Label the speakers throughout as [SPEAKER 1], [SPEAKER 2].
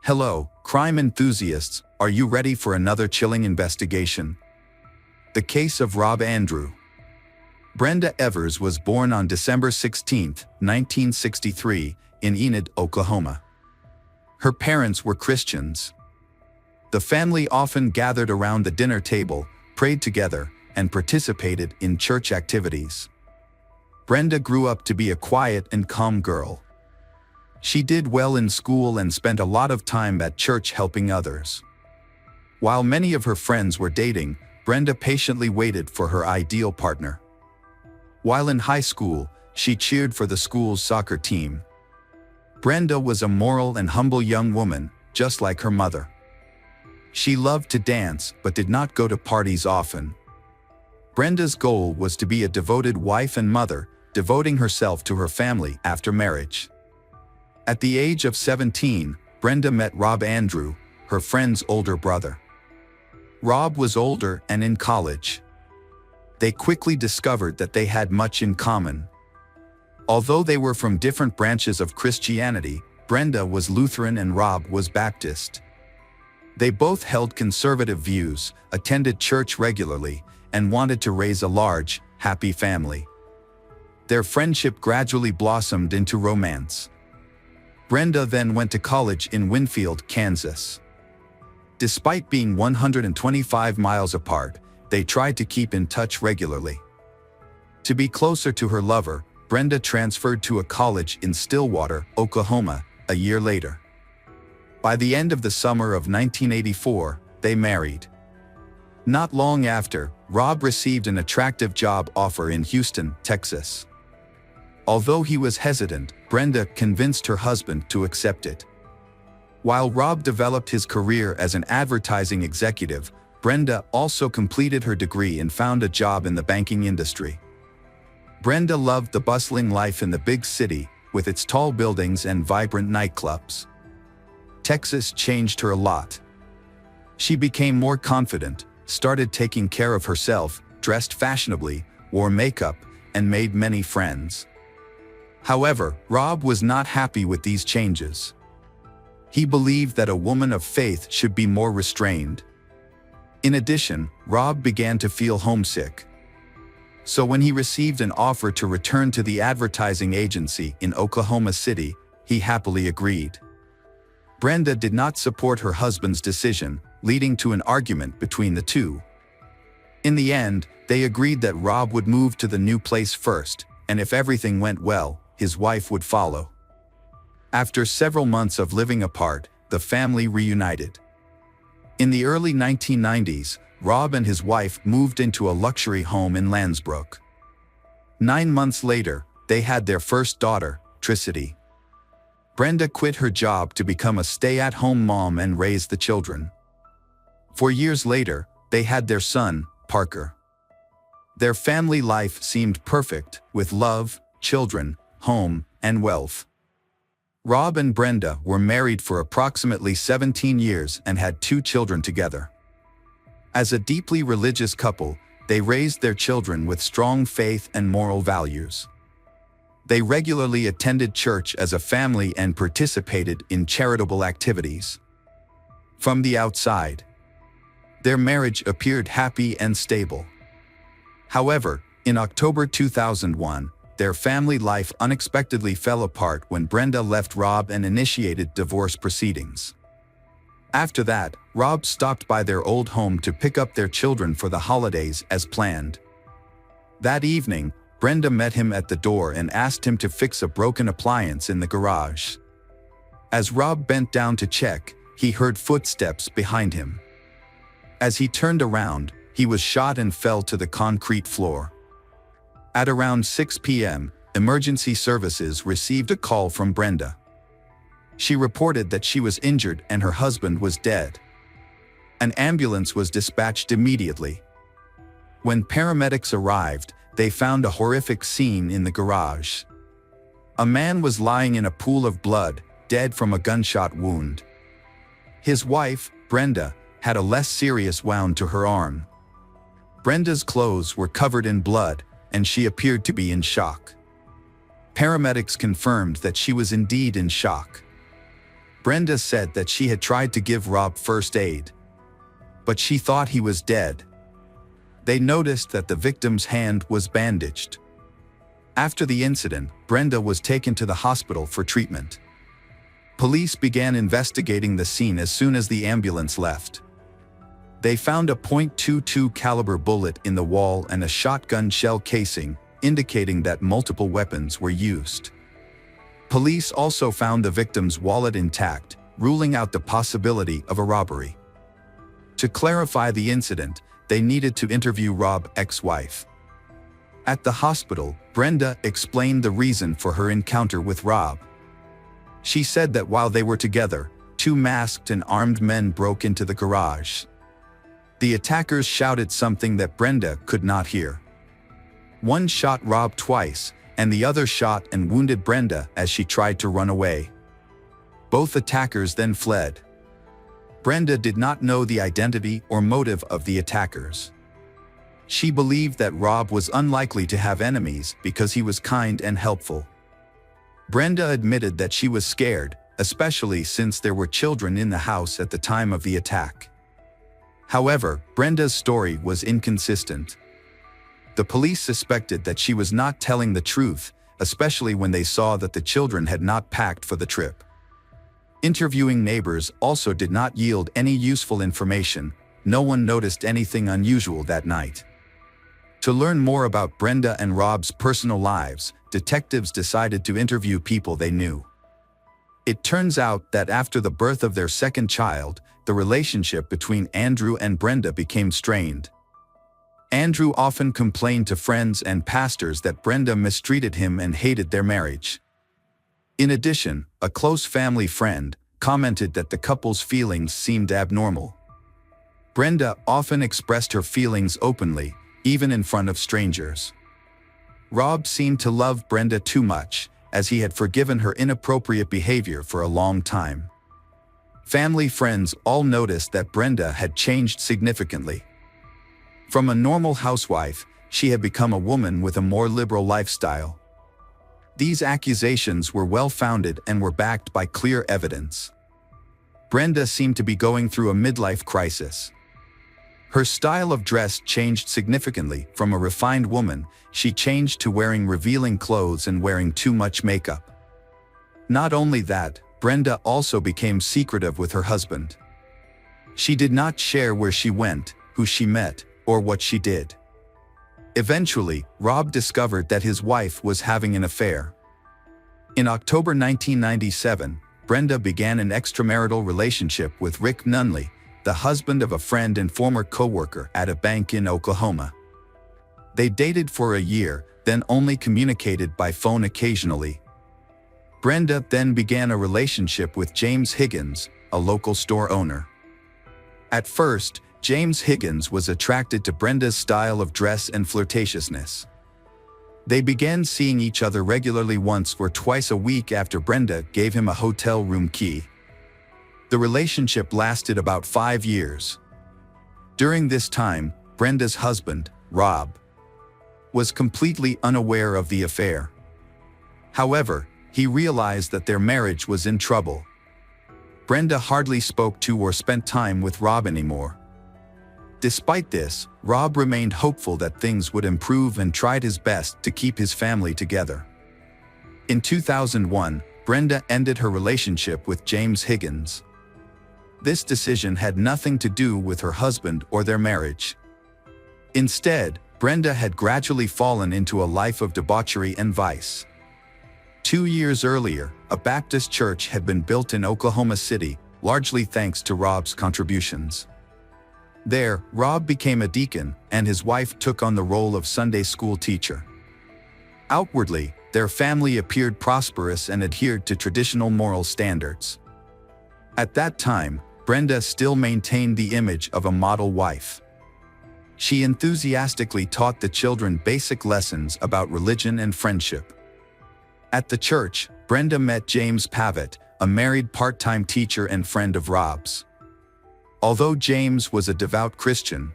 [SPEAKER 1] Hello, crime enthusiasts, are you ready for another chilling investigation? The case of Rob Andrew. Brenda Evers was born on December 16, 1963, in Enid, Oklahoma. Her parents were Christians. The family often gathered around the dinner table, prayed together, and participated in church activities. Brenda grew up to be a quiet and calm girl. She did well in school and spent a lot of time at church helping others. While many of her friends were dating, Brenda patiently waited for her ideal partner. While in high school, she cheered for the school's soccer team. Brenda was a moral and humble young woman, just like her mother. She loved to dance but did not go to parties often. Brenda's goal was to be a devoted wife and mother, devoting herself to her family after marriage. At the age of 17, Brenda met Rob Andrew, her friend's older brother. Rob was older and in college. They quickly discovered that they had much in common. Although they were from different branches of Christianity, Brenda was Lutheran and Rob was Baptist. They both held conservative views, attended church regularly, and wanted to raise a large, happy family. Their friendship gradually blossomed into romance. Brenda then went to college in Winfield, Kansas. Despite being 125 miles apart, they tried to keep in touch regularly. To be closer to her lover, Brenda transferred to a college in Stillwater, Oklahoma, a year later. By the end of the summer of 1984, they married. Not long after, Rob received an attractive job offer in Houston, Texas. Although he was hesitant, Brenda convinced her husband to accept it. While Rob developed his career as an advertising executive, Brenda also completed her degree and found a job in the banking industry. Brenda loved the bustling life in the big city, with its tall buildings and vibrant nightclubs. Texas changed her a lot. She became more confident, started taking care of herself, dressed fashionably, wore makeup, and made many friends. However, Rob was not happy with these changes. He believed that a woman of faith should be more restrained. In addition, Rob began to feel homesick. So when he received an offer to return to the advertising agency in Oklahoma City, he happily agreed. Brenda did not support her husband's decision, leading to an argument between the two. In the end, they agreed that Rob would move to the new place first, and if everything went well, his wife would follow. After several months of living apart, the family reunited. In the early 1990s, Rob and his wife moved into a luxury home in Lansbrook. 9 months later, they had their first daughter, Tricity. Brenda quit her job to become a stay-at-home mom and raise the children. 4 years later, they had their son, Parker. Their family life seemed perfect, with love, children, home, and wealth. Rob and Brenda were married for approximately 17 years and had 2 children together. As a deeply religious couple, they raised their children with strong faith and moral values. They regularly attended church as a family and participated in charitable activities. From the outside, their marriage appeared happy and stable. However, in October 2001, their family life unexpectedly fell apart when Brenda left Rob and initiated divorce proceedings. After that, Rob stopped by their old home to pick up their children for the holidays as planned. That evening, Brenda met him at the door and asked him to fix a broken appliance in the garage. As Rob bent down to check, he heard footsteps behind him. As he turned around, he was shot and fell to the concrete floor. At around 6 p.m., emergency services received a call from Brenda. She reported that she was injured and her husband was dead. An ambulance was dispatched immediately. When paramedics arrived, they found a horrific scene in the garage. A man was lying in a pool of blood, dead from a gunshot wound. His wife, Brenda, had a less serious wound to her arm. Brenda's clothes were covered in blood, and she appeared to be in shock. Paramedics confirmed that she was indeed in shock. Brenda said that she had tried to give Rob first aid, but she thought he was dead. They noticed that the victim's hand was bandaged. After the incident, Brenda was taken to the hospital for treatment. Police began investigating the scene as soon as the ambulance left. They found a .22 caliber bullet in the wall and a shotgun shell casing, indicating that multiple weapons were used. Police also found the victim's wallet intact, ruling out the possibility of a robbery. To clarify the incident, they needed to interview Rob's ex-wife. At the hospital, Brenda explained the reason for her encounter with Rob. She said that while they were together, two masked and armed men broke into the garage. The attackers shouted something that Brenda could not hear. One shot Rob twice, and the other shot and wounded Brenda as she tried to run away. Both attackers then fled. Brenda did not know the identity or motive of the attackers. She believed that Rob was unlikely to have enemies because he was kind and helpful. Brenda admitted that she was scared, especially since there were children in the house at the time of the attack. However, Brenda's story was inconsistent. The police suspected that she was not telling the truth, especially when they saw that the children had not packed for the trip. Interviewing neighbors also did not yield any useful information. No one noticed anything unusual that night. To learn more about Brenda and Rob's personal lives, detectives decided to interview people they knew. It turns out that after the birth of their second child, the relationship between Andrew and Brenda became strained. Andrew often complained to friends and pastors that Brenda mistreated him and hated their marriage. In addition, a close family friend commented that the couple's feelings seemed abnormal. Brenda often expressed her feelings openly, even in front of strangers. Rob seemed to love Brenda too much, as he had forgiven her inappropriate behavior for a long time. Family friends all noticed that Brenda had changed significantly. From a normal housewife, she had become a woman with a more liberal lifestyle. These accusations were well-founded and were backed by clear evidence. Brenda seemed to be going through a midlife crisis. Her style of dress changed significantly. From a refined woman, she changed to wearing revealing clothes and wearing too much makeup. Not only that, Brenda also became secretive with her husband. She did not share where she went, who she met, or what she did. Eventually, Rob discovered that his wife was having an affair. In October 1997, Brenda began an extramarital relationship with Rick Nunley, the husband of a friend and former co-worker at a bank in Oklahoma. They dated for a year, then only communicated by phone occasionally. Brenda then began a relationship with James Higgins, a local store owner. At first, James Higgins was attracted to Brenda's style of dress and flirtatiousness. They began seeing each other regularly once or twice a week after Brenda gave him a hotel room key. The relationship lasted about 5 years. During this time, Brenda's husband, Rob, was completely unaware of the affair. However, he realized that their marriage was in trouble. Brenda hardly spoke to or spent time with Rob anymore. Despite this, Rob remained hopeful that things would improve and tried his best to keep his family together. In 2001, Brenda ended her relationship with James Higgins. This decision had nothing to do with her husband or their marriage. Instead, Brenda had gradually fallen into a life of debauchery and vice. 2 years earlier, a Baptist church had been built in Oklahoma City, largely thanks to Rob's contributions. There, Rob became a deacon, and his wife took on the role of Sunday school teacher. Outwardly, their family appeared prosperous and adhered to traditional moral standards. At that time, Brenda still maintained the image of a model wife. She enthusiastically taught the children basic lessons about religion and friendship. At the church, Brenda met James Pavitt, a married part-time teacher and friend of Rob's. Although James was a devout Christian,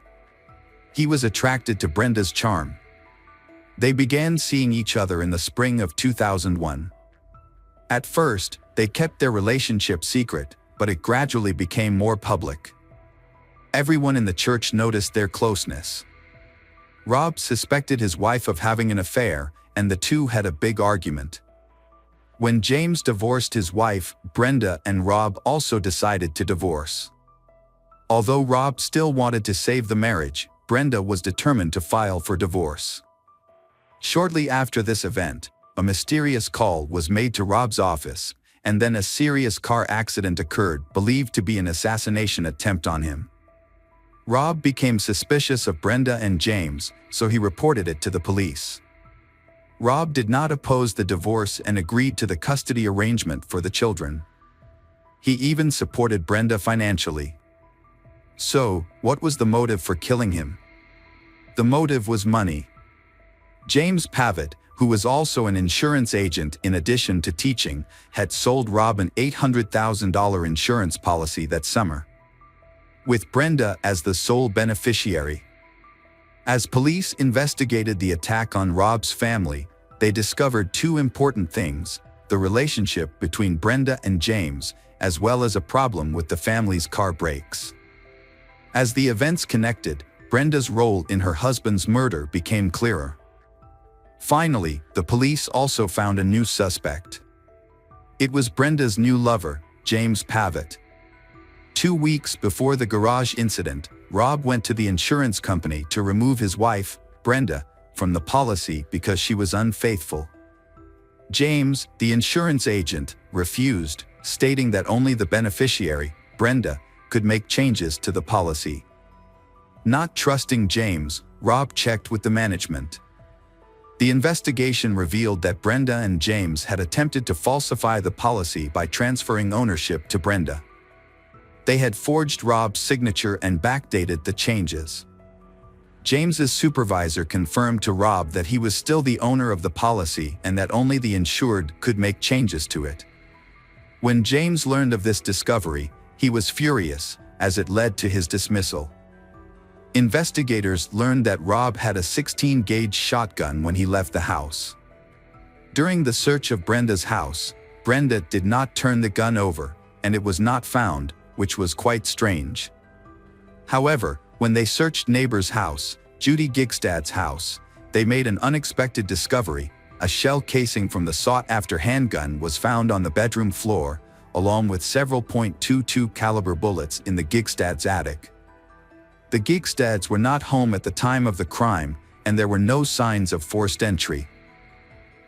[SPEAKER 1] he was attracted to Brenda's charm. They began seeing each other in the spring of 2001. At first, they kept their relationship secret, but it gradually became more public. Everyone in the church noticed their closeness. Rob suspected his wife of having an affair, and the two had a big argument. When James divorced his wife, Brenda and Rob also decided to divorce. Although Rob still wanted to save the marriage, Brenda was determined to file for divorce. Shortly after this event, a mysterious call was made to Rob's office, and then a serious car accident occurred, believed to be an assassination attempt on him. Rob became suspicious of Brenda and James, so he reported it to the police. Rob did not oppose the divorce and agreed to the custody arrangement for the children. He even supported Brenda financially. So, what was the motive for killing him? The motive was money. James Pavitt, who was also an insurance agent in addition to teaching, had sold Rob an $800,000 insurance policy that summer, with Brenda as the sole beneficiary. As police investigated the attack on Rob's family, they discovered two important things: the relationship between Brenda and James, as well as a problem with the family's car brakes. As the events connected, Brenda's role in her husband's murder became clearer. Finally, the police also found a new suspect. It was Brenda's new lover, James Pavitt. 2 weeks before the garage incident, Rob went to the insurance company to remove his wife, Brenda, from the policy because she was unfaithful. James, the insurance agent, refused, stating that only the beneficiary, Brenda, could make changes to the policy. Not trusting James, Rob checked with the management. The investigation revealed that Brenda and James had attempted to falsify the policy by transferring ownership to Brenda. They had forged Rob's signature and backdated the changes. James's supervisor confirmed to Rob that he was still the owner of the policy and that only the insured could make changes to it. When James learned of this discovery, he was furious, as it led to his dismissal. Investigators learned that Rob had a 16-gauge shotgun when he left the house. During the search of Brenda's house, Brenda did not turn the gun over, and it was not found, which was quite strange. However, when they searched neighbor's house, Judy Gigstad's house, they made an unexpected discovery. A shell casing from the sought-after handgun was found on the bedroom floor, along with several .22 caliber bullets in the Gigstad's attic. The Gigstads were not home at the time of the crime, and there were no signs of forced entry.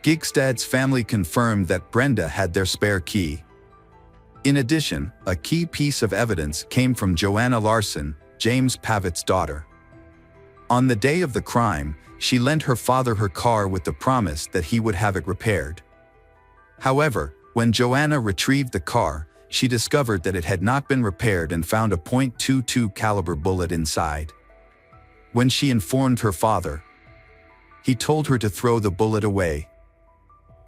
[SPEAKER 1] Gigstad's family confirmed that Brenda had their spare key. In addition, a key piece of evidence came from Joanna Larson, James Pavitt's daughter. On the day of the crime, she lent her father her car with the promise that he would have it repaired. However, when Joanna retrieved the car, she discovered that it had not been repaired and found a .22 caliber bullet inside. When she informed her father, he told her to throw the bullet away.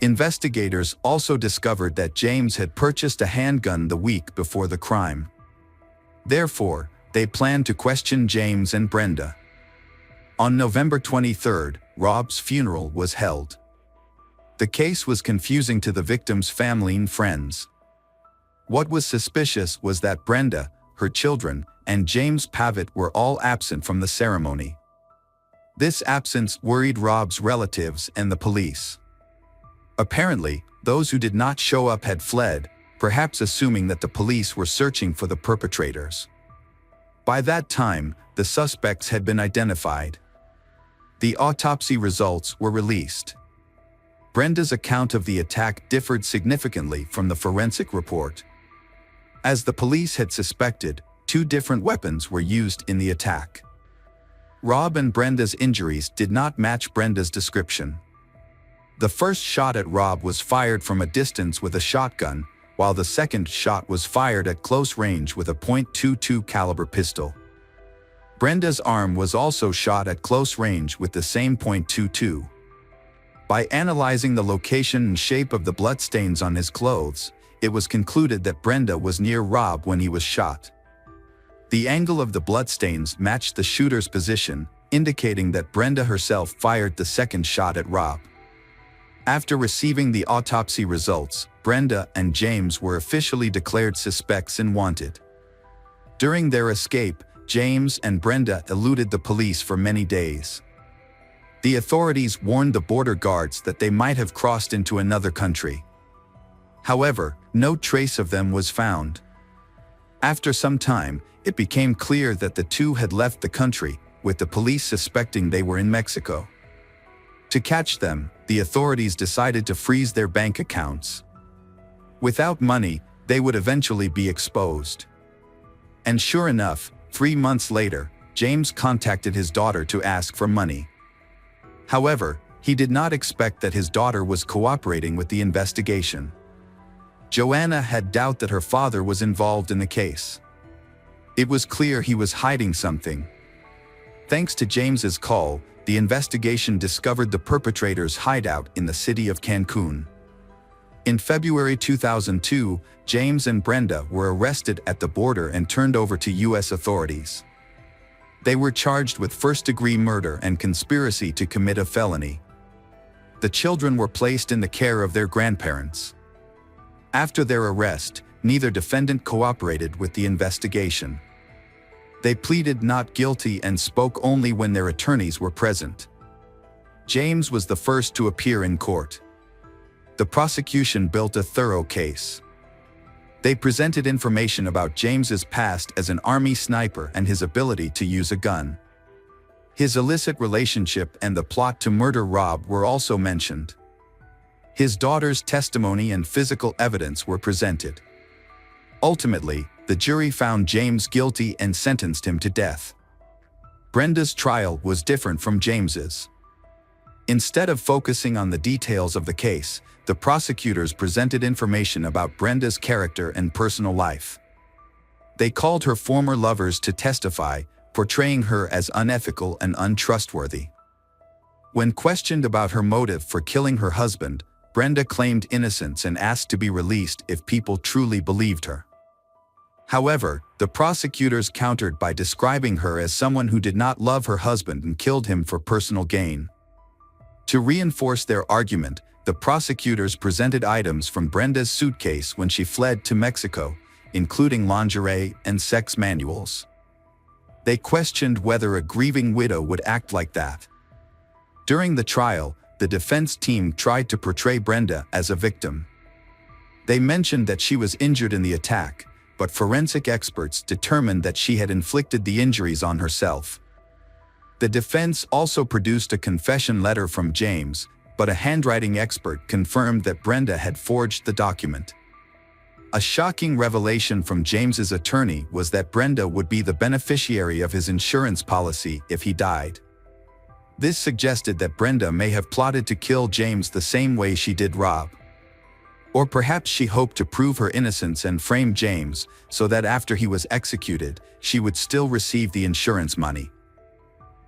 [SPEAKER 1] Investigators also discovered that James had purchased a handgun the week before the crime. Therefore, they planned to question James and Brenda. On November 23, Rob's funeral was held. The case was confusing to the victim's family and friends. What was suspicious was that Brenda, her children, and James Pavitt were all absent from the ceremony. This absence worried Rob's relatives and the police. Apparently, those who did not show up had fled, perhaps assuming that the police were searching for the perpetrators. By that time, the suspects had been identified. The autopsy results were released. Brenda's account of the attack differed significantly from the forensic report. As the police had suspected, 2 different weapons were used in the attack. Rob and Brenda's injuries did not match Brenda's description. The first shot at Rob was fired from a distance with a shotgun, while the second shot was fired at close range with a .22 caliber pistol. Brenda's arm was also shot at close range with the same .22. By analyzing the location and shape of the bloodstains on his clothes, it was concluded that Brenda was near Rob when he was shot. The angle of the bloodstains matched the shooter's position, indicating that Brenda herself fired the second shot at Rob. After receiving the autopsy results, Brenda and James were officially declared suspects and wanted. During their escape, James and Brenda eluded the police for many days. The authorities warned the border guards that they might have crossed into another country. However, no trace of them was found. After some time, it became clear that the two had left the country, with the police suspecting they were in Mexico. To catch them, the authorities decided to freeze their bank accounts. Without money, they would eventually be exposed. And sure enough, 3 months later, James contacted his daughter to ask for money. However, he did not expect that his daughter was cooperating with the investigation. Joanna had doubt that her father was involved in the case. It was clear he was hiding something. Thanks to James's call, the investigation discovered the perpetrator's hideout in the city of Cancun. In February 2002, James and Brenda were arrested at the border and turned over to U.S. authorities. They were charged with first-degree murder and conspiracy to commit a felony. The children were placed in the care of their grandparents. After their arrest, neither defendant cooperated with the investigation. They pleaded not guilty and spoke only when their attorneys were present. James was the first to appear in court. The prosecution built a thorough case. They presented information about James's past as an army sniper and his ability to use a gun. His illicit relationship and the plot to murder Rob were also mentioned. His daughter's testimony and physical evidence were presented. Ultimately, the jury found James guilty and sentenced him to death. Brenda's trial was different from James's. Instead of focusing on the details of the case, the prosecutors presented information about Brenda's character and personal life. They called her former lovers to testify, portraying her as unethical and untrustworthy. When questioned about her motive for killing her husband, Brenda claimed innocence and asked to be released if people truly believed her. However, the prosecutors countered by describing her as someone who did not love her husband and killed him for personal gain. To reinforce their argument, the prosecutors presented items from Brenda's suitcase when she fled to Mexico, including lingerie and sex manuals. They questioned whether a grieving widow would act like that. During the trial, the defense team tried to portray Brenda as a victim. They mentioned that she was injured in the attack, but forensic experts determined that she had inflicted the injuries on herself. The defense also produced a confession letter from James, but a handwriting expert confirmed that Brenda had forged the document. A shocking revelation from James's attorney was that Brenda would be the beneficiary of his insurance policy if he died. This suggested that Brenda may have plotted to kill James the same way she did Rob. Or perhaps she hoped to prove her innocence and frame James so that after he was executed, she would still receive the insurance money.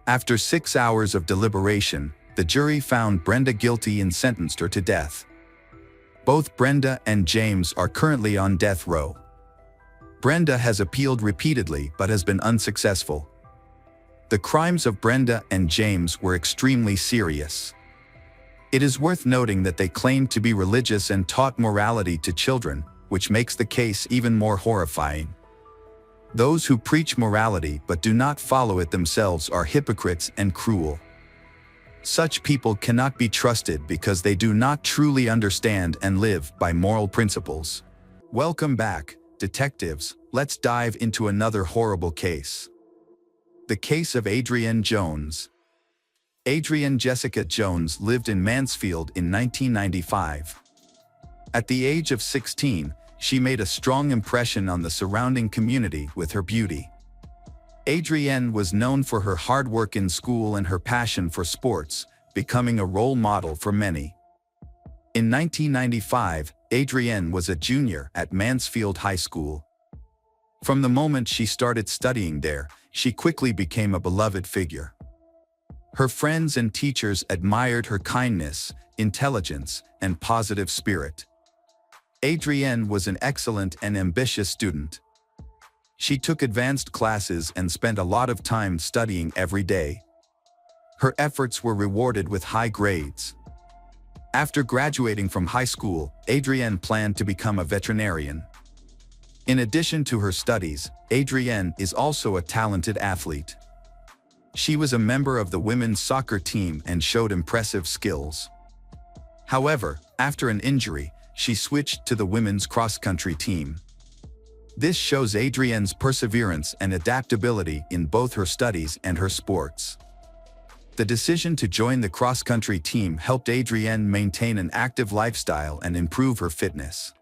[SPEAKER 1] After 6 hours of deliberation, the jury found Brenda guilty and sentenced her to death. Both Brenda and James are currently on death row. Brenda has appealed repeatedly but has been unsuccessful. The crimes of Brenda and James were extremely serious. It is worth noting that they claimed to be religious and taught morality to children, which makes the case even more horrifying. Those who preach morality but do not follow it themselves are hypocrites and cruel. Such people cannot be trusted because they do not truly understand and live by moral principles. Welcome back, detectives. Let's dive into another horrible case. The case of Adrienne Jones. Adrienne Jessica Jones lived in Mansfield in 1995. At the age of 16, she made a strong impression on the surrounding community with her beauty. Adrienne was known for her hard work in school and her passion for sports, becoming a role model for many. In 1995, Adrienne was a junior at Mansfield High School. From the moment she started studying there, she quickly became a beloved figure. Her friends and teachers admired her kindness, intelligence, and positive spirit. Adrienne was an excellent and ambitious student. She took advanced classes and spent a lot of time studying every day. Her efforts were rewarded with high grades. After graduating from high school, Adrienne planned to become a veterinarian. In addition to her studies, Adrienne is also a talented athlete. She was a member of the women's soccer team and showed impressive skills. However, after an injury, she switched to the women's cross-country team. This shows Adrienne's perseverance and adaptability in both her studies and her sports. The decision to join the cross-country team helped Adrienne maintain an active lifestyle and improve her fitness.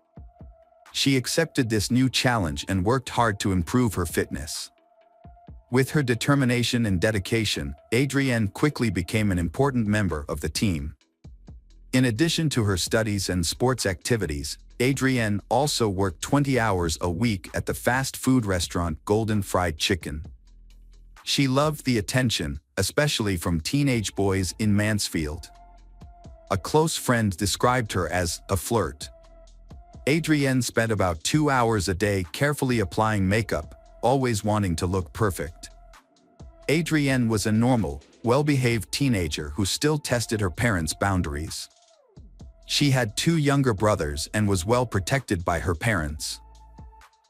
[SPEAKER 1] She accepted this new challenge and worked hard to improve her fitness. With her determination and dedication, Adrienne quickly became an important member of the team. In addition to her studies and sports activities, Adrienne also worked 20 hours a week at the fast food restaurant Golden Fried Chicken. She loved the attention, especially from teenage boys in Mansfield. A close friend described her as a flirt. Adrienne spent about 2 hours a day carefully applying makeup, always wanting to look perfect. Adrienne was a normal, well-behaved teenager who still tested her parents' boundaries. She had 2 younger brothers and was well protected by her parents.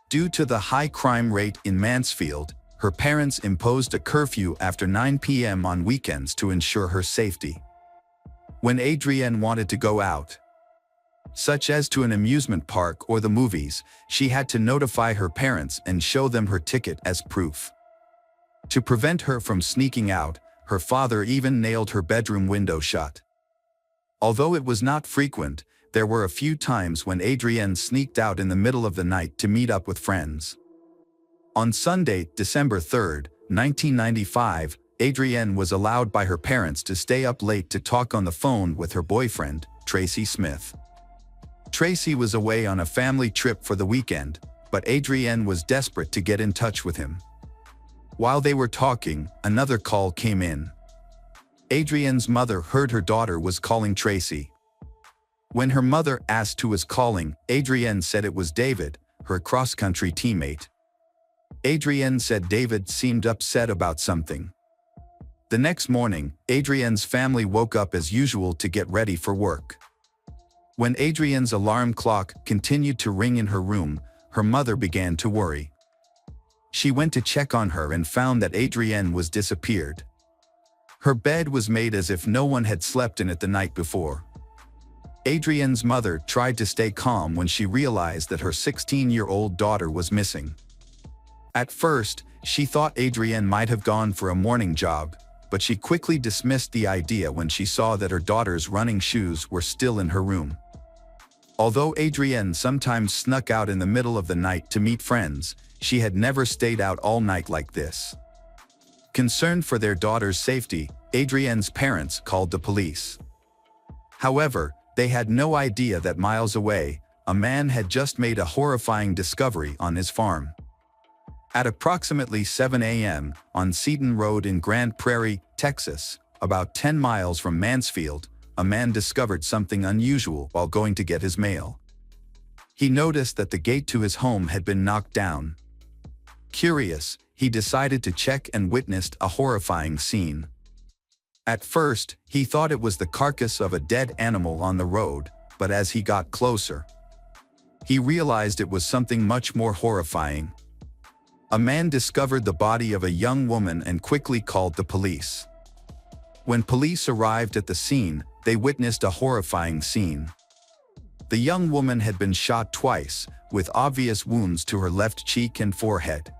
[SPEAKER 1] Due to the high crime rate in Mansfield, her parents imposed a curfew after 9 p.m. on weekends to ensure her safety. When Adrienne wanted to go out, such as to an amusement park or the movies, she had to notify her parents and show them her ticket as proof. To prevent her from sneaking out, her father even nailed her bedroom window shut. Although it was not frequent, there were a few times when Adrienne sneaked out in the middle of the night to meet up with friends. On Sunday, December 3, 1995, Adrienne was allowed by her parents to stay up late to talk on the phone with her boyfriend, Tracy Smith. Tracy was away on a family trip for the weekend, but Adrienne was desperate to get in touch with him. While they were talking, another call came in. Adrienne's mother heard her daughter was calling Tracy. When her mother asked who was calling, Adrienne said it was David, her cross-country teammate. Adrienne said David seemed upset about something. The next morning, Adrienne's family woke up as usual to get ready for work. When Adrienne's alarm clock continued to ring in her room, her mother began to worry. She went to check on her and found that Adrienne was disappeared. Her bed was made as if no one had slept in it the night before. Adrienne's mother tried to stay calm when she realized that her 16-year-old daughter was missing. At first, she thought Adrienne might have gone for a morning jog, but she quickly dismissed the idea when she saw that her daughter's running shoes were still in her room. Although Adrienne sometimes snuck out in the middle of the night to meet friends, she had never stayed out all night like this. Concerned for their daughter's safety, Adrienne's parents called the police. However, they had no idea that miles away, a man had just made a horrifying discovery on his farm. At approximately 7 a.m., on Seton Road in Grand Prairie, Texas, about 10 miles from Mansfield, a man discovered something unusual while going to get his mail. He noticed that the gate to his home had been knocked down. Curious, he decided to check and witnessed a horrifying scene. At first, he thought it was the carcass of a dead animal on the road, but as he got closer, he realized it was something much more horrifying. A man discovered the body of a young woman and quickly called the police. When police arrived at the scene, they witnessed a horrifying scene. The young woman had been shot twice, with obvious wounds to her left cheek and forehead.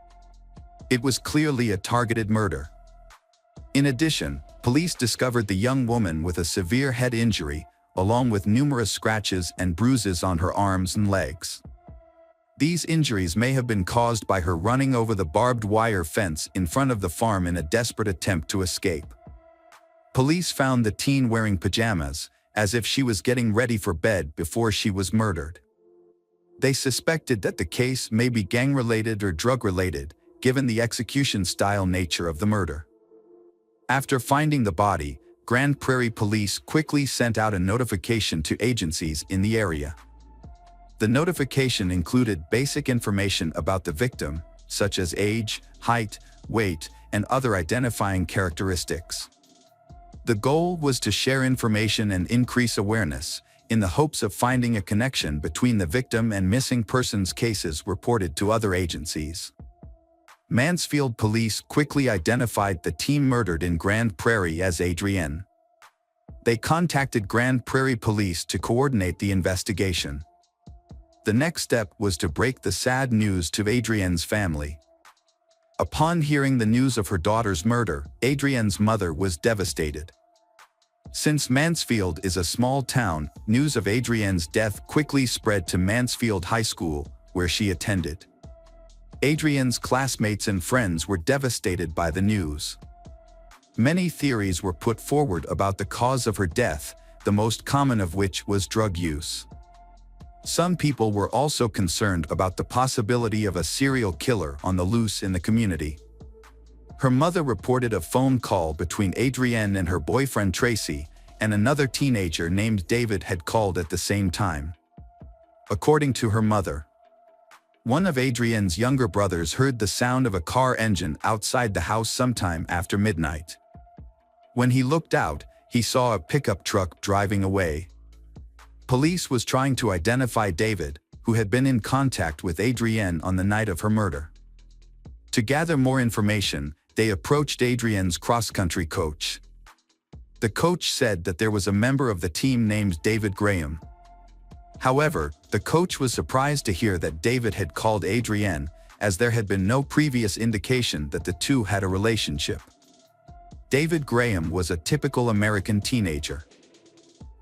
[SPEAKER 1] It was clearly a targeted murder. In addition, police discovered the young woman with a severe head injury, along with numerous scratches and bruises on her arms and legs. These injuries may have been caused by her running over the barbed wire fence in front of the farm in a desperate attempt to escape. Police found the teen wearing pajamas, as if she was getting ready for bed before she was murdered. They suspected that the case may be gang-related or drug-related, given the execution-style nature of the murder. After finding the body, Grand Prairie Police quickly sent out a notification to agencies in the area. The notification included basic information about the victim, such as age, height, weight, and other identifying characteristics. The goal was to share information and increase awareness, in the hopes of finding a connection between the victim and missing persons cases reported to other agencies. Mansfield police quickly identified the teen murdered in Grand Prairie as Adrienne. They contacted Grand Prairie police to coordinate the investigation. The next step was to break the sad news to Adrienne's family. Upon hearing the news of her daughter's murder, Adrienne's mother was devastated. Since Mansfield is a small town, news of Adrienne's death quickly spread to Mansfield High School, where she attended. Adrienne's classmates and friends were devastated by the news. Many theories were put forward about the cause of her death, the most common of which was drug use. Some people were also concerned about the possibility of a serial killer on the loose in the community. Her mother reported a phone call between Adrienne and her boyfriend Tracy, and another teenager named David had called at the same time. According to her mother, one of Adrienne's younger brothers heard the sound of a car engine outside the house sometime after midnight. When he looked out, he saw a pickup truck driving away. Police was trying to identify David, who had been in contact with Adrienne on the night of her murder. To gather more information, they approached Adrienne's cross-country coach. The coach said that there was a member of the team named David Graham. However, the coach was surprised to hear that David had called Adrienne, as there had been no previous indication that the two had a relationship. David Graham was a typical American teenager.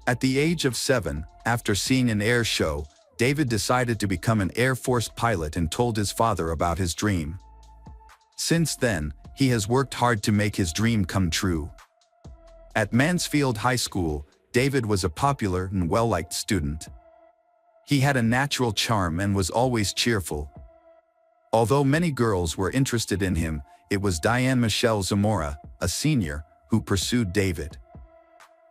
[SPEAKER 1] At the age of 7, after seeing an air show, David decided to become an Air Force pilot and told his father about his dream. Since then, he has worked hard to make his dream come true. At Mansfield High School, David was a popular and well-liked student. He had a natural charm and was always cheerful. Although many girls were interested in him, it was Diane Michelle Zamora, a senior, who pursued David.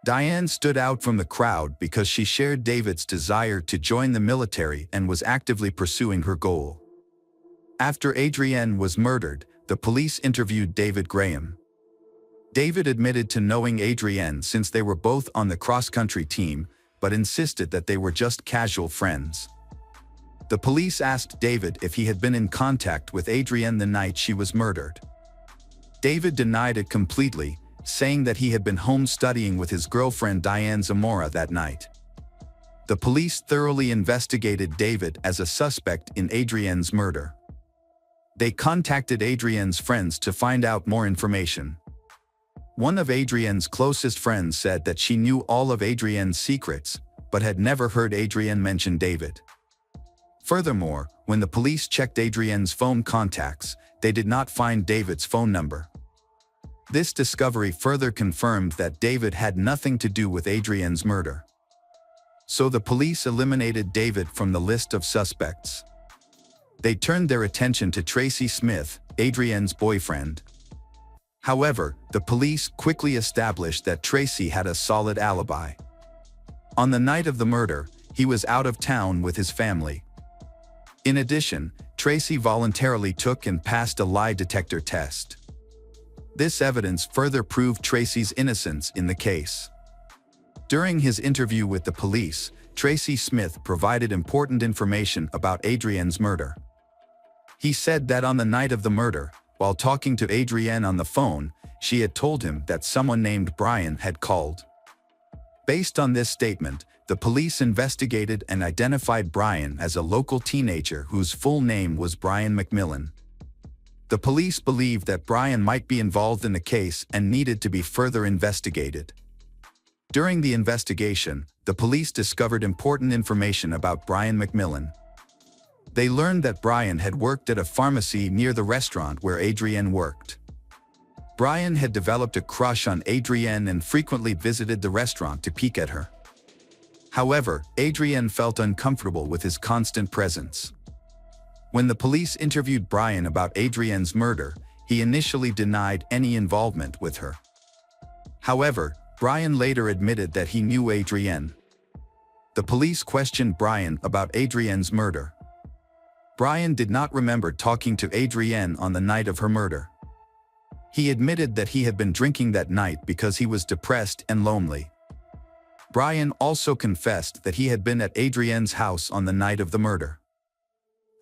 [SPEAKER 1] Diane stood out from the crowd because she shared David's desire to join the military and was actively pursuing her goal. After Adrienne was murdered, the police interviewed David Graham. David admitted to knowing Adrienne since they were both on the cross-country team, but insisted that they were just casual friends. The police asked David if he had been in contact with Adrienne the night she was murdered. David denied it completely, saying that he had been home studying with his girlfriend Diane Zamora that night. The police thoroughly investigated David as a suspect in Adrienne's murder. They contacted Adrienne's friends to find out more information. One of Adrienne's closest friends said that she knew all of Adrienne's secrets, but had never heard Adrienne mention David. Furthermore, when the police checked Adrienne's phone contacts, they did not find David's phone number. This discovery further confirmed that David had nothing to do with Adrienne's murder. So the police eliminated David from the list of suspects. They turned their attention to Tracy Smith, Adrienne's boyfriend. However, the police quickly established that Tracy had a solid alibi. On the night of the murder, he was out of town with his family. In addition, Tracy voluntarily took and passed a lie detector test. This evidence further proved Tracy's innocence in the case. During his interview with the police, Tracy Smith provided important information about Adrienne's murder. He said that on the night of the murder, while talking to Adrienne on the phone, she had told him that someone named Brian had called. Based on this statement, the police investigated and identified Brian as a local teenager whose full name was Brian McMillan. The police believed that Brian might be involved in the case and needed to be further investigated. During the investigation, the police discovered important information about Brian McMillan. They learned that Brian had worked at a pharmacy near the restaurant where Adrienne worked. Brian had developed a crush on Adrienne and frequently visited the restaurant to peek at her. However, Adrienne felt uncomfortable with his constant presence. When the police interviewed Brian about Adrienne's murder, he initially denied any involvement with her. However, Brian later admitted that he knew Adrienne. The police questioned Brian about Adrienne's murder. Brian did not remember talking to Adrienne on the night of her murder. He admitted that he had been drinking that night because he was depressed and lonely. Brian also confessed that he had been at Adrienne's house on the night of the murder.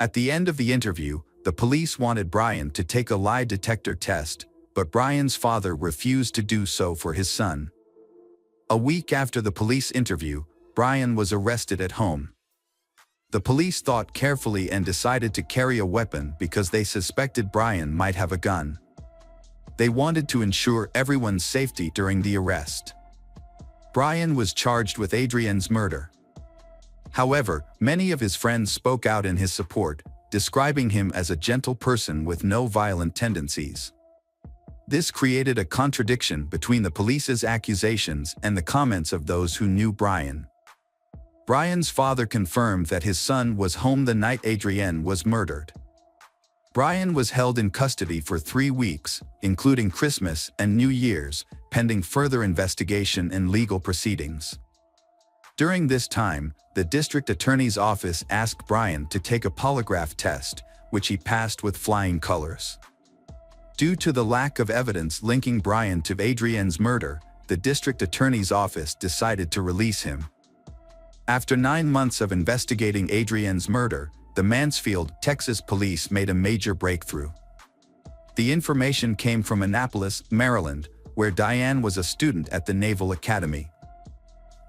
[SPEAKER 1] At the end of the interview, the police wanted Brian to take a lie detector test, but Brian's father refused to do so for his son. A week after the police interview, Brian was arrested at home. The police thought carefully and decided to carry a weapon because they suspected Brian might have a gun. They wanted to ensure everyone's safety during the arrest. Brian was charged with Adrienne's murder. However, many of his friends spoke out in his support, describing him as a gentle person with no violent tendencies. This created a contradiction between the police's accusations and the comments of those who knew Brian. Brian's father confirmed that his son was home the night Adrienne was murdered. Brian was held in custody for 3 weeks, including Christmas and New Year's, pending further investigation and legal proceedings. During this time, the district attorney's office asked Brian to take a polygraph test, which he passed with flying colors. Due to the lack of evidence linking Brian to Adrienne's murder, the district attorney's office decided to release him. After 9 months of investigating Adrienne's murder, the Mansfield, Texas police made a major breakthrough. The information came from Annapolis, Maryland, where Diane was a student at the Naval Academy.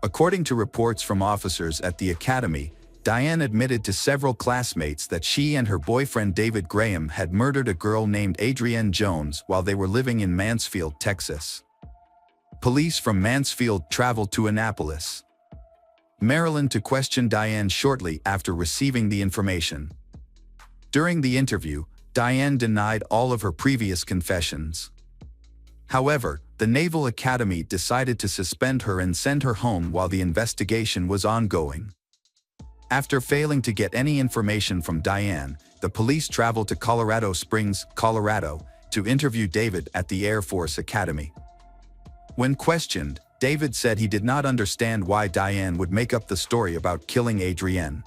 [SPEAKER 1] According to reports from officers at the academy, Diane admitted to several classmates that she and her boyfriend David Graham had murdered a girl named Adrienne Jones while they were living in Mansfield, Texas. Police from Mansfield traveled to Annapolis, Maryland to question Diane shortly after receiving the information. During the interview, Diane denied all of her previous confessions. However, the Naval Academy decided to suspend her and send her home while the investigation was ongoing. After failing to get any information from Diane, the police traveled to Colorado Springs, Colorado, to interview David at the Air Force Academy. When questioned, David said he did not understand why Diane would make up the story about killing Adrienne.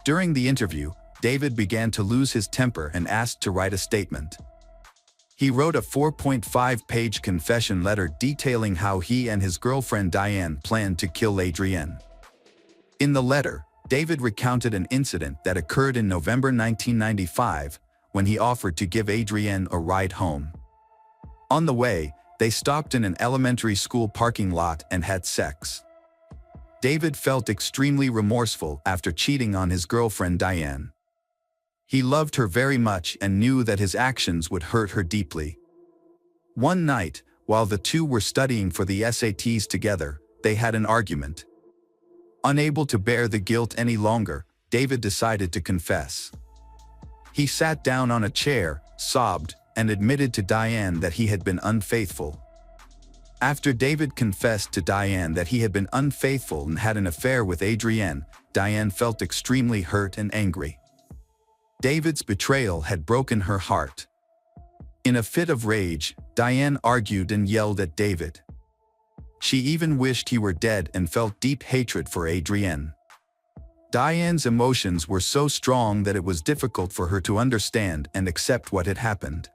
[SPEAKER 1] During the interview, David began to lose his temper and asked to write a statement. He wrote a 4.5-page confession letter detailing how he and his girlfriend Diane planned to kill Adrienne. In the letter, David recounted an incident that occurred in November 1995, when he offered to give Adrienne a ride home. On the way, they stopped in an elementary school parking lot and had sex. David felt extremely remorseful after cheating on his girlfriend Diane. He loved her very much and knew that his actions would hurt her deeply. One night, while the two were studying for the SATs together, they had an argument. Unable to bear the guilt any longer, David decided to confess. He sat down on a chair, sobbed, and admitted to Diane that he had been unfaithful. After David confessed to Diane that he had been unfaithful and had an affair with Adrienne, Diane felt extremely hurt and angry. David's betrayal had broken her heart. In a fit of rage, Diane argued and yelled at David. She even wished he were dead and felt deep hatred for Adrienne. Diane's emotions were so strong that it was difficult for her to understand and accept what had happened.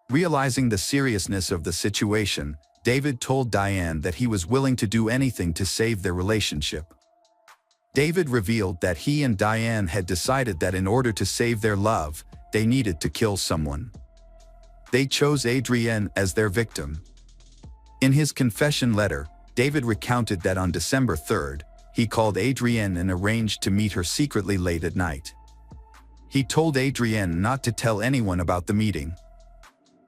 [SPEAKER 1] Realizing the seriousness of the situation, David told Diane that he was willing to do anything to save their relationship. David revealed that he and Diane had decided that in order to save their love, they needed to kill someone. They chose Adrienne as their victim. In his confession letter, David recounted that on December 3rd, he called Adrienne and arranged to meet her secretly late at night. He told Adrienne not to tell anyone about the meeting.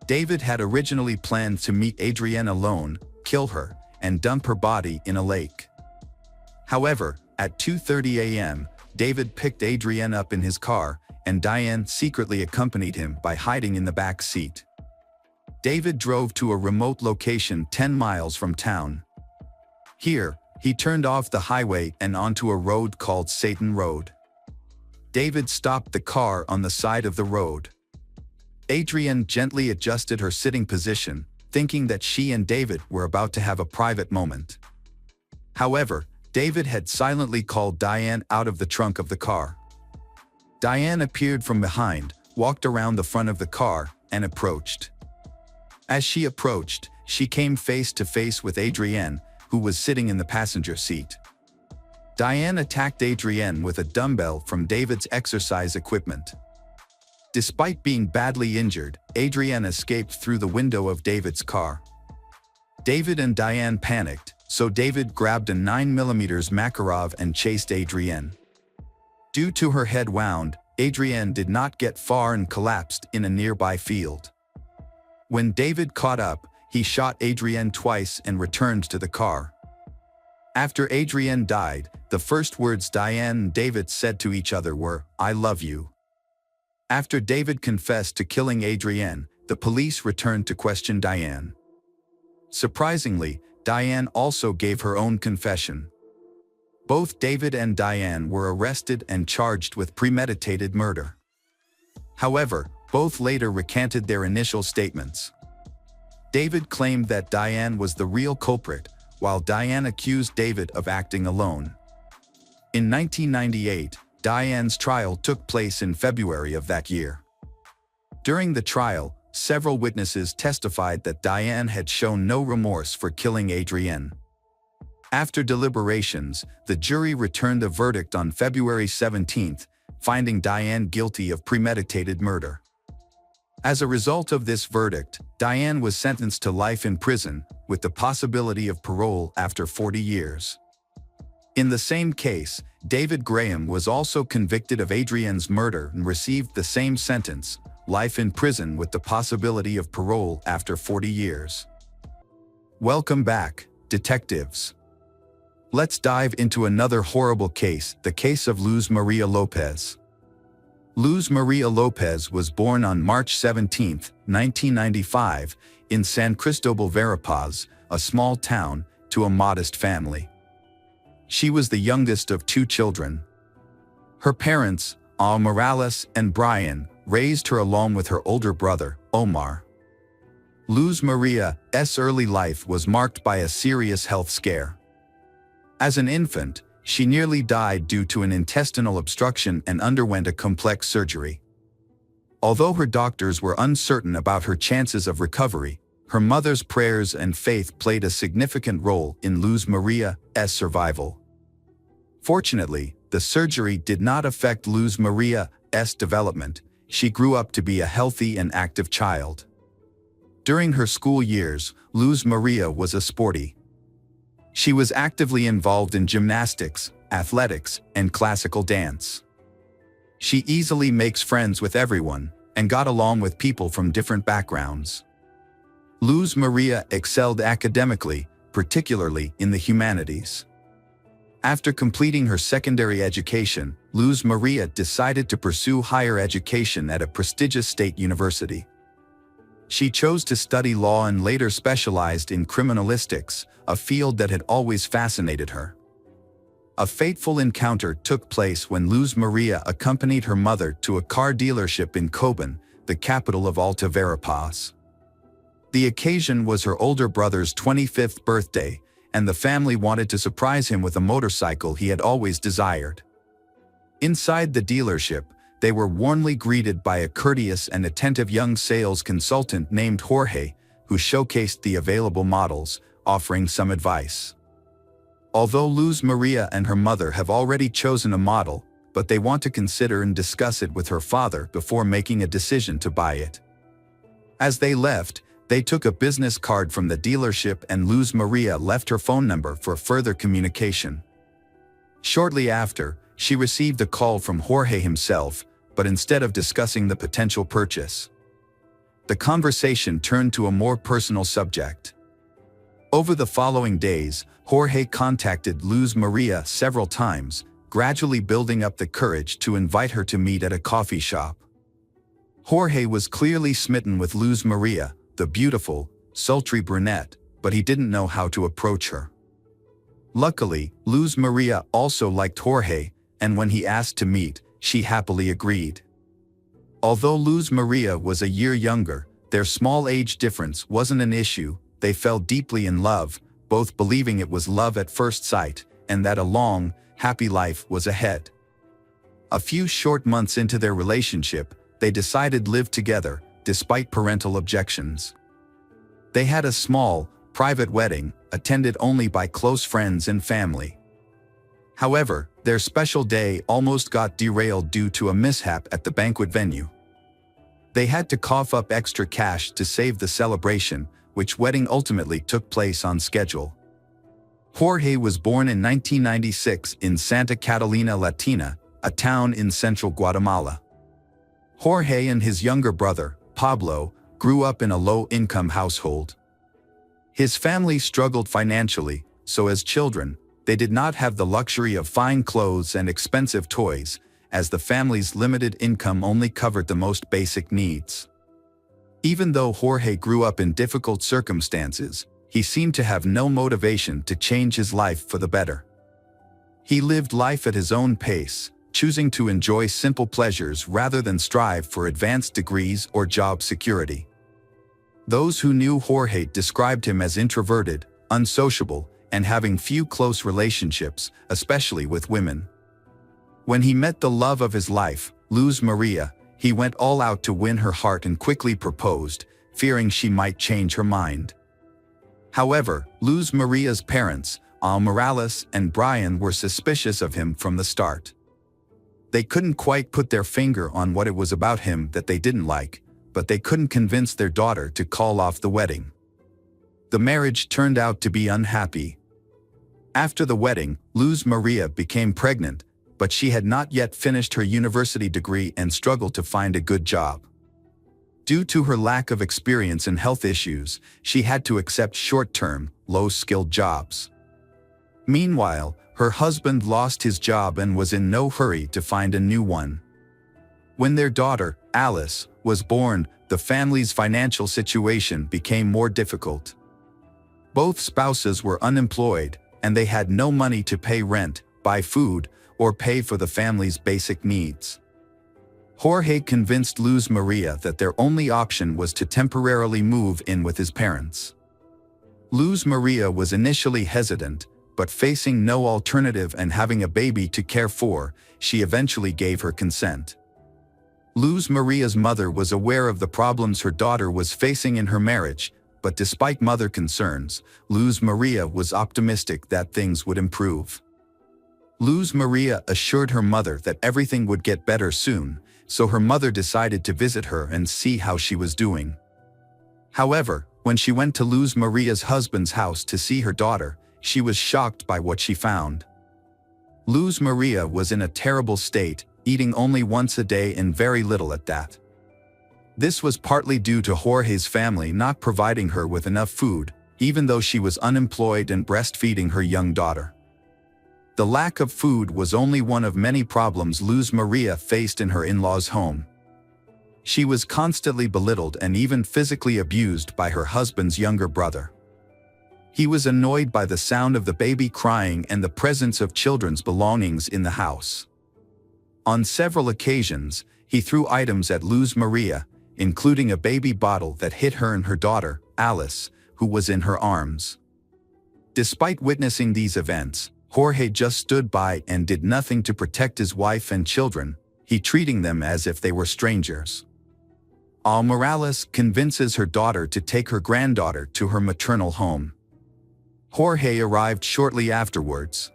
[SPEAKER 1] David had originally planned to meet Adrienne alone, kill her, and dump her body in a lake. However, at 2:30 a.m., David picked Adrienne up in his car, and Diane secretly accompanied him by hiding in the back seat. David drove to a remote location 10 miles from town. Here, he turned off the highway and onto a road called Satan Road. David stopped the car on the side of the road. Adrienne gently adjusted her sitting position, thinking that she and David were about to have a private moment. However, David had silently called Diane out of the trunk of the car. Diane appeared from behind, walked around the front of the car, and approached. As she approached, she came face to face with Adrienne, who was sitting in the passenger seat. Diane attacked Adrienne with a dumbbell from David's exercise equipment. Despite being badly injured, Adrienne escaped through the window of David's car. David and Diane panicked, so David grabbed a 9mm Makarov and chased Adrienne. Due to her head wound, Adrienne did not get far and collapsed in a nearby field. When David caught up, he shot Adrienne twice and returned to the car. After Adrienne died, the first words Diane and David said to each other were, "I love you." After David confessed to killing Adrienne, the police returned to question Diane. Surprisingly, Diane also gave her own confession. Both David and Diane were arrested and charged with premeditated murder. However, both later recanted their initial statements. David claimed that Diane was the real culprit, while Diane accused David of acting alone. In 1998, Diane's trial took place in February of that year. During the trial, several witnesses testified that Diane had shown no remorse for killing Adrienne. After deliberations, the jury returned a verdict on February 17, finding Diane guilty of premeditated murder. As a result of this verdict, Diane was sentenced to life in prison, with the possibility of parole after 40 years. In the same case, David Graham was also convicted of Adrienne's murder and received the same sentence, life in prison with the possibility of parole after 40 years. Welcome back, detectives. Let's dive into another horrible case, the case of Luz Maria Lopez. Luz Maria Lopez was born on March 17, 1995, in San Cristobal Verapaz, a small town, to a modest family. She was the youngest of two children. Her parents, Morales and Brian, raised her along with her older brother, Omar. Luz Maria's early life was marked by a serious health scare. As an infant, she nearly died due to an intestinal obstruction and underwent a complex surgery. Although her doctors were uncertain about her chances of recovery, her mother's prayers and faith played a significant role in Luz Maria's survival. Fortunately, the surgery did not affect Luz Maria's development. She grew up to be a healthy and active child. During her school years, Luz Maria was a sporty. She was actively involved in gymnastics, athletics, and classical dance. She easily makes friends with everyone and got along with people from different backgrounds. Luz Maria excelled academically, particularly in the humanities. After completing her secondary education, Luz Maria decided to pursue higher education at a prestigious state university. She chose to study law and later specialized in criminalistics, a field that had always fascinated her. A fateful encounter took place when Luz Maria accompanied her mother to a car dealership in Coban, the capital of Alta Verapaz. The occasion was her older brother's 25th birthday, and the family wanted to surprise him with a motorcycle he had always desired. Inside the dealership, they were warmly greeted by a courteous and attentive young sales consultant named Jorge, who showcased the available models, offering some advice. Although Luz Maria and her mother have already chosen a model, but they want to consider and discuss it with her father before making a decision to buy it. As they left, they took a business card from the dealership and Luz Maria left her phone number for further communication. Shortly after, she received a call from Jorge himself, but instead of discussing the potential purchase, the conversation turned to a more personal subject. Over the following days, Jorge contacted Luz Maria several times, gradually building up the courage to invite her to meet at a coffee shop. Jorge was clearly smitten with Luz Maria, the beautiful, sultry brunette, but he didn't know how to approach her. Luckily, Luz Maria also liked Jorge, and when he asked to meet, she happily agreed. Although Luz Maria was a year younger, their small age difference wasn't an issue. They fell deeply in love, both believing it was love at first sight, and that a long, happy life was ahead. A few short months into their relationship, they decided to live together, despite parental objections. They had a small, private wedding, attended only by close friends and family. However, their special day almost got derailed due to a mishap at the banquet venue. They had to cough up extra cash to save the celebration, which wedding ultimately took place on schedule. Jorge was born in 1996 in Santa Catalina Latina, a town in central Guatemala. Jorge and his younger brother, Pablo, grew up in a low-income household. His family struggled financially, so as children, they did not have the luxury of fine clothes and expensive toys, as the family's limited income only covered the most basic needs. Even though Jorge grew up in difficult circumstances, he seemed to have no motivation to change his life for the better. He lived life at his own pace, choosing to enjoy simple pleasures rather than strive for advanced degrees or job security. Those who knew Jorge described him as introverted, unsociable, and having few close relationships, especially with women. When he met the love of his life, Luz Maria, he went all out to win her heart and quickly proposed, fearing she might change her mind. However, Luz Maria's parents, Al Morales and Brian, were suspicious of him from the start. They couldn't quite put their finger on what it was about him that they didn't like, but they couldn't convince their daughter to call off the wedding. The marriage turned out to be unhappy. After the wedding, Luz Maria became pregnant, but she had not yet finished her university degree and struggled to find a good job. Due to her lack of experience and health issues, she had to accept short-term, low-skilled jobs. Meanwhile, her husband lost his job and was in no hurry to find a new one. When their daughter, Alice, was born, the family's financial situation became more difficult. Both spouses were unemployed, and they had no money to pay rent, buy food, or pay for the family's basic needs. Jorge convinced Luz Maria that their only option was to temporarily move in with his parents. Luz Maria was initially hesitant, but facing no alternative and having a baby to care for, she eventually gave her consent. Luz Maria's mother was aware of the problems her daughter was facing in her marriage, but despite mother concerns, Luz Maria was optimistic that things would improve. Luz Maria assured her mother that everything would get better soon, so her mother decided to visit her and see how she was doing. However, when she went to Luz Maria's husband's house to see her daughter, she was shocked by what she found. Luz Maria was in a terrible state, eating only once a day and very little at that. This was partly due to Jorge's family not providing her with enough food, even though she was unemployed and breastfeeding her young daughter. The lack of food was only one of many problems Luz Maria faced in her in-laws' home. She was constantly belittled and even physically abused by her husband's younger brother. He was annoyed by the sound of the baby crying and the presence of children's belongings in the house. On several occasions, he threw items at Luz Maria, including a baby bottle that hit her and her daughter, Alice, who was in her arms. Despite witnessing these events, Jorge just stood by and did nothing to protect his wife and children, he treating them as if they were strangers. Al Morales convinces her daughter to take her granddaughter to her maternal home. Jorge arrived shortly afterwards,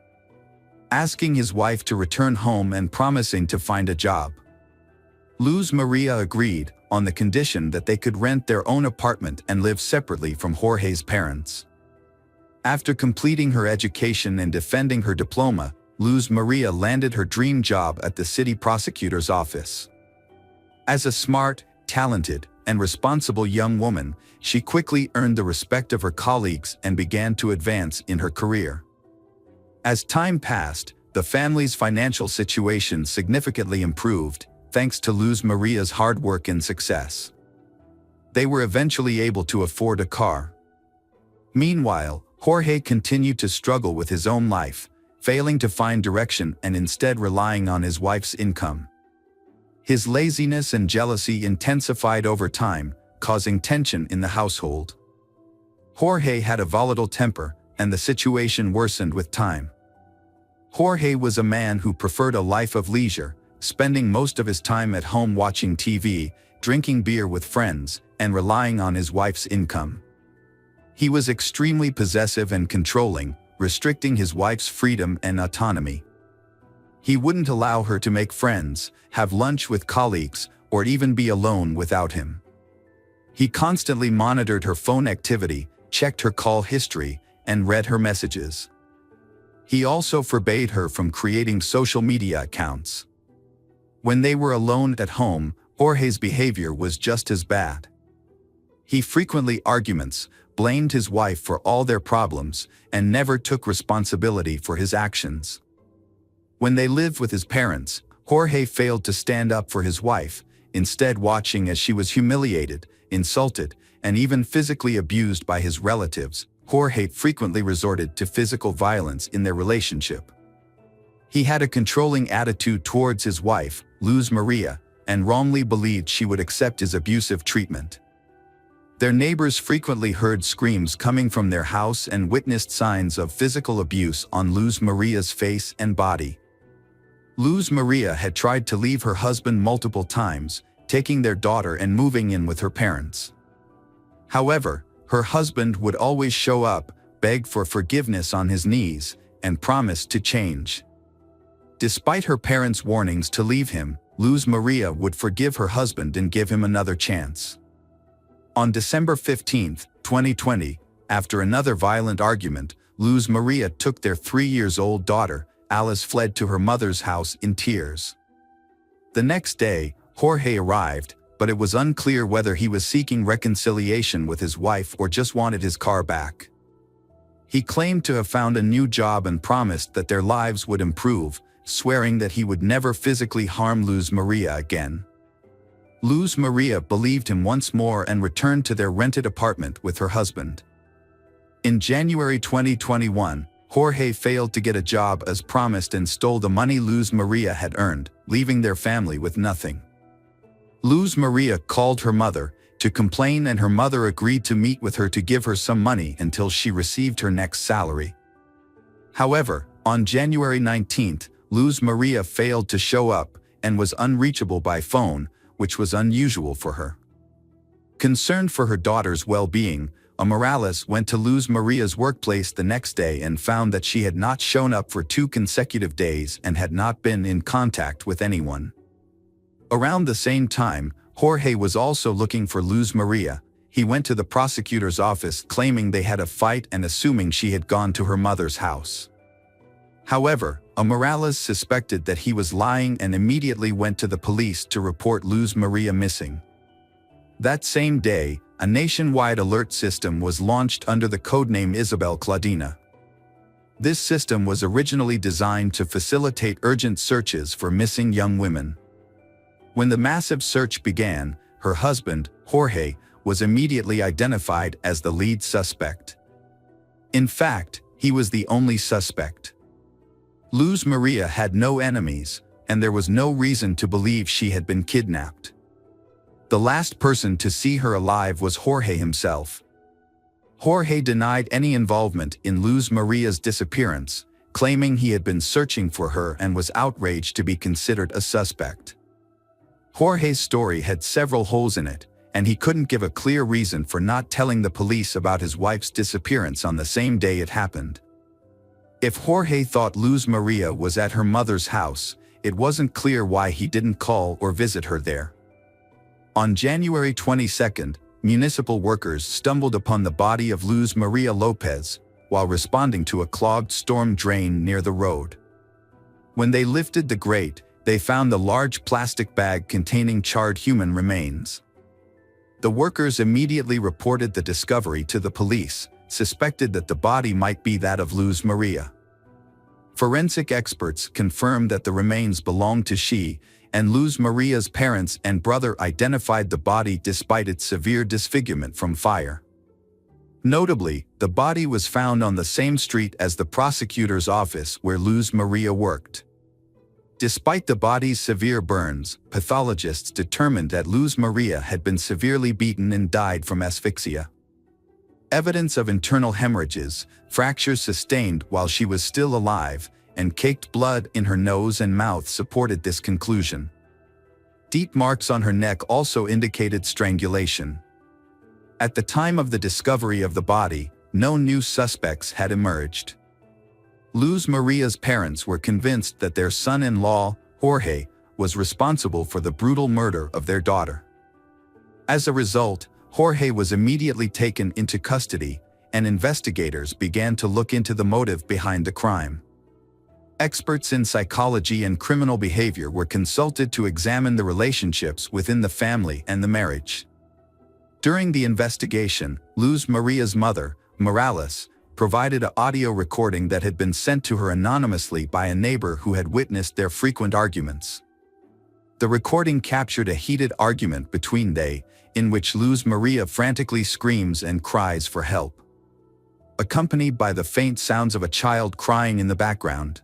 [SPEAKER 1] asking his wife to return home and promising to find a job. Luz Maria agreed, on the condition that they could rent their own apartment and live separately from Jorge's parents. After completing her education and defending her diploma, Luz Maria landed her dream job at the city prosecutor's office. As a smart, talented, and responsible young woman, she quickly earned the respect of her colleagues and began to advance in her career. As time passed, the family's financial situation significantly improved, thanks to Luz Maria's hard work and success. They were eventually able to afford a car. Meanwhile, Jorge continued to struggle with his own life, failing to find direction and instead relying on his wife's income. His laziness and jealousy intensified over time, causing tension in the household. Jorge had a volatile temper, and the situation worsened with time. Jorge was a man who preferred a life of leisure, spending most of his time at home watching TV, drinking beer with friends, and relying on his wife's income. He was extremely possessive and controlling, restricting his wife's freedom and autonomy. He wouldn't allow her to make friends, have lunch with colleagues, or even be alone without him. He constantly monitored her phone activity, checked her call history, and read her messages. He also forbade her from creating social media accounts. When they were alone at home, Jorge's behavior was just as bad. He frequently arguments, blamed his wife for all their problems, and never took responsibility for his actions. When they lived with his parents, Jorge failed to stand up for his wife, instead watching as she was humiliated, insulted, and even physically abused by his relatives. Jorge frequently resorted to physical violence in their relationship. He had a controlling attitude towards his wife, Luz Maria, and wrongly believed she would accept his abusive treatment. Their neighbors frequently heard screams coming from their house and witnessed signs of physical abuse on Luz Maria's face and body. Luz Maria had tried to leave her husband multiple times, taking their daughter and moving in with her parents. However, her husband would always show up, beg for forgiveness on his knees, and promise to change. Despite her parents' warnings to leave him, Luz Maria would forgive her husband and give him another chance. On December 15, 2020, after another violent argument, Luz Maria took their 3-year-old daughter, Alice, fled to her mother's house in tears. The next day, Jorge arrived, but it was unclear whether he was seeking reconciliation with his wife or just wanted his car back. He claimed to have found a new job and promised that their lives would improve, swearing that he would never physically harm Luz Maria again. Luz Maria believed him once more and returned to their rented apartment with her husband. In January 2021, Jorge failed to get a job as promised and stole the money Luz Maria had earned, leaving their family with nothing. Luz Maria called her mother to complain, and her mother agreed to meet with her to give her some money until she received her next salary. However, on January 19, Luz Maria failed to show up and was unreachable by phone, which was unusual for her. Concerned for her daughter's well-being, a Morales went to Luz Maria's workplace the next day and found that she had not shown up for 2 consecutive days and had not been in contact with anyone. Around the same time, Jorge was also looking for Luz Maria. He went to the prosecutor's office claiming they had a fight and assuming she had gone to her mother's house. However, a Morales suspected that he was lying and immediately went to the police to report Luz Maria missing. That same day, a nationwide alert system was launched under the codename Isabel Claudina. This system was originally designed to facilitate urgent searches for missing young women. When the massive search began, her husband, Jorge, was immediately identified as the lead suspect. In fact, he was the only suspect. Luz Maria had no enemies, and there was no reason to believe she had been kidnapped. The last person to see her alive was Jorge himself. Jorge denied any involvement in Luz Maria's disappearance, claiming he had been searching for her and was outraged to be considered a suspect. Jorge's story had several holes in it, and he couldn't give a clear reason for not telling the police about his wife's disappearance on the same day it happened. If Jorge thought Luz Maria was at her mother's house, it wasn't clear why he didn't call or visit her there. On January 22, municipal workers stumbled upon the body of Luz Maria Lopez while responding to a clogged storm drain near the road. When they lifted the grate, they found the large plastic bag containing charred human remains. The workers immediately reported the discovery to the police, suspected that the body might be that of Luz Maria. Forensic experts confirmed that the remains belonged to she, and Luz Maria's parents and brother identified the body despite its severe disfigurement from fire. Notably, the body was found on the same street as the prosecutor's office where Luz Maria worked. Despite the body's severe burns, pathologists determined that Luz Maria had been severely beaten and died from asphyxia. Evidence of internal hemorrhages, fractures sustained while she was still alive, and caked blood in her nose and mouth supported this conclusion. Deep marks on her neck also indicated strangulation. At the time of the discovery of the body, no new suspects had emerged. Luz Maria's parents were convinced that their son-in-law, Jorge, was responsible for the brutal murder of their daughter. As a result, Jorge was immediately taken into custody, and investigators began to look into the motive behind the crime. Experts in psychology and criminal behavior were consulted to examine the relationships within the family and the marriage. During the investigation, Luz Maria's mother, Morales, provided an audio recording that had been sent to her anonymously by a neighbor who had witnessed their frequent arguments. The recording captured a heated argument between they, in which Luz Maria frantically screams and cries for help, accompanied by the faint sounds of a child crying in the background.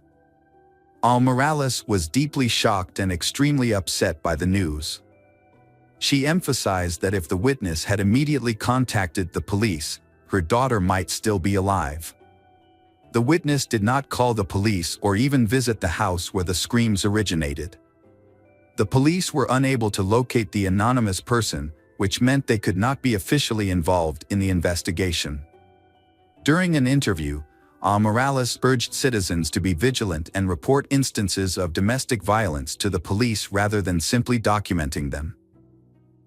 [SPEAKER 1] Morales was deeply shocked and extremely upset by the news. She emphasized that if the witness had immediately contacted the police, her daughter might still be alive. The witness did not call the police or even visit the house where the screams originated. The police were unable to locate the anonymous person, which meant they could not be officially involved in the investigation. During an interview, Morales urged citizens to be vigilant and report instances of domestic violence to the police rather than simply documenting them.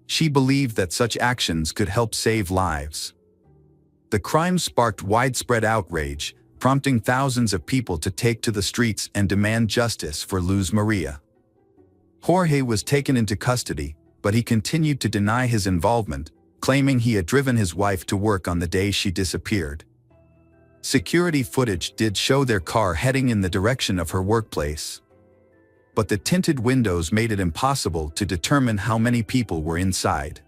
[SPEAKER 1] She believed that such actions could help save lives. The crime sparked widespread outrage, prompting thousands of people to take to the streets and demand justice for Luz Maria. Jorge was taken into custody, but he continued to deny his involvement, claiming he had driven his wife to work on the day she disappeared. Security footage did show their car heading in the direction of her workplace, but the tinted windows made it impossible to determine how many people were inside.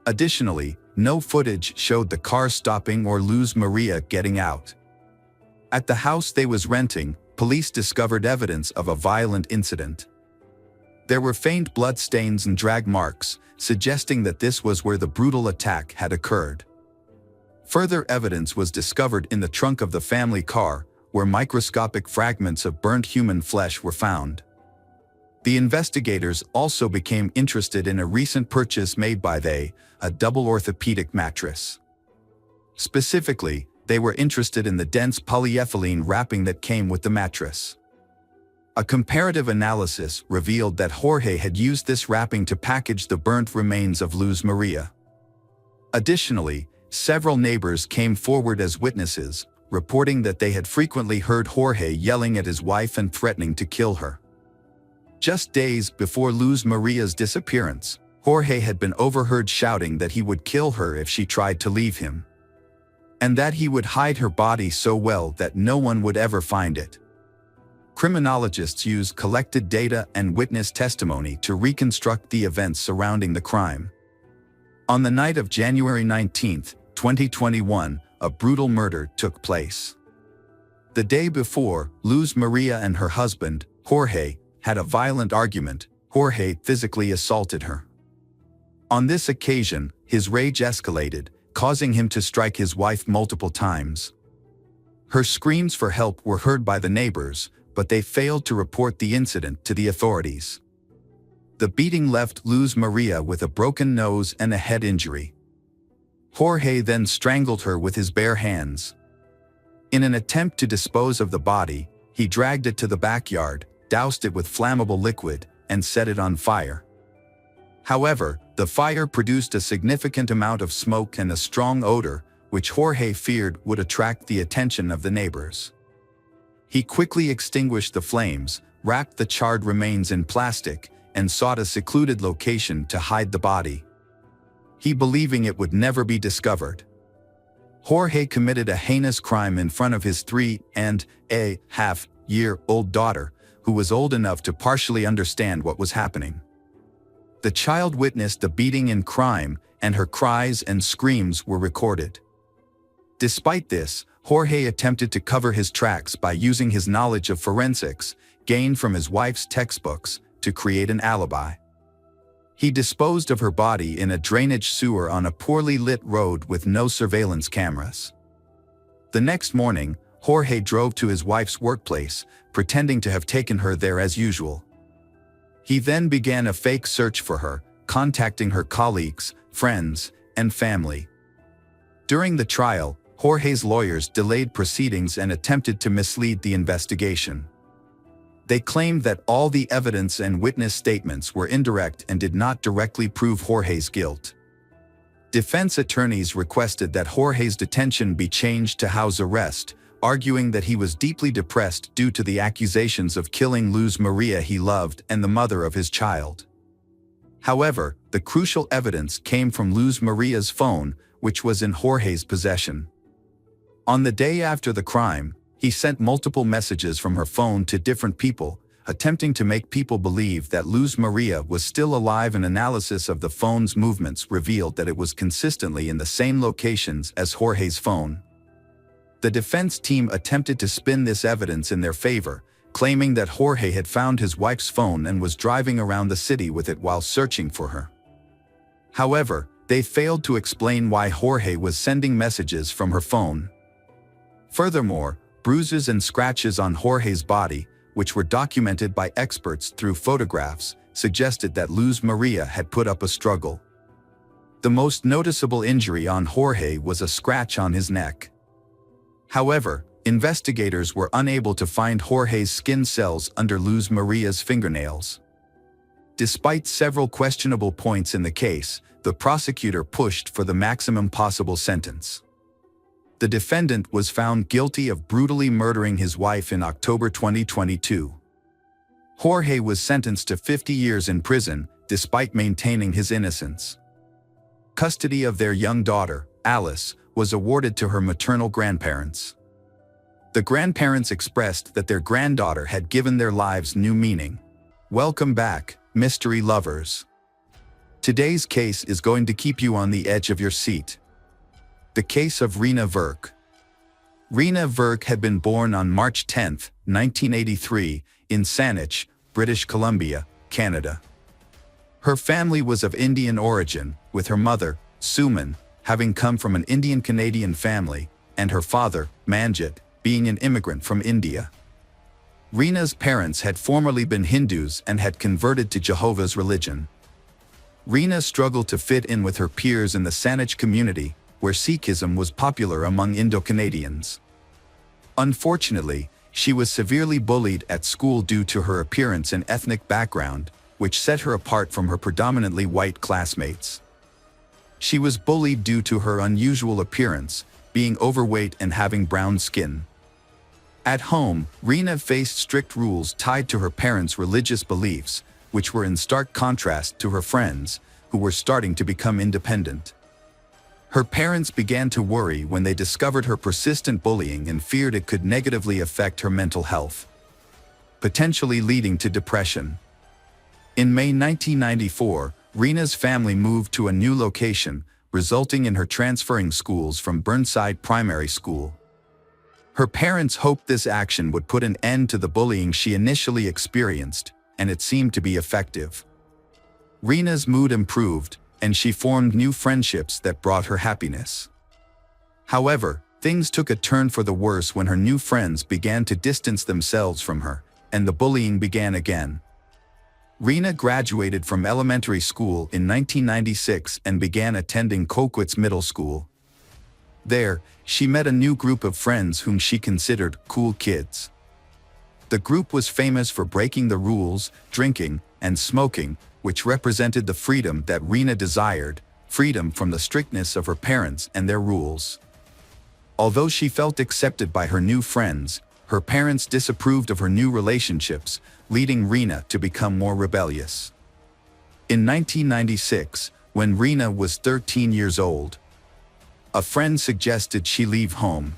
[SPEAKER 1] Additionally, no footage showed the car stopping or Luz Maria getting out. At the house they was renting, police discovered evidence of a violent incident. There were faint blood stains and drag marks, suggesting that this was where the brutal attack had occurred. Further evidence was discovered in the trunk of the family car, where microscopic fragments of burnt human flesh were found. The investigators also became interested in a recent purchase made by a double orthopedic mattress. Specifically, they were interested in the dense polyethylene wrapping that came with the mattress. A comparative analysis revealed that Jorge had used this wrapping to package the burnt remains of Luz Maria. Additionally, several neighbors came forward as witnesses, reporting that they had frequently heard Jorge yelling at his wife and threatening to kill her. Just days before Luz Maria's disappearance, Jorge had been overheard shouting that he would kill her if she tried to leave him, and that he would hide her body so well that no one would ever find it. Criminologists used collected data and witness testimony to reconstruct the events surrounding the crime. On the night of January 19, 2021, a brutal murder took place. The day before, Luz Maria and her husband, Jorge, had a violent argument. Jorge physically assaulted her. On this occasion, his rage escalated, causing him to strike his wife multiple times. Her screams for help were heard by the neighbors, but they failed to report the incident to the authorities. The beating left Luz Maria with a broken nose and a head injury. Jorge then strangled her with his bare hands. In an attempt to dispose of the body, he dragged it to the backyard, doused it with flammable liquid, and set it on fire. However, the fire produced a significant amount of smoke and a strong odor, which Jorge feared would attract the attention of the neighbors. He quickly extinguished the flames, wrapped the charred remains in plastic, and sought a secluded location to hide the body, he believing it would never be discovered. Jorge committed a heinous crime in front of his 3.5-year-old daughter, who was old enough to partially understand what was happening. The child witnessed the beating and crime, and her cries and screams were recorded. Despite this, Jorge attempted to cover his tracks by using his knowledge of forensics, gained from his wife's textbooks, to create an alibi. He disposed of her body in a drainage sewer on a poorly lit road with no surveillance cameras. The next morning, Jorge drove to his wife's workplace, pretending to have taken her there as usual. He then began a fake search for her, contacting her colleagues, friends, and family. During the trial, Jorge's lawyers delayed proceedings and attempted to mislead the investigation. They claimed that all the evidence and witness statements were indirect and did not directly prove Jorge's guilt. Defense attorneys requested that Jorge's detention be changed to house arrest, arguing that he was deeply depressed due to the accusations of killing Luz Maria he loved and the mother of his child. However, the crucial evidence came from Luz Maria's phone, which was in Jorge's possession. On the day after the crime, he sent multiple messages from her phone to different people, attempting to make people believe that Luz Maria was still alive. An analysis of the phone's movements revealed that it was consistently in the same locations as Jorge's phone. The defense team attempted to spin this evidence in their favor, claiming that Jorge had found his wife's phone and was driving around the city with it while searching for her. However, they failed to explain why Jorge was sending messages from her phone. Furthermore, bruises and scratches on Jorge's body, which were documented by experts through photographs, suggested that Luz Maria had put up a struggle. The most noticeable injury on Jorge was a scratch on his neck. However, investigators were unable to find Jorge's skin cells under Luz Maria's fingernails. Despite several questionable points in the case, the prosecutor pushed for the maximum possible sentence. The defendant was found guilty of brutally murdering his wife in October 2022. Jorge was sentenced to 50 years in prison, despite maintaining his innocence. Custody of their young daughter, Alice, was awarded to her maternal grandparents. The grandparents expressed that their granddaughter had given their lives new meaning. Welcome back, mystery lovers. Today's case is going to keep you on the edge of your seat. The case of Rena Verk. Rena Verk had been born on March 10, 1983, in Saanich, British Columbia, Canada. Her family was of Indian origin, with her mother, Suman, having come from an Indian-Canadian family, and her father, Manjit, being an immigrant from India. Rena's parents had formerly been Hindus and had converted to Jehovah's religion. Rena struggled to fit in with her peers in the Saanich community, where Sikhism was popular among Indo-Canadians. Unfortunately, she was severely bullied at school due to her appearance and ethnic background, which set her apart from her predominantly white classmates. She was bullied due to her unusual appearance, being overweight and having brown skin. At home, Rena faced strict rules tied to her parents' religious beliefs, which were in stark contrast to her friends, who were starting to become independent. Her parents began to worry when they discovered her persistent bullying and feared it could negatively affect her mental health, potentially leading to depression. In May 1994, Rena's family moved to a new location, resulting in her transferring schools from Burnside Primary School. Her parents hoped this action would put an end to the bullying she initially experienced, and it seemed to be effective. Rena's mood improved, and she formed new friendships that brought her happiness. However, things took a turn for the worse when her new friends began to distance themselves from her, and the bullying began again. Rena graduated from elementary school in 1996 and began attending Coquitz Middle School. There, she met a new group of friends whom she considered cool kids. The group was famous for breaking the rules, drinking, and smoking, which represented the freedom that Rena desired, freedom from the strictness of her parents and their rules. Although she felt accepted by her new friends, her parents disapproved of her new relationships, leading Rena to become more rebellious. In 1996, when Rena was 13 years old, a friend suggested she leave home.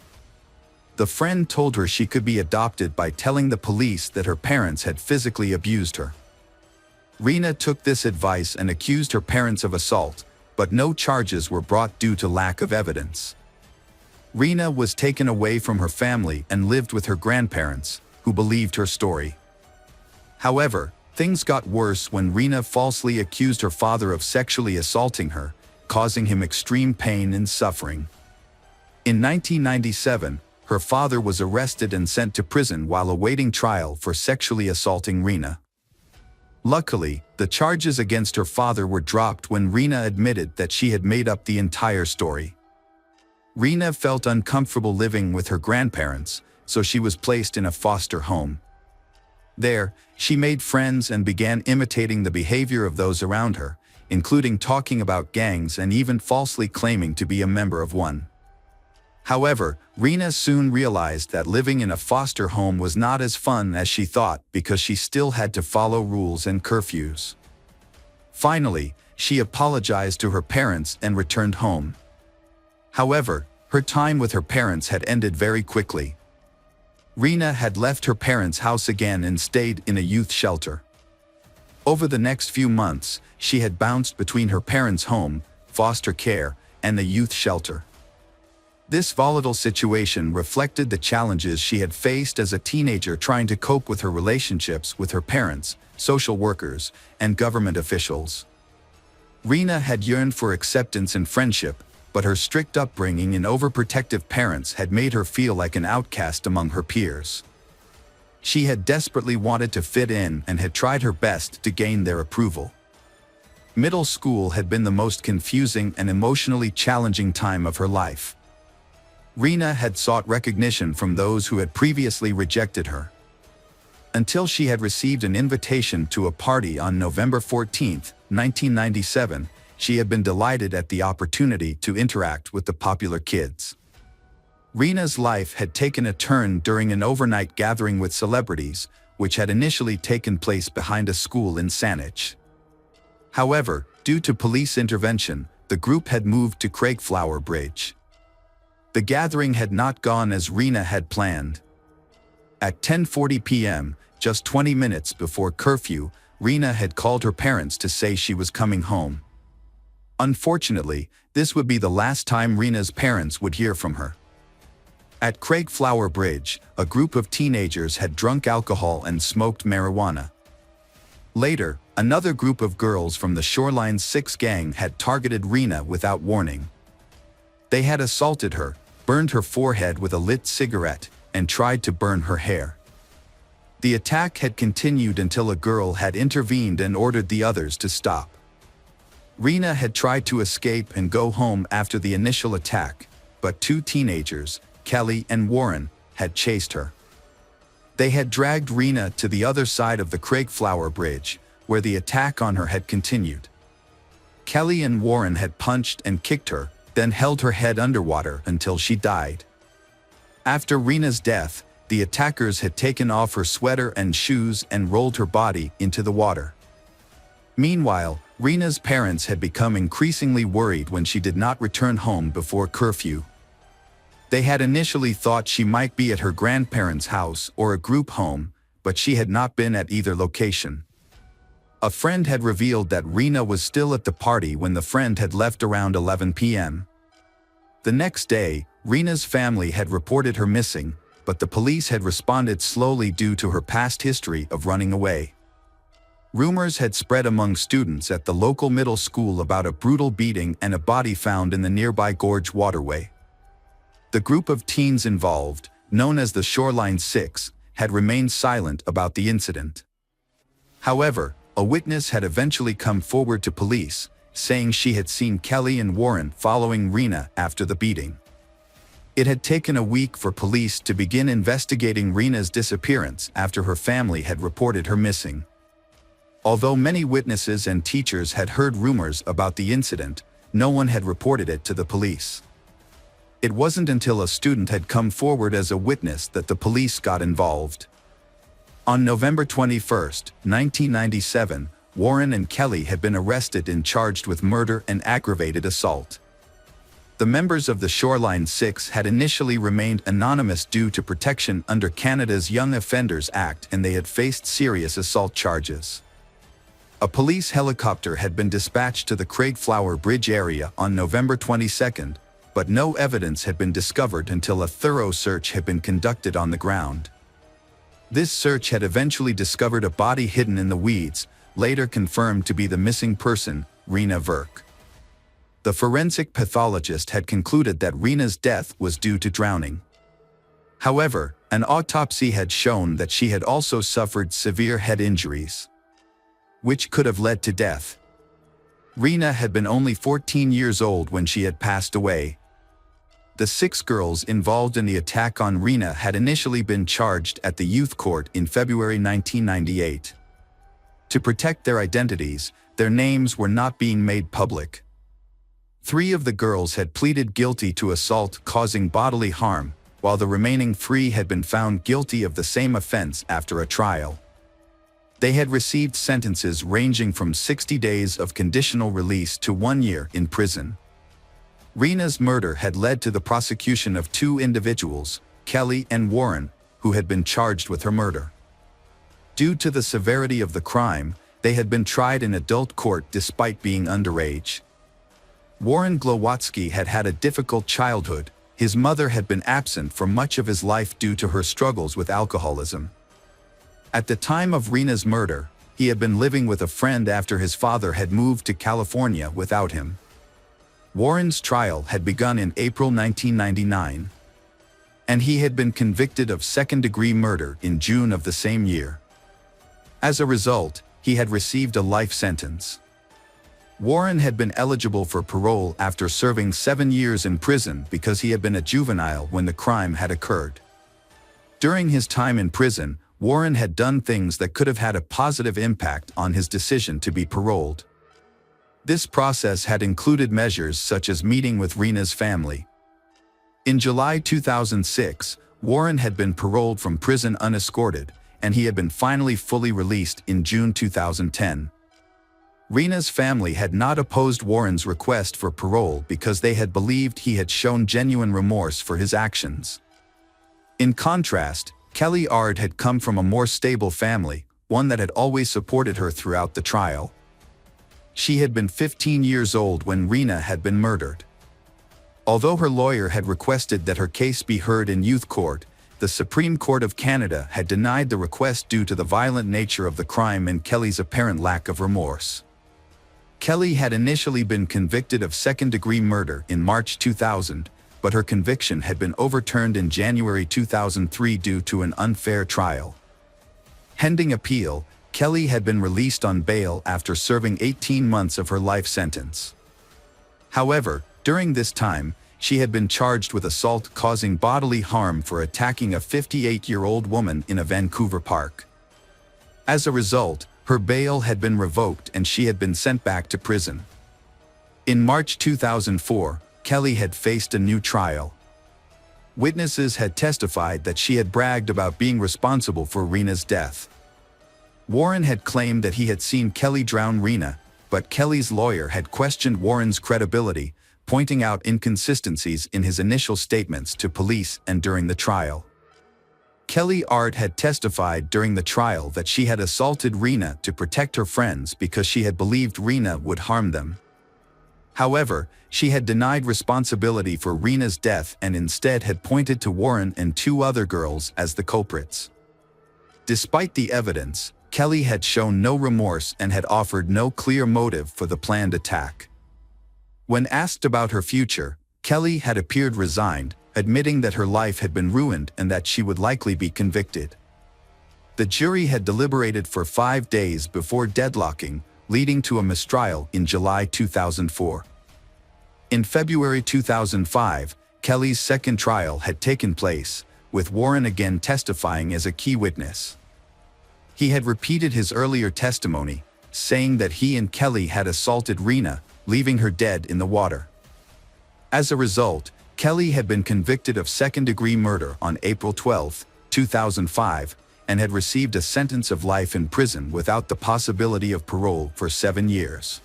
[SPEAKER 1] The friend told her she could be adopted by telling the police that her parents had physically abused her. Rena took this advice and accused her parents of assault, but no charges were brought due to lack of evidence. Rena was taken away from her family and lived with her grandparents, who believed her story. However, things got worse when Rena falsely accused her father of sexually assaulting her, causing him extreme pain and suffering. In 1997, her father was arrested and sent to prison while awaiting trial for sexually assaulting Rena. Luckily, the charges against her father were dropped when Rena admitted that she had made up the entire story. Rena felt uncomfortable living with her grandparents, so she was placed in a foster home. There, she made friends and began imitating the behavior of those around her, including talking about gangs and even falsely claiming to be a member of one. However, Rena soon realized that living in a foster home was not as fun as she thought because she still had to follow rules and curfews. Finally, she apologized to her parents and returned home. However, her time with her parents had ended very quickly. Rena had left her parents' house again and stayed in a youth shelter. Over the next few months, she had bounced between her parents' home, foster care, and the youth shelter. This volatile situation reflected the challenges she had faced as a teenager trying to cope with her relationships with her parents, social workers, and government officials. Rena had yearned for acceptance and friendship, but her strict upbringing and overprotective parents had made her feel like an outcast among her peers. She had desperately wanted to fit in and had tried her best to gain their approval. Middle school had been the most confusing and emotionally challenging time of her life. Rena had sought recognition from those who had previously rejected her. Until she had received an invitation to a party on November 14, 1997, she had been delighted at the opportunity to interact with the popular kids. Rena's life had taken a turn during an overnight gathering with celebrities, which had initially taken place behind a school in Saanich. However, due to police intervention, the group had moved to Craigflower Bridge. The gathering had not gone as Rena had planned. At 10:40 p.m., just 20 minutes before curfew, Rena had called her parents to say she was coming home. Unfortunately, this would be the last time Rena's parents would hear from her. At Craigflower Bridge, a group of teenagers had drunk alcohol and smoked marijuana. Later, another group of girls from the Shoreline 6 gang had targeted Rena without warning. They had assaulted her, burned her forehead with a lit cigarette, and tried to burn her hair. The attack had continued until a girl had intervened and ordered the others to stop. Rena had tried to escape and go home after the initial attack, but two teenagers, Kelly and Warren, had chased her. They had dragged Rena to the other side of the Craigflower Bridge, where the attack on her had continued. Kelly and Warren had punched and kicked her, then held her head underwater until she died. After Rena's death, the attackers had taken off her sweater and shoes and rolled her body into the water. Meanwhile, Rena's parents had become increasingly worried when she did not return home before curfew. They had initially thought she might be at her grandparents' house or a group home, but she had not been at either location. A friend had revealed that Rena was still at the party when the friend had left around 11 p.m. The next day, Rena's family had reported her missing, but the police had responded slowly due to her past history of running away. Rumors had spread among students at the local middle school about a brutal beating and a body found in the nearby gorge waterway. The group of teens involved, known as the Shoreline 6, had remained silent about the incident. However, a witness had eventually come forward to police, saying she had seen Kelly and Warren following Rena after the beating. It had taken a week for police to begin investigating Rena's disappearance after her family had reported her missing. Although many witnesses and teachers had heard rumors about the incident, no one had reported it to the police. It wasn't until a student had come forward as a witness that the police got involved. On November 21, 1997, Warren and Kelly had been arrested and charged with murder and aggravated assault. The members of the Shoreline 6 had initially remained anonymous due to protection under Canada's Young Offenders Act, and they had faced serious assault charges. A police helicopter had been dispatched to the Craigflower Bridge area on November 22, but no evidence had been discovered until a thorough search had been conducted on the ground. This search had eventually discovered a body hidden in the weeds, later confirmed to be the missing person, Rena Verk. The forensic pathologist had concluded that Rena's death was due to drowning. However, an autopsy had shown that she had also suffered severe head injuries. which could have led to death. Rena had been only 14 years old when she had passed away. The 6 girls involved in the attack on Rena had initially been charged at the youth court in February 1998. To protect their identities, their names were not being made public. 3 of the girls had pleaded guilty to assault causing bodily harm, while the remaining 3 had been found guilty of the same offense after a trial. They had received sentences ranging from 60 days of conditional release to 1 year in prison. Rena's murder had led to the prosecution of 2 individuals, Kelly and Warren, who had been charged with her murder. Due to the severity of the crime, they had been tried in adult court despite being underage. Warren Glowatsky had had a difficult childhood. His mother had been absent for much of his life due to her struggles with alcoholism. At the time of Rena's murder, he had been living with a friend after his father had moved to California without him. Warren's trial had begun in April 1999, and he had been convicted of second-degree murder in June of the same year. As a result, he had received a life sentence. Warren had been eligible for parole after serving 7 years in prison because he had been a juvenile when the crime had occurred. During his time in prison, Warren had done things that could have had a positive impact on his decision to be paroled. This process had included measures such as meeting with Rena's family. In July 2006, Warren had been paroled from prison unescorted, and he had been finally fully released in June 2010. Rena's family had not opposed Warren's request for parole because they had believed he had shown genuine remorse for his actions. In contrast, Kelly Ard had come from a more stable family, one that had always supported her throughout the trial. She had been 15 years old when Rena had been murdered. Although her lawyer had requested that her case be heard in youth court, the Supreme Court of Canada had denied the request due to the violent nature of the crime and Kelly's apparent lack of remorse. Kelly had initially been convicted of second-degree murder in March 2000, but her conviction had been overturned in January 2003 due to an unfair trial. Pending appeal, Kelly had been released on bail after serving 18 months of her life sentence. However, during this time, she had been charged with assault causing bodily harm for attacking a 58-year-old woman in a Vancouver park. As a result, her bail had been revoked and she had been sent back to prison. In March 2004, Kelly had faced a new trial. Witnesses had testified that she had bragged about being responsible for Rena's death. Warren had claimed that he had seen Kelly drown Rena, but Kelly's lawyer had questioned Warren's credibility, pointing out inconsistencies in his initial statements to police and during the trial. Kelly Ard had testified during the trial that she had assaulted Rena to protect her friends because she had believed Rena would harm them. However, she had denied responsibility for Rena's death and instead had pointed to Warren and 2 other girls as the culprits. Despite the evidence, Kelly had shown no remorse and had offered no clear motive for the planned attack. When asked about her future, Kelly had appeared resigned, admitting that her life had been ruined and that she would likely be convicted. The jury had deliberated for 5 days before deadlocking, leading to a mistrial in July 2004. In February 2005, Kelly's second trial had taken place, with Warren again testifying as a key witness. He had repeated his earlier testimony, saying that he and Kelly had assaulted Rena, leaving her dead in the water. As a result, Kelly had been convicted of second-degree murder on April 12, 2005, and had received a sentence of life in prison without the possibility of parole for 7 years.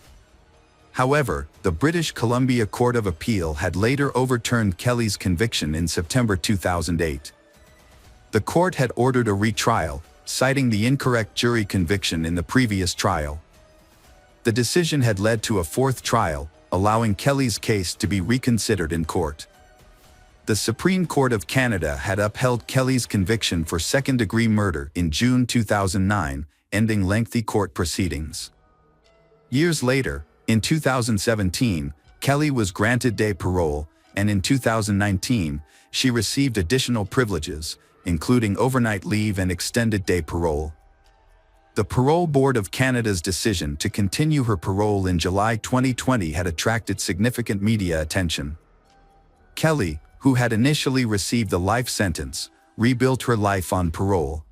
[SPEAKER 1] However, the British Columbia Court of Appeal had later overturned Kelly's conviction in September 2008. The court had ordered a retrial, citing the incorrect jury conviction in the previous trial. The decision had led to a 4th trial, allowing Kelly's case to be reconsidered in court. The Supreme Court of Canada had upheld Kelly's conviction for second-degree murder in June 2009, ending lengthy court proceedings. Years later, in 2017, Kelly was granted day parole, and in 2019, she received additional privileges, including overnight leave and extended day parole. The Parole Board of Canada's decision to continue her parole in July 2020 had attracted significant media attention. Kelly, who had initially received a life sentence, rebuilt her life on parole.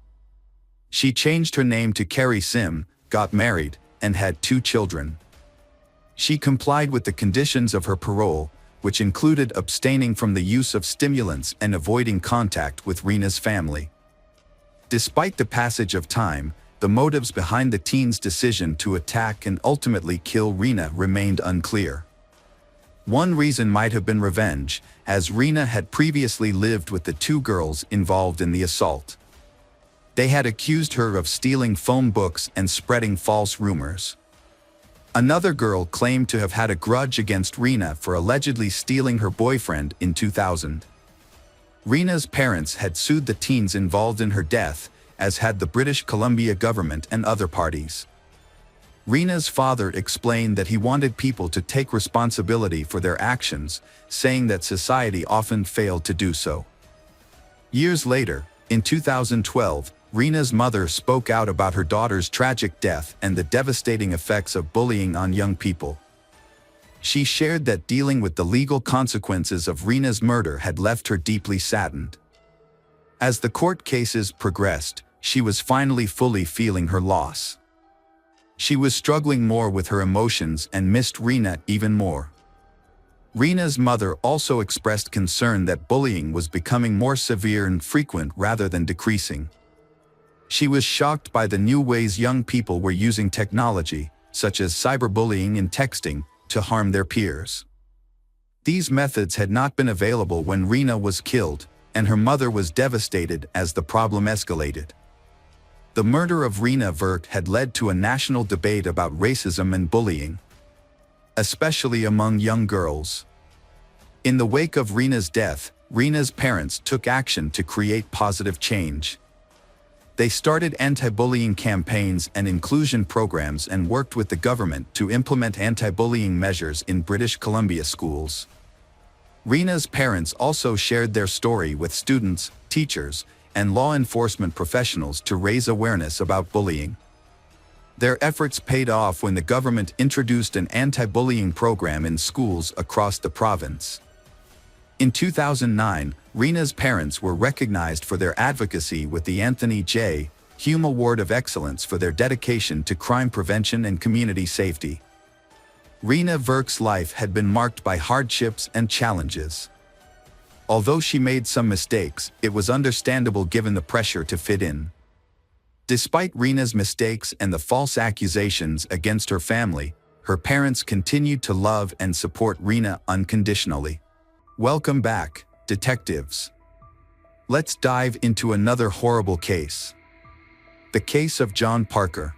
[SPEAKER 1] She changed her name to Carrie Sim, got married, and had 2 children. She complied with the conditions of her parole, which included abstaining from the use of stimulants and avoiding contact with Rena's family. Despite the passage of time, the motives behind the teen's decision to attack and ultimately kill Rena remained unclear. One reason might have been revenge, as Rena had previously lived with the 2 girls involved in the assault. They had accused her of stealing phone books and spreading false rumors. Another girl claimed to have had a grudge against Rena for allegedly stealing her boyfriend in 2000. Rena's parents had sued the teens involved in her death, as had the British Columbia government and other parties. Rena's father explained that he wanted people to take responsibility for their actions, saying that society often failed to do so. Years later, in 2012, Rena's mother spoke out about her daughter's tragic death and the devastating effects of bullying on young people. She shared that dealing with the legal consequences of Rena's murder had left her deeply saddened. As the court cases progressed, she was finally fully feeling her loss. She was struggling more with her emotions and missed Rena even more. Rena's mother also expressed concern that bullying was becoming more severe and frequent rather than decreasing. She was shocked by the new ways young people were using technology, such as cyberbullying and texting, to harm their peers. These methods had not been available when Rena was killed, and her mother was devastated as the problem escalated. The murder of Rena Verk had led to a national debate about racism and bullying, especially among young girls. In the wake of Rena's death, Rena's parents took action to create positive change. They started anti-bullying campaigns and inclusion programs and worked with the government to implement anti-bullying measures in British Columbia schools. Rena's parents also shared their story with students, teachers, and law enforcement professionals to raise awareness about bullying. Their efforts paid off when the government introduced an anti-bullying program in schools across the province. In 2009, Rena's parents were recognized for their advocacy with the Anthony J. Hume Award of Excellence for their dedication to crime prevention and community safety. Rena Verk's life had been marked by hardships and challenges. Although she made some mistakes, it was understandable given the pressure to fit in. Despite Rena's mistakes and the false accusations against her family, her parents continued to love and support Rena unconditionally. Welcome back, detectives. Let's dive into another horrible case. The case of John Parker.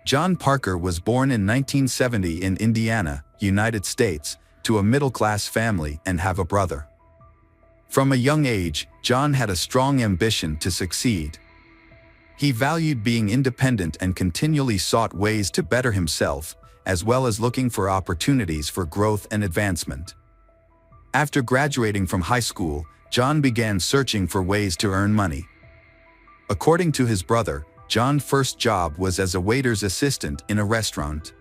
[SPEAKER 1] John Parker was born in 1970 in Indiana, United States, to a middle-class family and have a brother. From a young age, John had a strong ambition to succeed. He valued being independent and continually sought ways to better himself, as well as looking for opportunities for growth and advancement. After graduating from high school, John began searching for ways to earn money. According to his brother, John's first job was as a waiter's assistant in a restaurant.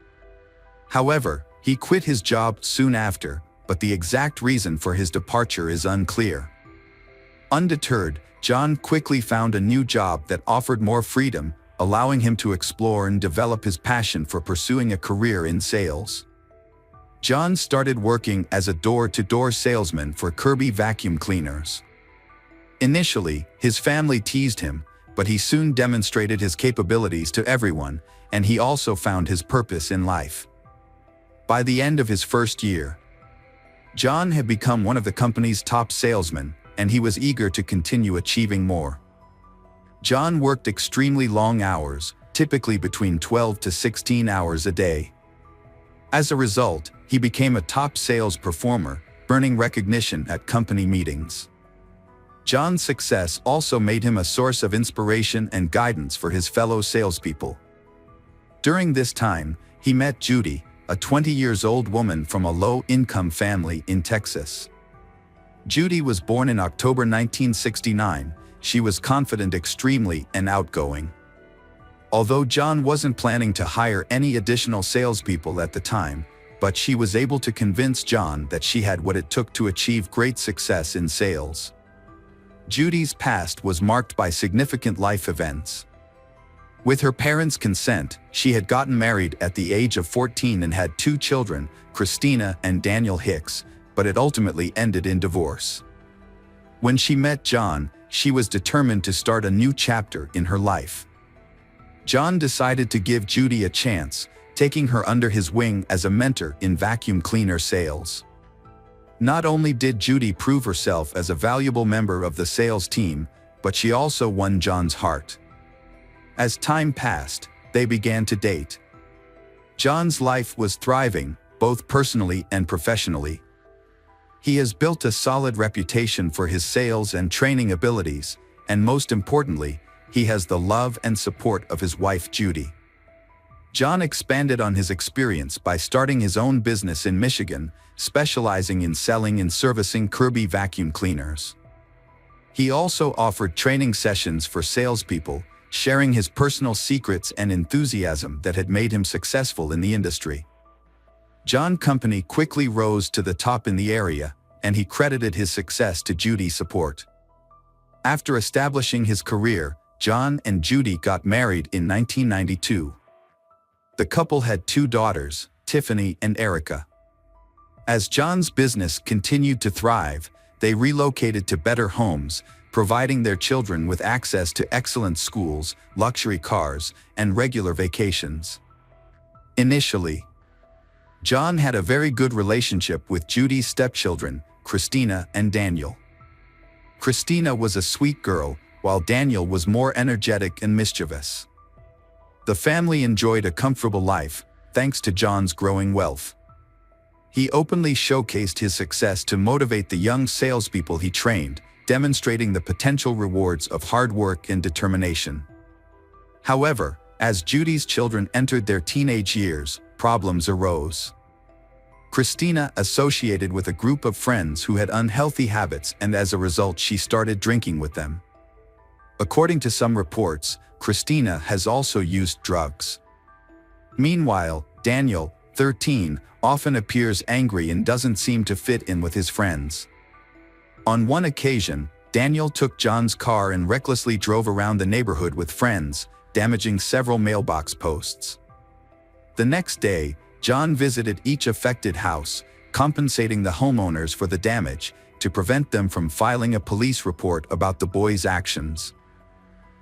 [SPEAKER 1] However, he quit his job soon after, but the exact reason for his departure is unclear. Undeterred, John quickly found a new job that offered more freedom, allowing him to explore and develop his passion for pursuing a career in sales. John started working as a door-to-door salesman for Kirby vacuum cleaners. Initially, his family teased him, but he soon demonstrated his capabilities to everyone, and he also found his purpose in life. By the end of his first year, John had become one of the company's top salesmen, and he was eager to continue achieving more. John worked extremely long hours, typically between 12 to 16 hours a day. As a result, he became a top sales performer, earning recognition at company meetings. John's success also made him a source of inspiration and guidance for his fellow salespeople. During this time, he met Judy, a 20-year-old woman from a low-income family in Texas. Judy was born in October 1969. She was confident extremely and outgoing. Although John wasn't planning to hire any additional salespeople at the time, but she was able to convince John that she had what it took to achieve great success in sales. Judy's past was marked by significant life events. With her parents' consent, she had gotten married at the age of 14 and had 2 children, Christina and Daniel Hicks, but it ultimately ended in divorce. When she met John, she was determined to start a new chapter in her life. John decided to give Judy a chance, taking her under his wing as a mentor in vacuum cleaner sales. Not only did Judy prove herself as a valuable member of the sales team, but she also won John's heart. As time passed, they began to date. John's life was thriving, both personally and professionally. He has built a solid reputation for his sales and training abilities, and most importantly, he has the love and support of his wife Judy. John expanded on his experience by starting his own business in Michigan, specializing in selling and servicing Kirby vacuum cleaners. He also offered training sessions for salespeople, sharing his personal secrets and enthusiasm that had made him successful in the industry. John's company quickly rose to the top in the area, and he credited his success to Judy's support. After establishing his career, John and Judy got married in 1992. The couple had 2 daughters, Tiffany and Erica. As John's business continued to thrive, they relocated to better homes, providing their children with access to excellent schools, luxury cars, and regular vacations. Initially, John had a very good relationship with Judy's stepchildren, Christina and Daniel. Christina was a sweet girl, while Daniel was more energetic and mischievous. The family enjoyed a comfortable life, thanks to John's growing wealth. He openly showcased his success to motivate the young salespeople he trained, demonstrating the potential rewards of hard work and determination. However, as Judy's children entered their teenage years, problems arose. Christina associated with a group of friends who had unhealthy habits, and as a result she started drinking with them. According to some reports, Christina has also used drugs. Meanwhile, Daniel, 13, often appears angry and doesn't seem to fit in with his friends. On one occasion, Daniel took John's car and recklessly drove around the neighborhood with friends, damaging several mailbox posts. The next day, John visited each affected house, compensating the homeowners for the damage, to prevent them from filing a police report about the boys' actions.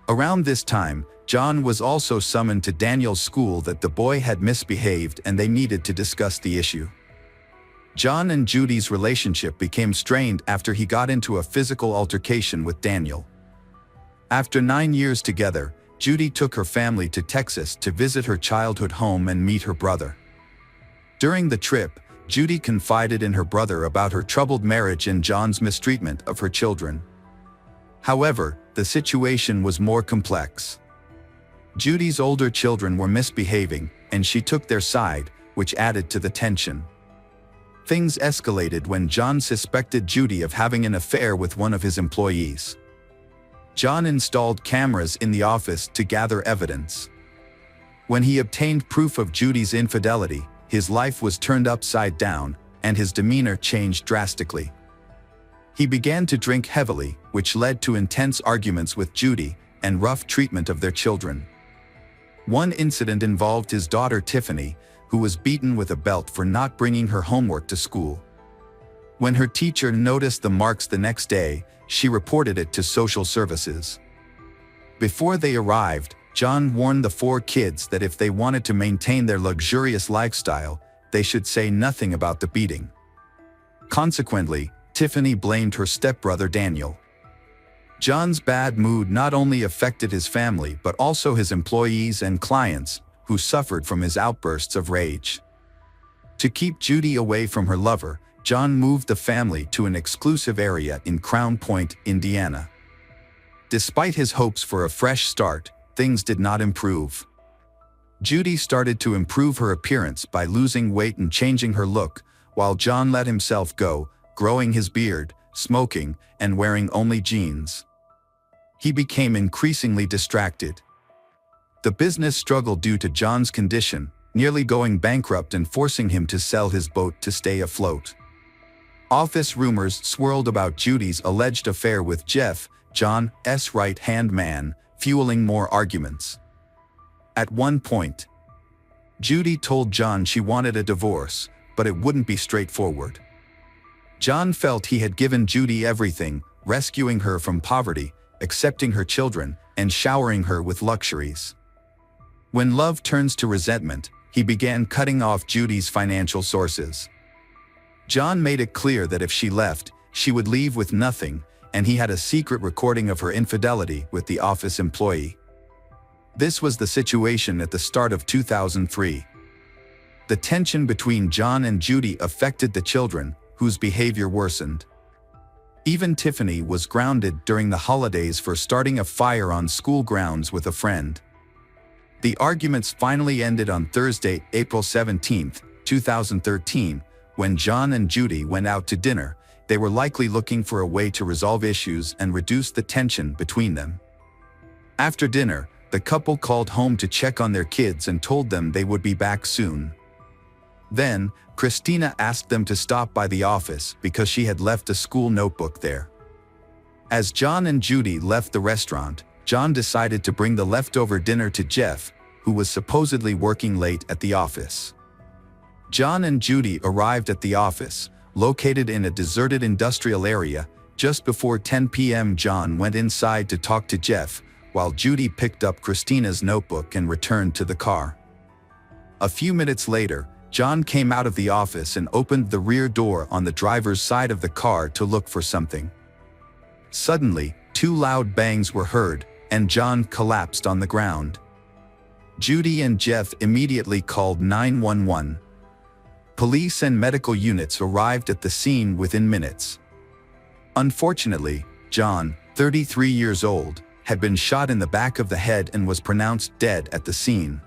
[SPEAKER 1] Around this time, John was also summoned to Daniel's school that the boy had misbehaved and they needed to discuss the issue. John and Judy's relationship became strained after he got into a physical altercation with Daniel. After 9 years together, Judy took her family to Texas to visit her childhood home and meet her brother. During the trip, Judy confided in her brother about her troubled marriage and John's mistreatment of her children. However, the situation was more complex. Judy's older children were misbehaving, and she took their side, which added to the tension. Things escalated when John suspected Judy of having an affair with one of his employees. John installed cameras in the office to gather evidence. When he obtained proof of Judy's infidelity, his life was turned upside down, and his demeanor changed drastically. He began to drink heavily, which led to intense arguments with Judy and rough treatment of their children. One incident involved his daughter Tiffany, who was beaten with a belt for not bringing her homework to school. When her teacher noticed the marks the next day, she reported it to social services. Before they arrived, John warned the 4 kids that if they wanted to maintain their luxurious lifestyle, they should say nothing about the beating. Consequently, Tiffany blamed her stepbrother Daniel. John's bad mood not only affected his family but also his employees and clients, who suffered from his outbursts of rage. To keep Judy away from her lover, John moved the family to an exclusive area in Crown Point, Indiana. Despite his hopes for a fresh start, things did not improve. Judy started to improve her appearance by losing weight and changing her look, while John let himself go, growing his beard, smoking, and wearing only jeans. He became increasingly distracted. The business struggled due to John's condition, nearly going bankrupt and forcing him to sell his boat to stay afloat. Office rumors swirled about Judy's alleged affair with Jeff, John's right-hand man, fueling more arguments. At one point, Judy told John she wanted a divorce, but it wouldn't be straightforward. John felt he had given Judy everything, rescuing her from poverty, accepting her children, and showering her with luxuries. When love turns to resentment, he began cutting off Judy's financial sources. John made it clear that if she left, she would leave with nothing, and he had a secret recording of her infidelity with the office employee. This was the situation at the start of 2003. The tension between John and Judy affected the children, whose behavior worsened. Even Tiffany was grounded during the holidays for starting a fire on school grounds with a friend. The arguments finally ended on Thursday, April 17, 2013, when John and Judy went out to dinner. They were likely looking for a way to resolve issues and reduce the tension between them. After dinner, the couple called home to check on their kids and told them they would be back soon. Then, Christina asked them to stop by the office because she had left a school notebook there. As John and Judy left the restaurant, John decided to bring the leftover dinner to Jeff, who was supposedly working late at the office. John and Judy arrived at the office, located in a deserted industrial area. Just before 10 p.m. John went inside to talk to Jeff, while Judy picked up Christina's notebook and returned to the car. A few minutes later, John came out of the office and opened the rear door on the driver's side of the car to look for something. Suddenly, two loud bangs were heard, and John collapsed on the ground. Judy and Jeff immediately called 911. Police and medical units arrived at the scene within minutes. Unfortunately, John, 33 years old, had been shot in the back of the head and was pronounced dead at the scene.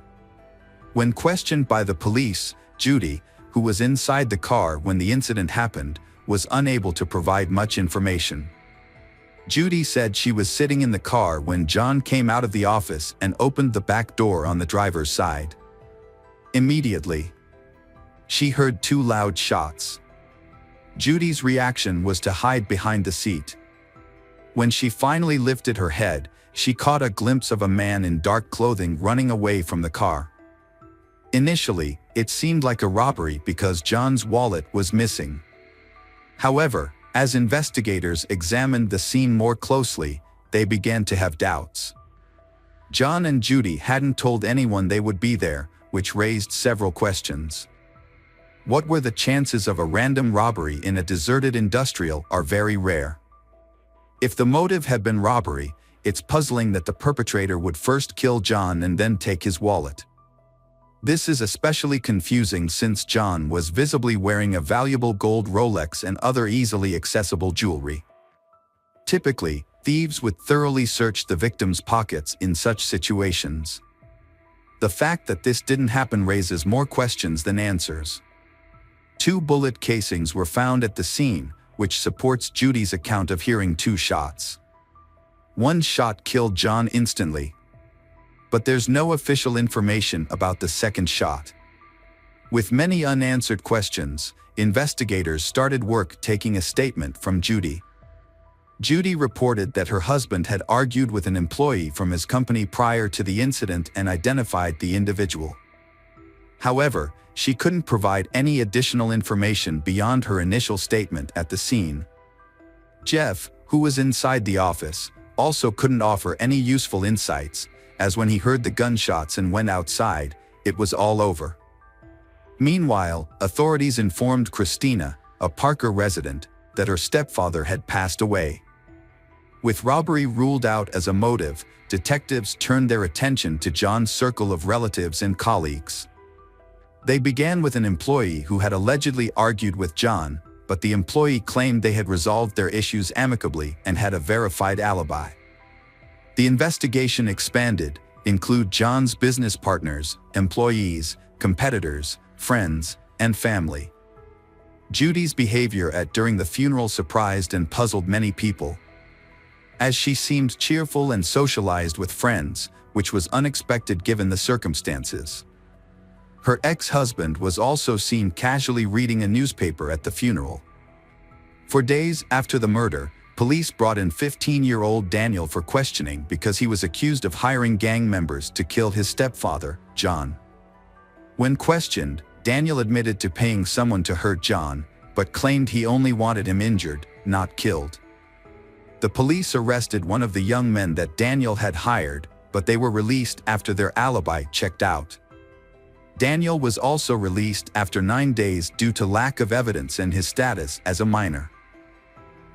[SPEAKER 1] When questioned by the police, Judy, who was inside the car when the incident happened, was unable to provide much information. Judy said she was sitting in the car when John came out of the office and opened the back door on the driver's side. Immediately, she heard two loud shots. Judy's reaction was to hide behind the seat. When she finally lifted her head, she caught a glimpse of a man in dark clothing running away from the car. Initially, it seemed like a robbery because John's wallet was missing. However, as investigators examined the scene more closely, they began to have doubts. John and Judy hadn't told anyone they would be there, which raised several questions. What were the chances of a random robbery in a deserted industrial are very rare. If the motive had been robbery, it's puzzling that the perpetrator would first kill John and then take his wallet. This is especially confusing since John was visibly wearing a valuable gold Rolex and other easily accessible jewelry. Typically, thieves would thoroughly search the victim's pockets in such situations. The fact that this didn't happen raises more questions than answers. Two bullet casings were found at the scene, which supports Judy's account of hearing two shots. One shot killed John instantly, but there's no official information about the second shot. With many unanswered questions, investigators started work taking a statement from Judy. Judy reported that her husband had argued with an employee from his company prior to the incident and identified the individual. However, she couldn't provide any additional information beyond her initial statement at the scene. Jeff, who was inside the office, also couldn't offer any useful insights, as when he heard the gunshots and went outside, it was all over. Meanwhile, authorities informed Christina, a Parker resident, that her stepfather had passed away. With robbery ruled out as a motive, detectives turned their attention to John's circle of relatives and colleagues. They began with an employee who had allegedly argued with John, but the employee claimed they had resolved their issues amicably and had a verified alibi. The investigation expanded, include John's business partners, employees, competitors, friends, and family. Judy's behavior during the funeral surprised and puzzled many people. As she seemed cheerful and socialized with friends, which was unexpected given the circumstances. Her ex-husband was also seen casually reading a newspaper at the funeral. For days after the murder, police brought in 15-year-old Daniel for questioning because he was accused of hiring gang members to kill his stepfather, John. When questioned, Daniel admitted to paying someone to hurt John, but claimed he only wanted him injured, not killed. The police arrested one of the young men that Daniel had hired, but they were released after their alibi checked out. Daniel was also released after 9 days due to lack of evidence and his status as a minor.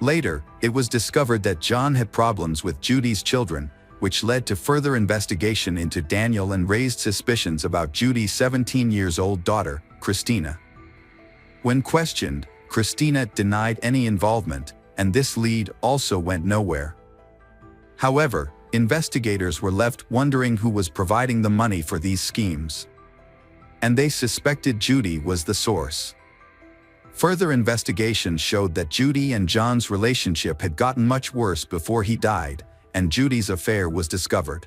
[SPEAKER 1] Later, it was discovered that John had problems with Judy's children, which led to further investigation into Daniel and raised suspicions about Judy's 17-year-old daughter, Christina. When questioned, Christina denied any involvement, and this lead also went nowhere. However, investigators were left wondering who was providing the money for these schemes. And they suspected Judy was the source. Further investigation showed that Judy and John's relationship had gotten much worse before he died, and Judy's affair was discovered.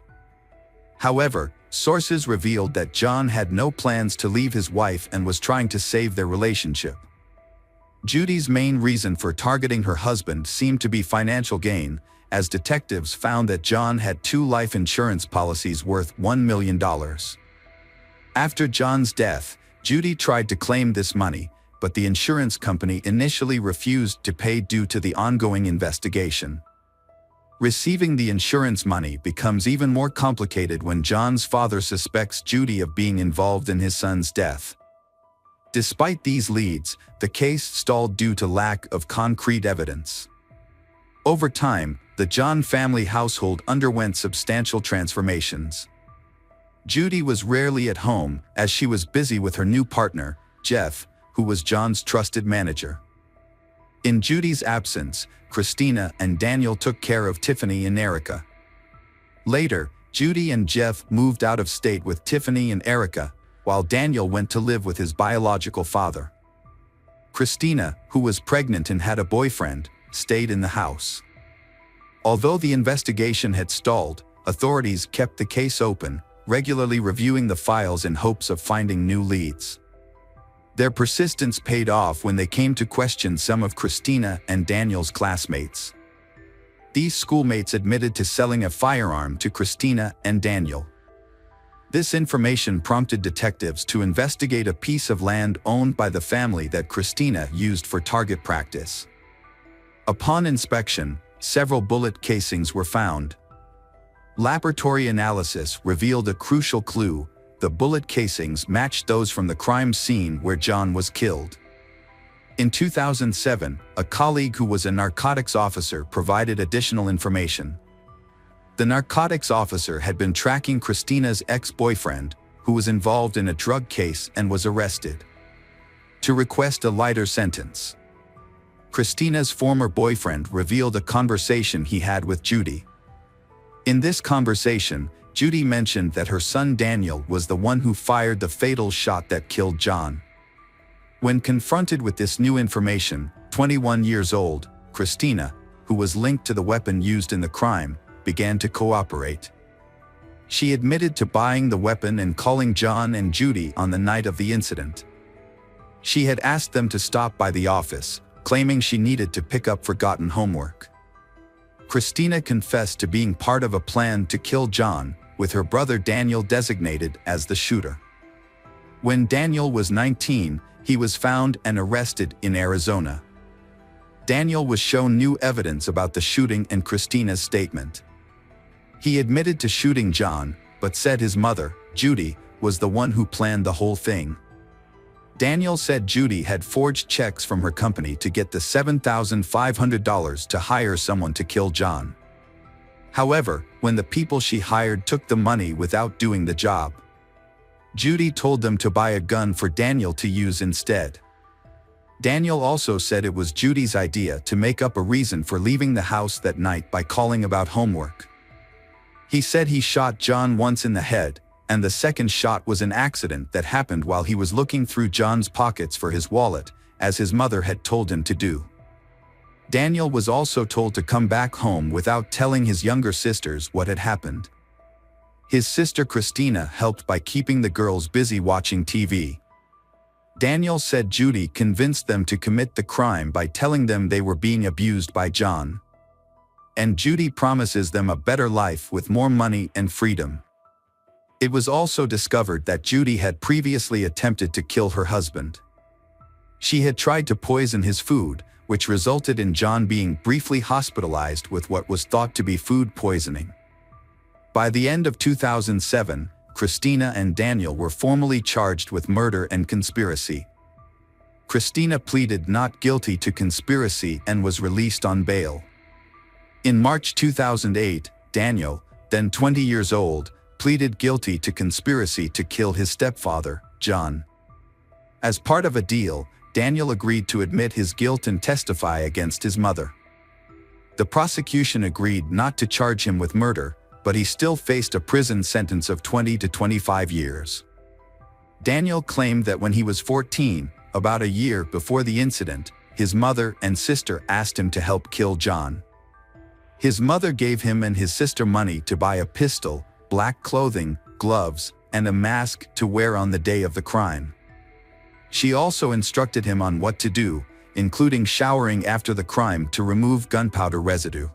[SPEAKER 1] However, sources revealed that John had no plans to leave his wife and was trying to save their relationship. Judy's main reason for targeting her husband seemed to be financial gain, as detectives found that John had 2 life insurance policies worth $1 million. After John's death, Judy tried to claim this money, but the insurance company initially refused to pay due to the ongoing investigation. Receiving the insurance money becomes even more complicated when John's father suspects Judy of being involved in his son's death. Despite these leads, the case stalled due to lack of concrete evidence. Over time, the John family household underwent substantial transformations. Judy was rarely at home, as she was busy with her new partner, Jeff, who was John's trusted manager. In Judy's absence, Christina and Daniel took care of Tiffany and Erica. Later, Judy and Jeff moved out of state with Tiffany and Erica, while Daniel went to live with his biological father. Christina, who was pregnant and had a boyfriend, stayed in the house. Although the investigation had stalled, authorities kept the case open, regularly reviewing the files in hopes of finding new leads. Their persistence paid off when they came to question some of Christina and Daniel's classmates. These schoolmates admitted to selling a firearm to Christina and Daniel. This information prompted detectives to investigate a piece of land owned by the family that Christina used for target practice. Upon inspection, several bullet casings were found. Laboratory analysis revealed a crucial clue: the bullet casings matched those from the crime scene where John was killed. In 2007, a colleague who was a narcotics officer provided additional information. The narcotics officer had been tracking Christina's ex-boyfriend, who was involved in a drug case and was arrested, to request a lighter sentence. Christina's former boyfriend revealed a conversation he had with Judy. In this conversation, Judy mentioned that her son Daniel was the one who fired the fatal shot that killed John. When confronted with this new information, 21 years old, Christina, who was linked to the weapon used in the crime, began to cooperate. She admitted to buying the weapon and calling John and Judy on the night of the incident. She had asked them to stop by the office, claiming she needed to pick up forgotten homework. Christina confessed to being part of a plan to kill John, with her brother Daniel designated as the shooter. When Daniel was 19, he was found and arrested in Arizona. Daniel was shown new evidence about the shooting and Christina's statement. He admitted to shooting John, but said his mother, Judy, was the one who planned the whole thing. Daniel said Judy had forged checks from her company to get the $7,500 to hire someone to kill John. However, when the people she hired took the money without doing the job, Judy told them to buy a gun for Daniel to use instead. Daniel also said it was Judy's idea to make up a reason for leaving the house that night by calling about homework. He said he shot John once in the head, and the second shot was an accident that happened while he was looking through John's pockets for his wallet, as his mother had told him to do. Daniel was also told to come back home without telling his younger sisters what had happened. His sister Christina helped by keeping the girls busy watching TV. Daniel said Judy convinced them to commit the crime by telling them they were being abused by John. And Judy promises them a better life with more money and freedom. It was also discovered that Judy had previously attempted to kill her husband. She had tried to poison his food, which resulted in John being briefly hospitalized with what was thought to be food poisoning. By the end of 2007, Christina and Daniel were formally charged with murder and conspiracy. Christina pleaded not guilty to conspiracy and was released on bail. In March 2008, Daniel, then 20 years old, pleaded guilty to conspiracy to kill his stepfather, John. As part of a deal, Daniel agreed to admit his guilt and testify against his mother. The prosecution agreed not to charge him with murder, but he still faced a prison sentence of 20 to 25 years. Daniel claimed that when he was 14, about a year before the incident, his mother and sister asked him to help kill John. His mother gave him and his sister money to buy a pistol, black clothing, gloves, and a mask to wear on the day of the crime. She also instructed him on what to do, including showering after the crime to remove gunpowder residue.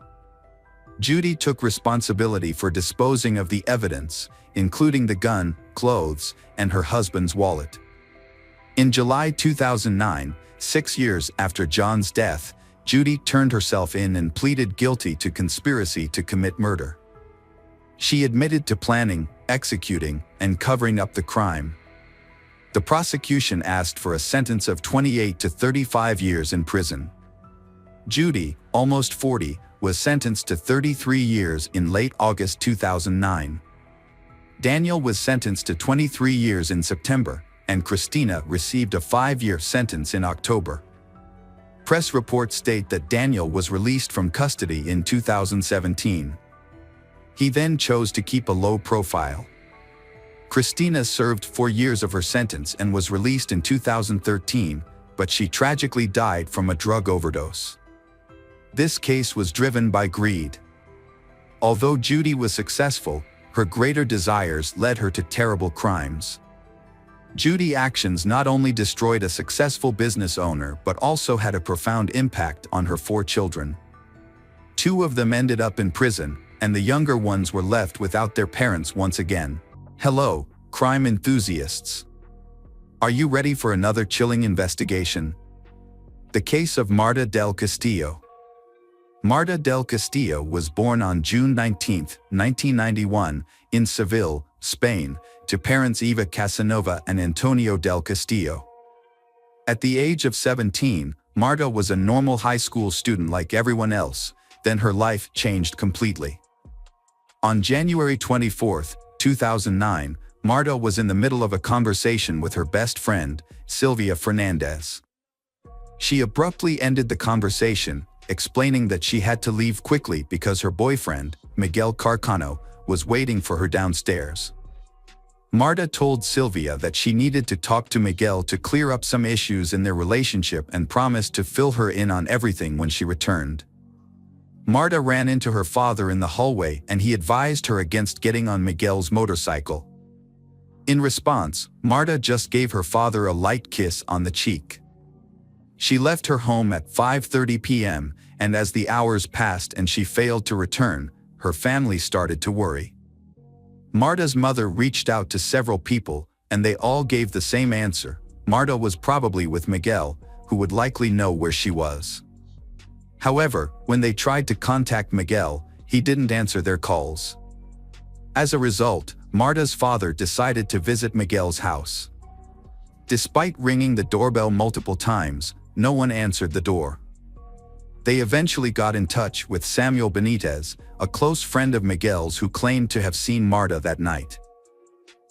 [SPEAKER 1] Judy took responsibility for disposing of the evidence, including the gun, clothes, and her husband's wallet. In July 2009, 6 years after John's death, Judy turned herself in and pleaded guilty to conspiracy to commit murder. She admitted to planning, executing, and covering up the crime. The prosecution asked for a sentence of 28 to 35 years in prison. Judy, almost 40, was sentenced to 33 years in late August 2009. Daniel was sentenced to 23 years in September, and Christina received a 5-year sentence in October. Press reports state that Daniel was released from custody in 2017. He then chose to keep a low profile. Christina served 4 years of her sentence and was released in 2013, but she tragically died from a drug overdose. This case was driven by greed. Although Judy was successful, her greater desires led her to terrible crimes. Judy's actions not only destroyed a successful business owner but also had a profound impact on her 4 children. 2 of them ended up in prison, and the younger ones were left without their parents once again. Hello, crime enthusiasts. Are you ready for another chilling investigation? The case of Marta del Castillo. Marta del Castillo was born on June 19, 1991, in Seville, Spain, to parents Eva Casanova and Antonio del Castillo. At the age of 17, Marta was a normal high school student like everyone else, then her life changed completely. On January 24, 2009, Marta was in the middle of a conversation with her best friend, Sylvia Fernandez. She abruptly ended the conversation, explaining that she had to leave quickly because her boyfriend, Miguel Carcano, was waiting for her downstairs. Marta told Sylvia that she needed to talk to Miguel to clear up some issues in their relationship and promised to fill her in on everything when she returned. Marta ran into her father in the hallway and he advised her against getting on Miguel's motorcycle. In response, Marta just gave her father a light kiss on the cheek. She left her home at 5:30 p.m., and as the hours passed and she failed to return, her family started to worry. Marta's mother reached out to several people, and they all gave the same answer: Marta was probably with Miguel, who would likely know where she was. However, when they tried to contact Miguel, he didn't answer their calls. As a result, Marta's father decided to visit Miguel's house. Despite ringing the doorbell multiple times, no one answered the door. They eventually got in touch with Samuel Benitez, a close friend of Miguel's who claimed to have seen Marta that night.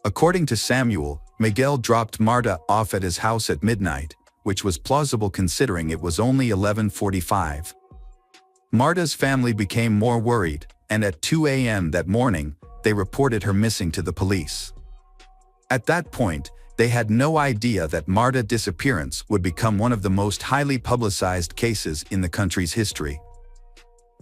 [SPEAKER 1] According to Samuel, Miguel dropped Marta off at his house at midnight, which was plausible considering it was only 11:45. Marta's family became more worried, and at 2 a.m. that morning, they reported her missing to the police. At that point, they had no idea that Marta's disappearance would become one of the most highly publicized cases in the country's history.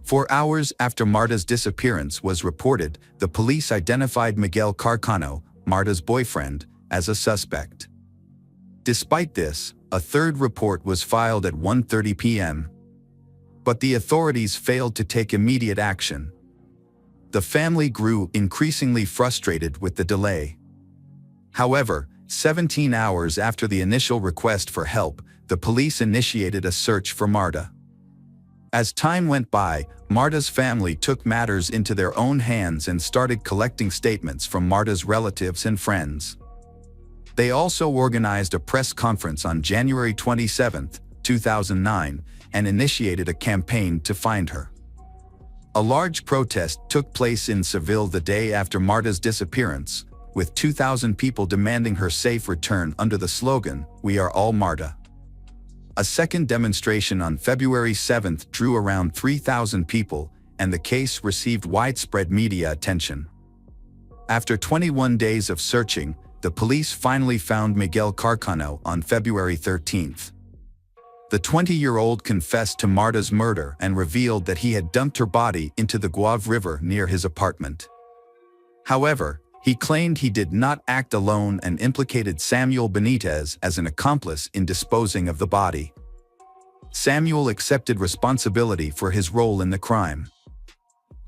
[SPEAKER 1] 4 hours after Marta's disappearance was reported, the police identified Miguel Carcano, Marta's boyfriend, as a suspect. Despite this, a third report was filed at 1:30 p.m. But the authorities failed to take immediate action. The family grew increasingly frustrated with the delay. However, 17 hours after the initial request for help, the police initiated a search for Marta. As time went by, Marta's family took matters into their own hands and started collecting statements from Marta's relatives and friends. They also organized a press conference on January 27, 2009, and initiated a campaign to find her. A large protest took place in Seville the day after Marta's disappearance, with 2,000 people demanding her safe return under the slogan, "We are all Marta." A second demonstration on February 7 drew around 3,000 people, and the case received widespread media attention. After 21 days of searching, the police finally found Miguel Carcano on February 13. The 20-year-old confessed to Marta's murder and revealed that he had dumped her body into the Guave River near his apartment. However, he claimed he did not act alone and implicated Samuel Benitez as an accomplice in disposing of the body. Samuel accepted responsibility for his role in the crime.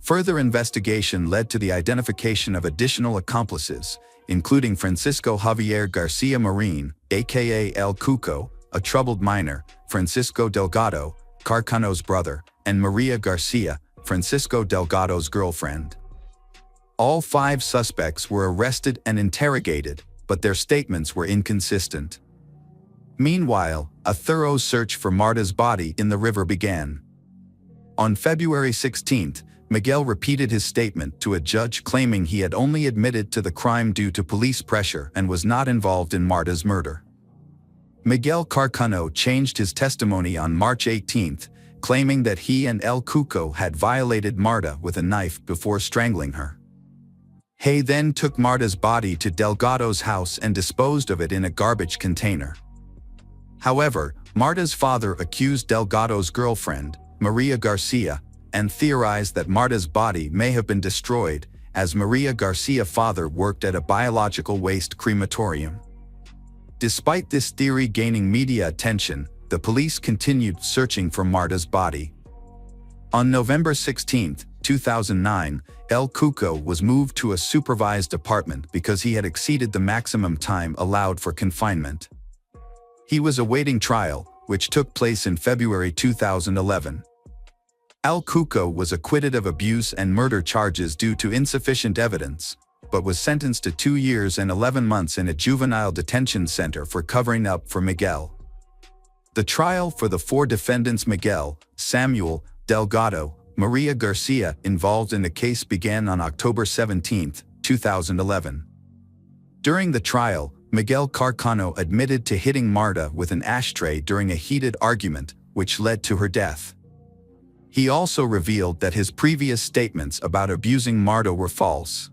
[SPEAKER 1] Further investigation led to the identification of additional accomplices, including Francisco Javier Garcia Marin, aka El Cuco, a troubled minor, Francisco Delgado, Carcano's brother, and Maria Garcia, Francisco Delgado's girlfriend. All 5 suspects were arrested and interrogated, but their statements were inconsistent. Meanwhile, a thorough search for Marta's body in the river began. On February 16, Miguel repeated his statement to a judge claiming he had only admitted to the crime due to police pressure and was not involved in Marta's murder. Miguel Carcano changed his testimony on March 18, claiming that he and El Cuco had violated Marta with a knife before strangling her. He then took Marta's body to Delgado's house and disposed of it in a garbage container. However, Marta's father accused Delgado's girlfriend, Maria Garcia, and theorized that Marta's body may have been destroyed, as Maria Garcia's father worked at a biological waste crematorium. Despite this theory gaining media attention, the police continued searching for Marta's body. On November 16, 2009, El Cuco was moved to a supervised apartment because he had exceeded the maximum time allowed for confinement. He was awaiting trial, which took place in February 2011. El Cuco was acquitted of abuse and murder charges due to insufficient evidence, but was sentenced to 2 years and 11 months in a juvenile detention center for covering up for Miguel. The trial for the 4 defendants Miguel, Samuel, Delgado, Maria Garcia involved in the case began on October 17, 2011. During the trial, Miguel Carcano admitted to hitting Marta with an ashtray during a heated argument, which led to her death. He also revealed that his previous statements about abusing Marta were false.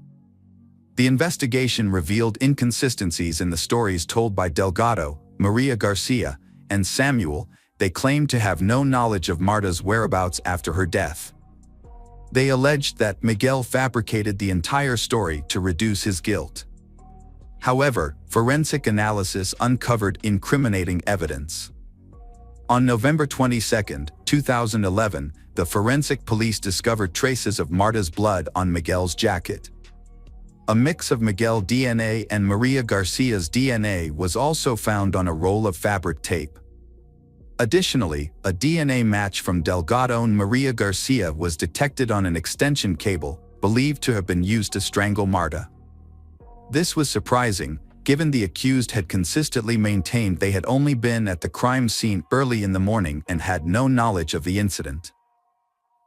[SPEAKER 1] The investigation revealed inconsistencies in the stories told by Delgado, Maria Garcia, and Samuel. They claimed to have no knowledge of Marta's whereabouts after her death. They alleged that Miguel fabricated the entire story to reduce his guilt. However, forensic analysis uncovered incriminating evidence. On November 22, 2011, the forensic police discovered traces of Marta's blood on Miguel's jacket. A mix of Miguel DNA and Maria Garcia's DNA was also found on a roll of fabric tape. Additionally, a DNA match from Delgado and Maria Garcia was detected on an extension cable, believed to have been used to strangle Marta. This was surprising, given the accused had consistently maintained they had only been at the crime scene early in the morning and had no knowledge of the incident.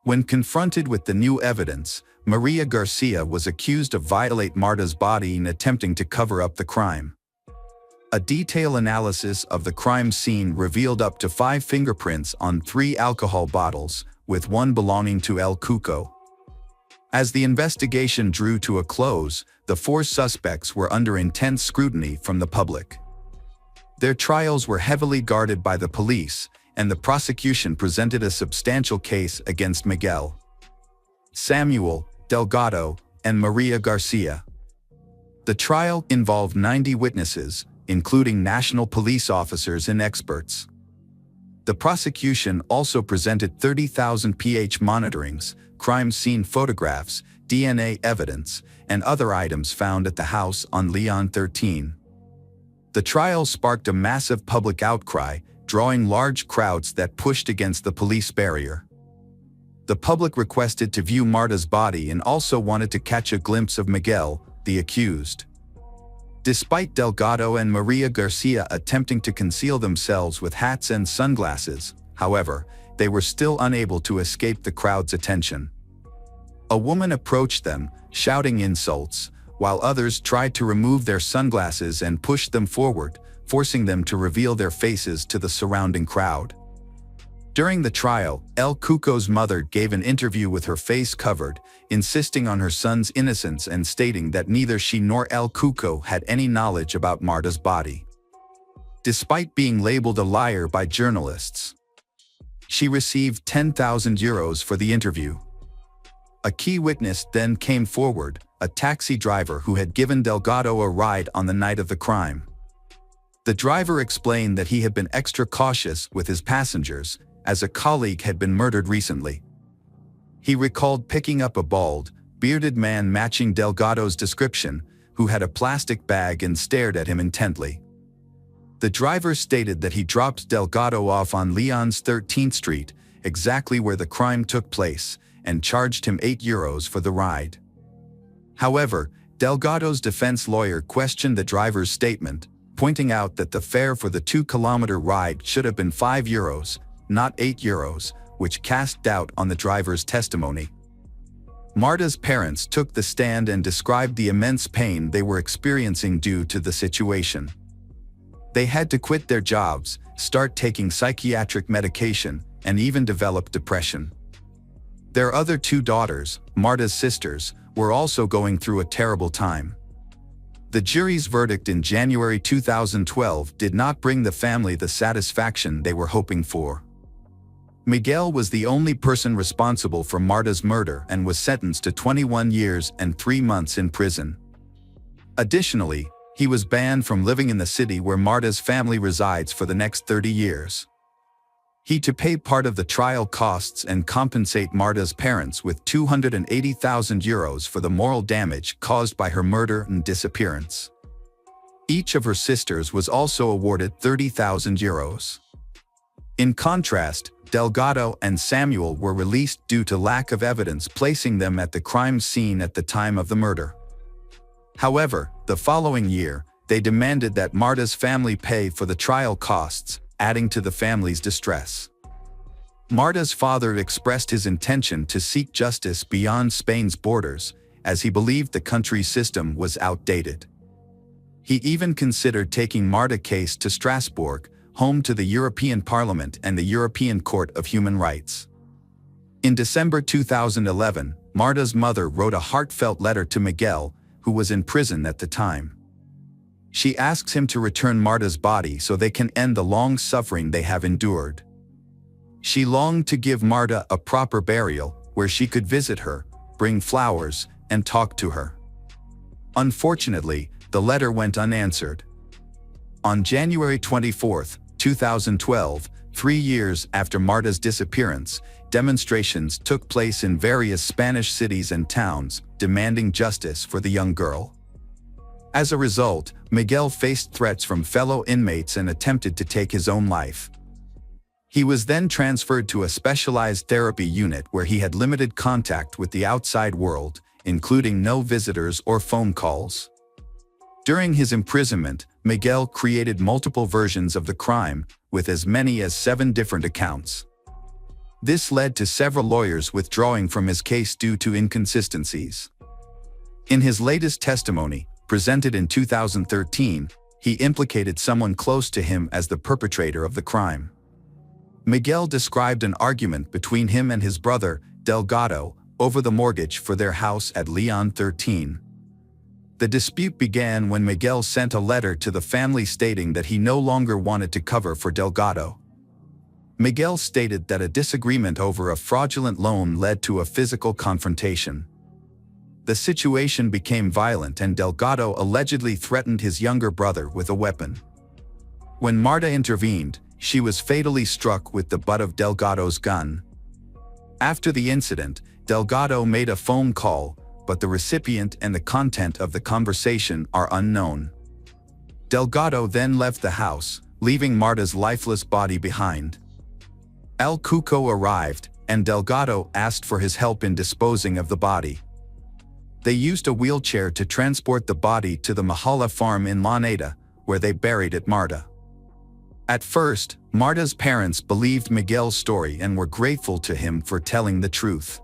[SPEAKER 1] When confronted with the new evidence, Maria Garcia was accused of violating Marta's body in attempting to cover up the crime. A detailed analysis of the crime scene revealed up to 5 fingerprints on 3 alcohol bottles, with 1 belonging to El Cuco. As the investigation drew to a close, the 4 suspects were under intense scrutiny from the public. Their trials were heavily guarded by the police, and the prosecution presented a substantial case against Miguel. Samuel, Delgado, and Maria Garcia. The trial involved 90 witnesses, including national police officers and experts. The prosecution also presented 30,000 pH monitorings, crime scene photographs, DNA evidence, and other items found at the house on Leon 13. The trial sparked a massive public outcry, drawing large crowds that pushed against the police barrier. The public requested to view Marta's body and also wanted to catch a glimpse of Miguel, the accused. Despite Delgado and Maria Garcia attempting to conceal themselves with hats and sunglasses, however, they were still unable to escape the crowd's attention. A woman approached them, shouting insults, while others tried to remove their sunglasses and pushed them forward, forcing them to reveal their faces to the surrounding crowd. During the trial, El Cuco's mother gave an interview with her face covered, insisting on her son's innocence and stating that neither she nor El Cuco had any knowledge about Marta's body. Despite being labeled a liar by journalists, she received €10,000 for the interview. A key witness then came forward, a taxi driver who had given Delgado a ride on the night of the crime. The driver explained that he had been extra cautious with his passengers, as a colleague had been murdered recently. He recalled picking up a bald, bearded man matching Delgado's description, who had a plastic bag and stared at him intently. The driver stated that he dropped Delgado off on Leon's 13th Street, exactly where the crime took place, and charged him €8 for the ride. However, Delgado's defense lawyer questioned the driver's statement, pointing out that the fare for the 2-kilometer ride should have been €5, not €8, which cast doubt on the driver's testimony. Marta's parents took the stand and described the immense pain they were experiencing due to the situation. They had to quit their jobs, start taking psychiatric medication, and even develop depression. Their other 2 daughters, Marta's sisters, were also going through a terrible time. The jury's verdict in January 2012 did not bring the family the satisfaction they were hoping for. Miguel was the only person responsible for Marta's murder and was sentenced to 21 years and 3 months in prison. Additionally, he was banned from living in the city where Marta's family resides for the next 30 years. He to pay part of the trial costs and compensate Marta's parents with €280,000 for the moral damage caused by her murder and disappearance. Each of her sisters was also awarded €30,000. In contrast, Delgado and Samuel were released due to lack of evidence placing them at the crime scene at the time of the murder. However, the following year, they demanded that Marta's family pay for the trial costs, adding to the family's distress. Marta's father expressed his intention to seek justice beyond Spain's borders, as he believed the country's system was outdated. He even considered taking Marta's case to Strasbourg, home to the European Parliament and the European Court of Human Rights. In December 2011, Marta's mother wrote a heartfelt letter to Miguel, who was in prison at the time. She asks him to return Marta's body so they can end the long suffering they have endured. She longed to give Marta a proper burial, where she could visit her, bring flowers, and talk to her. Unfortunately, the letter went unanswered. On January 24, 2012, 3 years after Marta's disappearance, demonstrations took place in various Spanish cities and towns, demanding justice for the young girl. As a result, Miguel faced threats from fellow inmates and attempted to take his own life. He was then transferred to a specialized therapy unit where he had limited contact with the outside world, including no visitors or phone calls. During his imprisonment, Miguel created multiple versions of the crime, with as many as 7 different accounts. This led to several lawyers withdrawing from his case due to inconsistencies. In his latest testimony, presented in 2013, he implicated someone close to him as the perpetrator of the crime. Miguel described an argument between him and his brother, Delgado, over the mortgage for their house at Leon 13. The dispute began when Miguel sent a letter to the family stating that he no longer wanted to cover for Delgado. Miguel stated that a disagreement over a fraudulent loan led to a physical confrontation. The situation became violent and Delgado allegedly threatened his younger brother with a weapon. When Marta intervened, she was fatally struck with the butt of Delgado's gun. After the incident, Delgado made a phone call, but the recipient and the content of the conversation are unknown. Delgado then left the house, leaving Marta's lifeless body behind. El Cuco arrived, and Delgado asked for his help in disposing of the body. They used a wheelchair to transport the body to the Mahala farm in Laneda, where they buried it. Marta. At first, Marta's parents believed Miguel's story and were grateful to him for telling the truth.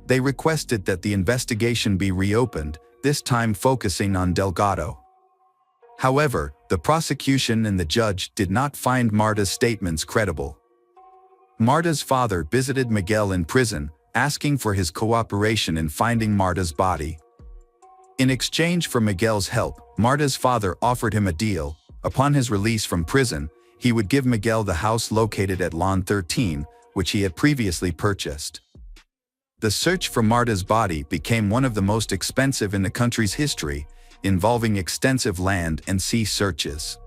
[SPEAKER 1] They requested that the investigation be reopened, this time focusing on Delgado. However, the prosecution and the judge did not find Marta's statements credible. Marta's father visited Miguel in prison, asking for his cooperation in finding Marta's body. In exchange for Miguel's help, Marta's father offered him a deal. Upon his release from prison, he would give Miguel the house located at Lawn 13, which he had previously purchased. The search for Marta's body became one of the most expensive in the country's history, involving extensive land and sea searches.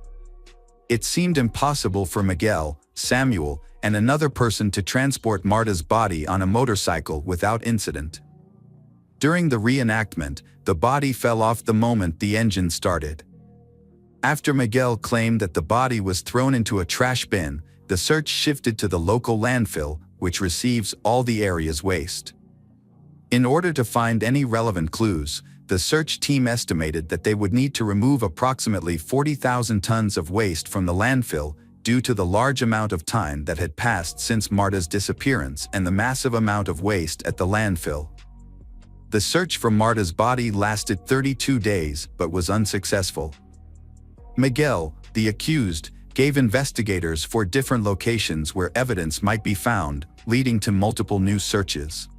[SPEAKER 1] It seemed impossible for Miguel, Samuel, and another person to transport Marta's body on a motorcycle without incident. During the reenactment, the body fell off the moment the engine started. After Miguel claimed that the body was thrown into a trash bin, the search shifted to the local landfill, which receives all the area's waste. In order to find any relevant clues, the search team estimated that they would need to remove approximately 40,000 tons of waste from the landfill due to the large amount of time that had passed since Marta's disappearance and the massive amount of waste at the landfill. The search for Marta's body lasted 32 days but was unsuccessful. Miguel, the accused, gave investigators 4 different locations where evidence might be found, leading to multiple new searches.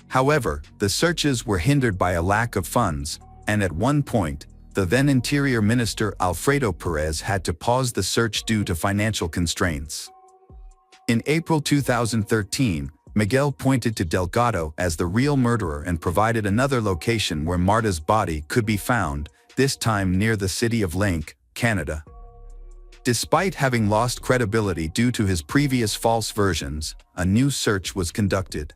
[SPEAKER 1] However, the searches were hindered by a lack of funds, and at one point, the then Interior Minister Alfredo Perez had to pause the search due to financial constraints. In April 2013, Miguel pointed to Delgado as the real murderer and provided another location where Marta's body could be found, this time near the city of Lake, Canada. Despite having lost credibility due to his previous false versions, a new search was conducted.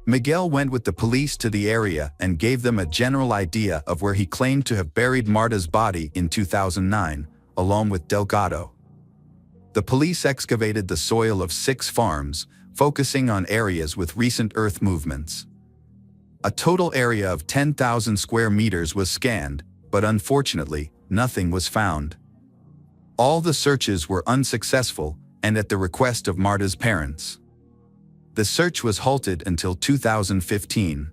[SPEAKER 1] Miguel went with the police to the area and gave them a general idea of where he claimed to have buried Marta's body in 2009, along with Delgado. The police excavated the soil of 6 farms, focusing on areas with recent earth movements. A total area of 10,000 square meters was scanned, but unfortunately, nothing was found. All the searches were unsuccessful, and at the request of Marta's parents. The search was halted until 2015.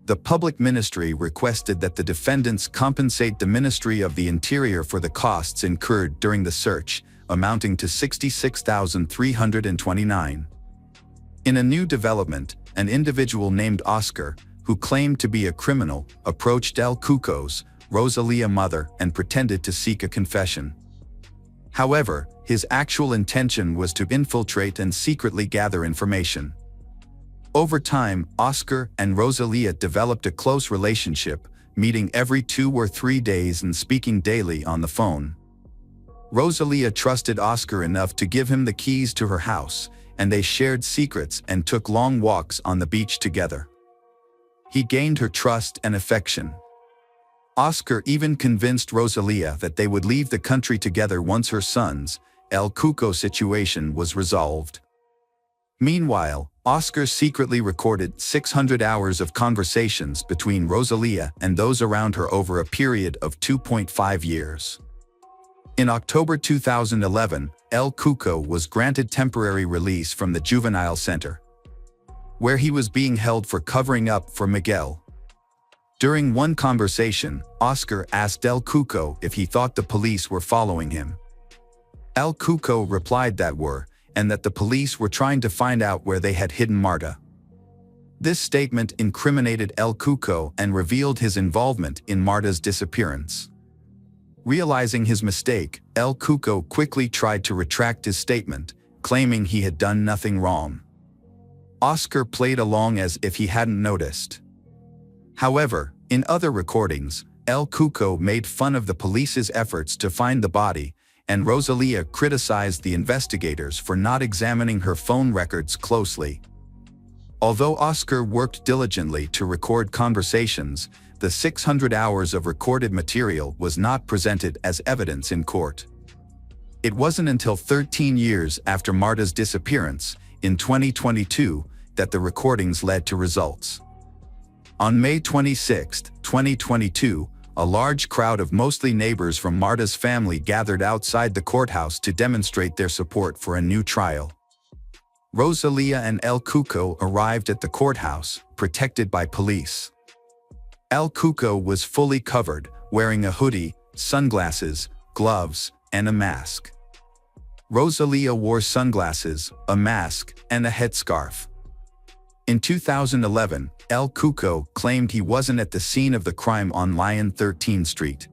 [SPEAKER 1] The public ministry requested that the defendants compensate the Ministry of the Interior for the costs incurred during the search, amounting to $66,329. In a new development, an individual named Oscar, who claimed to be a criminal, approached El Cuco's, Rosalia mother, and pretended to seek a confession. However, his actual intention was to infiltrate and secretly gather information. Over time, Oscar and Rosalia developed a close relationship, meeting every 2 or 3 days and speaking daily on the phone. Rosalia trusted Oscar enough to give him the keys to her house, and they shared secrets and took long walks on the beach together. He gained her trust and affection. Oscar even convinced Rosalia that they would leave the country together once her son's, El Cuco situation was resolved. Meanwhile, Oscar secretly recorded 600 hours of conversations between Rosalia and those around her over a period of 2.5 years. In October 2011, El Cuco was granted temporary release from the juvenile center, where he was being held for covering up for Miguel. During one conversation, Oscar asked El Cuco if he thought the police were following him. El Cuco replied that were, and that the police were trying to find out where they had hidden Marta. This statement incriminated El Cuco and revealed his involvement in Marta's disappearance. Realizing his mistake, El Cuco quickly tried to retract his statement, claiming he had done nothing wrong. Oscar played along as if he hadn't noticed. However, in other recordings, El Cuco made fun of the police's efforts to find the body, and Rosalia criticized the investigators for not examining her phone records closely. Although Oscar worked diligently to record conversations, the 600 hours of recorded material was not presented as evidence in court. It wasn't until 13 years after Marta's disappearance, in 2022, that the recordings led to results. On May 26, 2022, a large crowd of mostly neighbors from Marta's family gathered outside the courthouse to demonstrate their support for a new trial. Rosalia and El Cuco arrived at the courthouse, protected by police. El Cuco was fully covered, wearing a hoodie, sunglasses, gloves, and a mask. Rosalia wore sunglasses, a mask, and a headscarf. In 2011, El Cuco claimed he wasn't at the scene of the crime on Lyon 13th Street.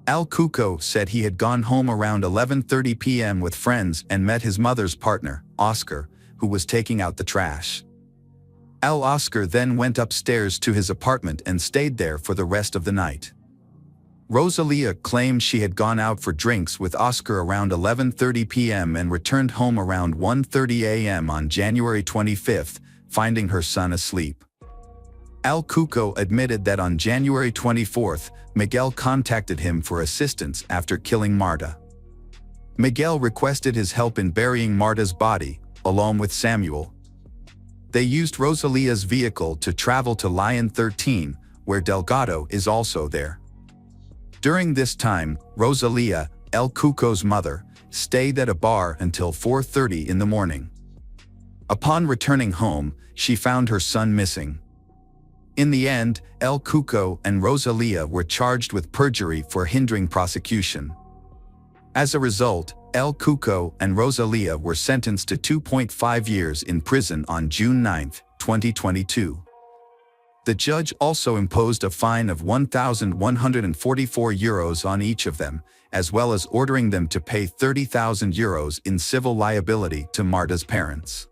[SPEAKER 1] El Cuco said he had gone home around 11:30 p.m. with friends and met his mother's partner, Oscar, who was taking out the trash. Oscar then went upstairs to his apartment and stayed there for the rest of the night. Rosalia claimed she had gone out for drinks with Oscar around 11:30 p.m. and returned home around 1:30 a.m. on January 25th, finding her son asleep. El Cuco admitted that on January 24th, Miguel contacted him for assistance after killing Marta. Miguel requested his help in burying Marta's body, along with Samuel. They used Rosalia's vehicle to travel to Lyon 13, where Delgado is also there. During this time, Rosalia, El Cuco's mother, stayed at a bar until 4:30 in the morning. Upon returning home, she found her son missing. In the end, El Cuco and Rosalia were charged with perjury for hindering prosecution. As a result, El Cuco and Rosalia were sentenced to 2.5 years in prison on June 9, 2022. The judge also imposed a fine of €1,144 on each of them, as well as ordering them to pay €30,000 in civil liability to Marta's parents.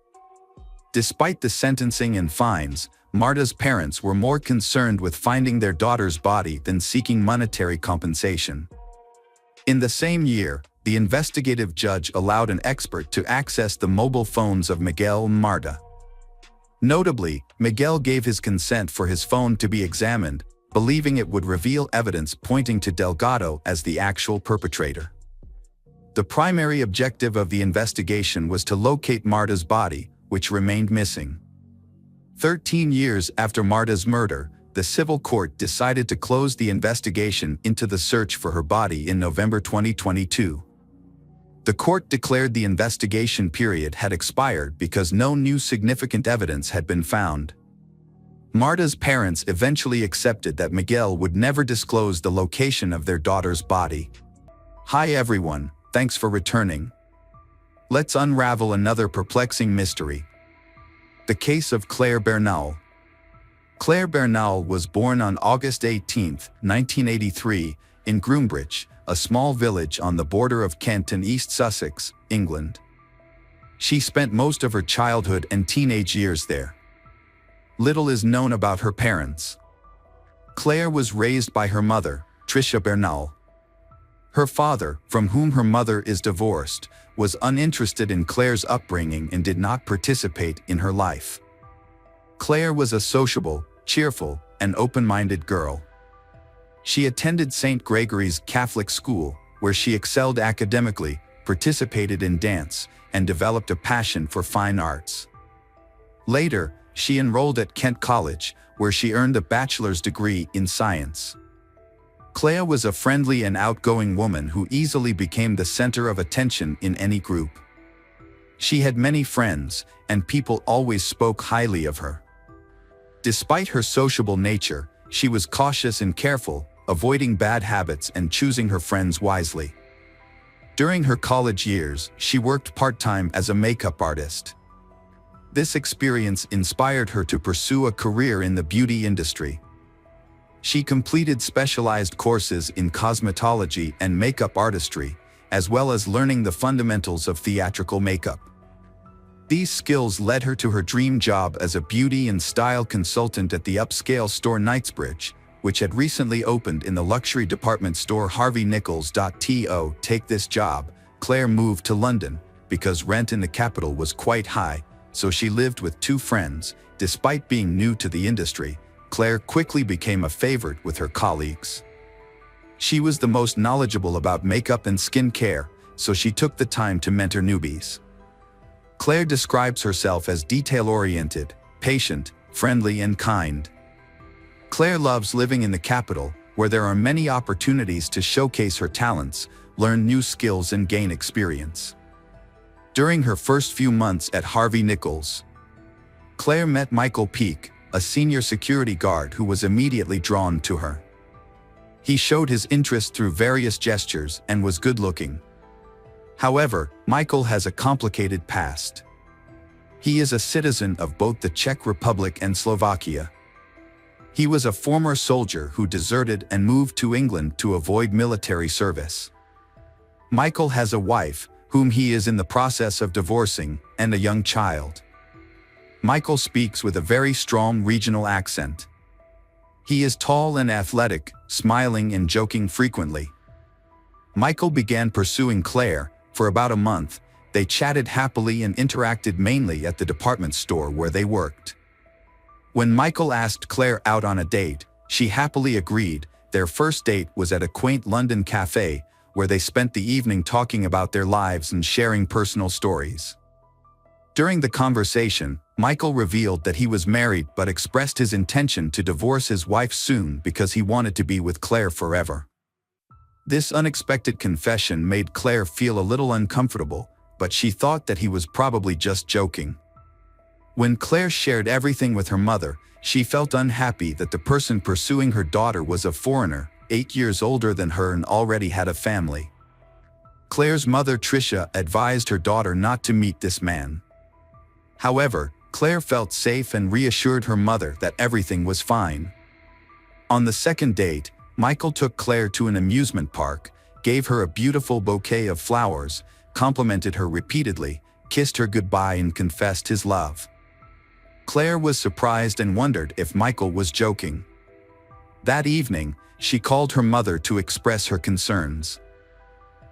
[SPEAKER 1] Despite the sentencing and fines, Marta's parents were more concerned with finding their daughter's body than seeking monetary compensation. In the same year, the investigative judge allowed an expert to access the mobile phones of Miguel and Marta. Notably, Miguel gave his consent for his phone to be examined, believing it would reveal evidence pointing to Delgado as the actual perpetrator. The primary objective of the investigation was to locate Marta's body, which remained missing. 13 years after Marta's murder, the civil court decided to close the investigation into the search for her body in November 2022. The court declared the investigation period had expired because no new significant evidence had been found. Marta's parents eventually accepted that Miguel would never disclose the location of their daughter's body. Hi everyone, thanks for returning. Let's unravel another perplexing mystery. The case of Claire Bernal. Claire Bernal was born on August 18, 1983, in Groombridge, a small village on the border of Kent and East Sussex, England. She spent most of her childhood and teenage years there. Little is known about her parents. Claire was raised by her mother, Tricia Bernal. Her father, from whom her mother is divorced, was uninterested in Claire's upbringing and did not participate in her life. Claire was a sociable, cheerful, and open-minded girl. She attended St. Gregory's Catholic School, where she excelled academically, participated in dance, and developed a passion for fine arts. Later, she enrolled at Kent College, where she earned a bachelor's degree in science. Claire was a friendly and outgoing woman who easily became the center of attention in any group. She had many friends, and people always spoke highly of her. Despite her sociable nature, she was cautious and careful, avoiding bad habits and choosing her friends wisely. During her college years, she worked part-time as a makeup artist. This experience inspired her to pursue a career in the beauty industry. She completed specialized courses in cosmetology and makeup artistry, as well as learning the fundamentals of theatrical makeup. These skills led her to her dream job as a beauty and style consultant at the upscale store Knightsbridge, which had recently opened in the luxury department store Harvey Nichols. To take this job, Claire moved to London because rent in the capital was quite high, so she lived with two friends. Despite being new to the industry, Claire quickly became a favorite with her colleagues. She was the most knowledgeable about makeup and skin care, so she took the time to mentor newbies. Claire describes herself as detail-oriented, patient, friendly, and kind. Claire loves living in the capital, where there are many opportunities to showcase her talents, learn new skills, and gain experience. During her first few months at Harvey Nichols, Claire met Michael Peake, a senior security guard who was immediately drawn to her. He showed his interest through various gestures and was good-looking. However, Michael has a complicated past. He is a citizen of both the Czech Republic and Slovakia. He was a former soldier who deserted and moved to England to avoid military service. Michael has a wife, whom he is in the process of divorcing, and a young child. Michael speaks with a very strong regional accent. He is tall and athletic, smiling and joking frequently. Michael began pursuing Claire. For about a month, they chatted happily and interacted mainly at the department store where they worked. When Michael asked Claire out on a date, she happily agreed. Their first date was at a quaint London cafe, where they spent the evening talking about their lives and sharing personal stories. During the conversation, Michael revealed that he was married but expressed his intention to divorce his wife soon because he wanted to be with Claire forever. This unexpected confession made Claire feel a little uncomfortable, but she thought that he was probably just joking. When Claire shared everything with her mother, she felt unhappy that the person pursuing her daughter was a foreigner, 8 years older than her and already had a family. Claire's mother Tricia advised her daughter not to meet this man. However, Claire felt safe and reassured her mother that everything was fine. On the second date, Michael took Claire to an amusement park, gave her a beautiful bouquet of flowers, complimented her repeatedly, kissed her goodbye and confessed his love. Claire was surprised and wondered if Michael was joking. That evening, she called her mother to express her concerns.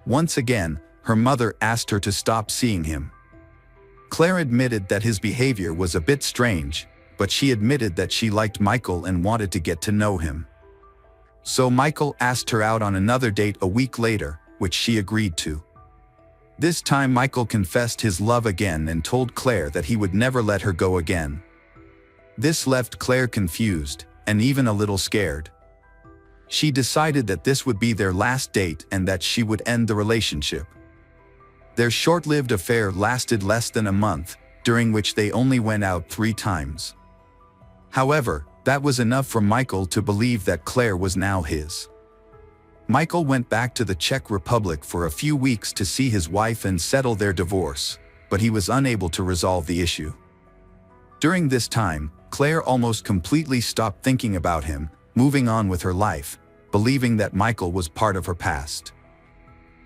[SPEAKER 1] Once again, her mother asked her to stop seeing him. Claire admitted that his behavior was a bit strange, but she admitted that she liked Michael and wanted to get to know him. So Michael asked her out on another date a week later, which she agreed to. This time Michael confessed his love again and told Claire that he would never let her go again. This left Claire confused, and even a little scared. She decided that this would be their last date and that she would end the relationship. Their short-lived affair lasted less than a month, during which they only went out 3 times. However, that was enough for Michael to believe that Claire was now his. Michael went back to the Czech Republic for a few weeks to see his wife and settle their divorce, but he was unable to resolve the issue. During this time, Claire almost completely stopped thinking about him, moving on with her life, believing that Michael was part of her past.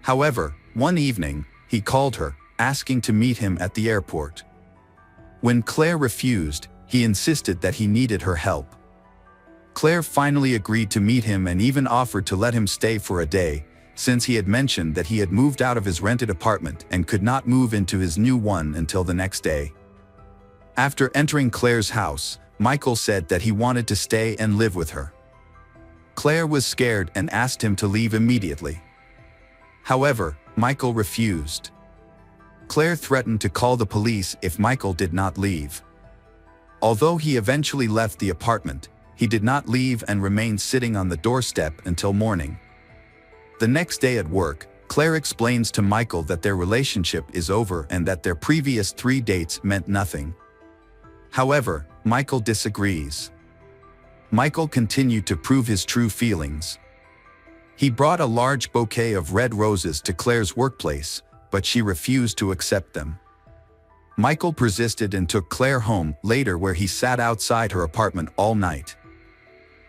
[SPEAKER 1] However, one evening, he called her, asking to meet him at the airport. When Claire refused, he insisted that he needed her help. Claire finally agreed to meet him and even offered to let him stay for a day, since he had mentioned that he had moved out of his rented apartment and could not move into his new one until the next day. After entering Claire's house, Michael said that he wanted to stay and live with her. Claire was scared and asked him to leave immediately. However, Michael refused. Claire threatened to call the police if Michael did not leave. Although he eventually left the apartment, he did not leave and remained sitting on the doorstep until morning. The next day at work, Claire explains to Michael that their relationship is over and that their previous 3 dates meant nothing. However, Michael disagrees. Michael continued to prove his true feelings. He brought a large bouquet of red roses to Claire's workplace, but she refused to accept them. Michael persisted and took Claire home later, where he sat outside her apartment all night.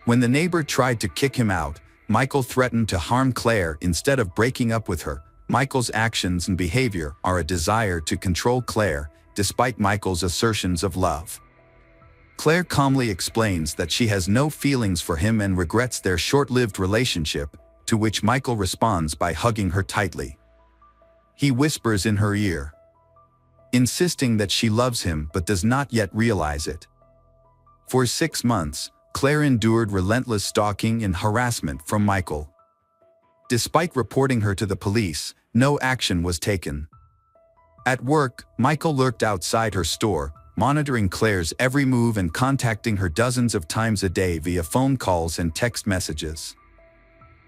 [SPEAKER 1] When the neighbor tried to kick him out, Michael threatened to harm Claire instead of breaking up with her, Michael's actions and behavior are a desire to control Claire, despite Michael's assertions of love. Claire calmly explains that she has no feelings for him and regrets their short-lived relationship, to which Michael responds by hugging her tightly. He whispers in her ear, insisting that she loves him but does not yet realize it. For 6 months, Claire endured relentless stalking and harassment from Michael. Despite reporting her to the police, no action was taken. At work, Michael lurked outside her store, monitoring Claire's every move and contacting her dozens of times a day via phone calls and text messages.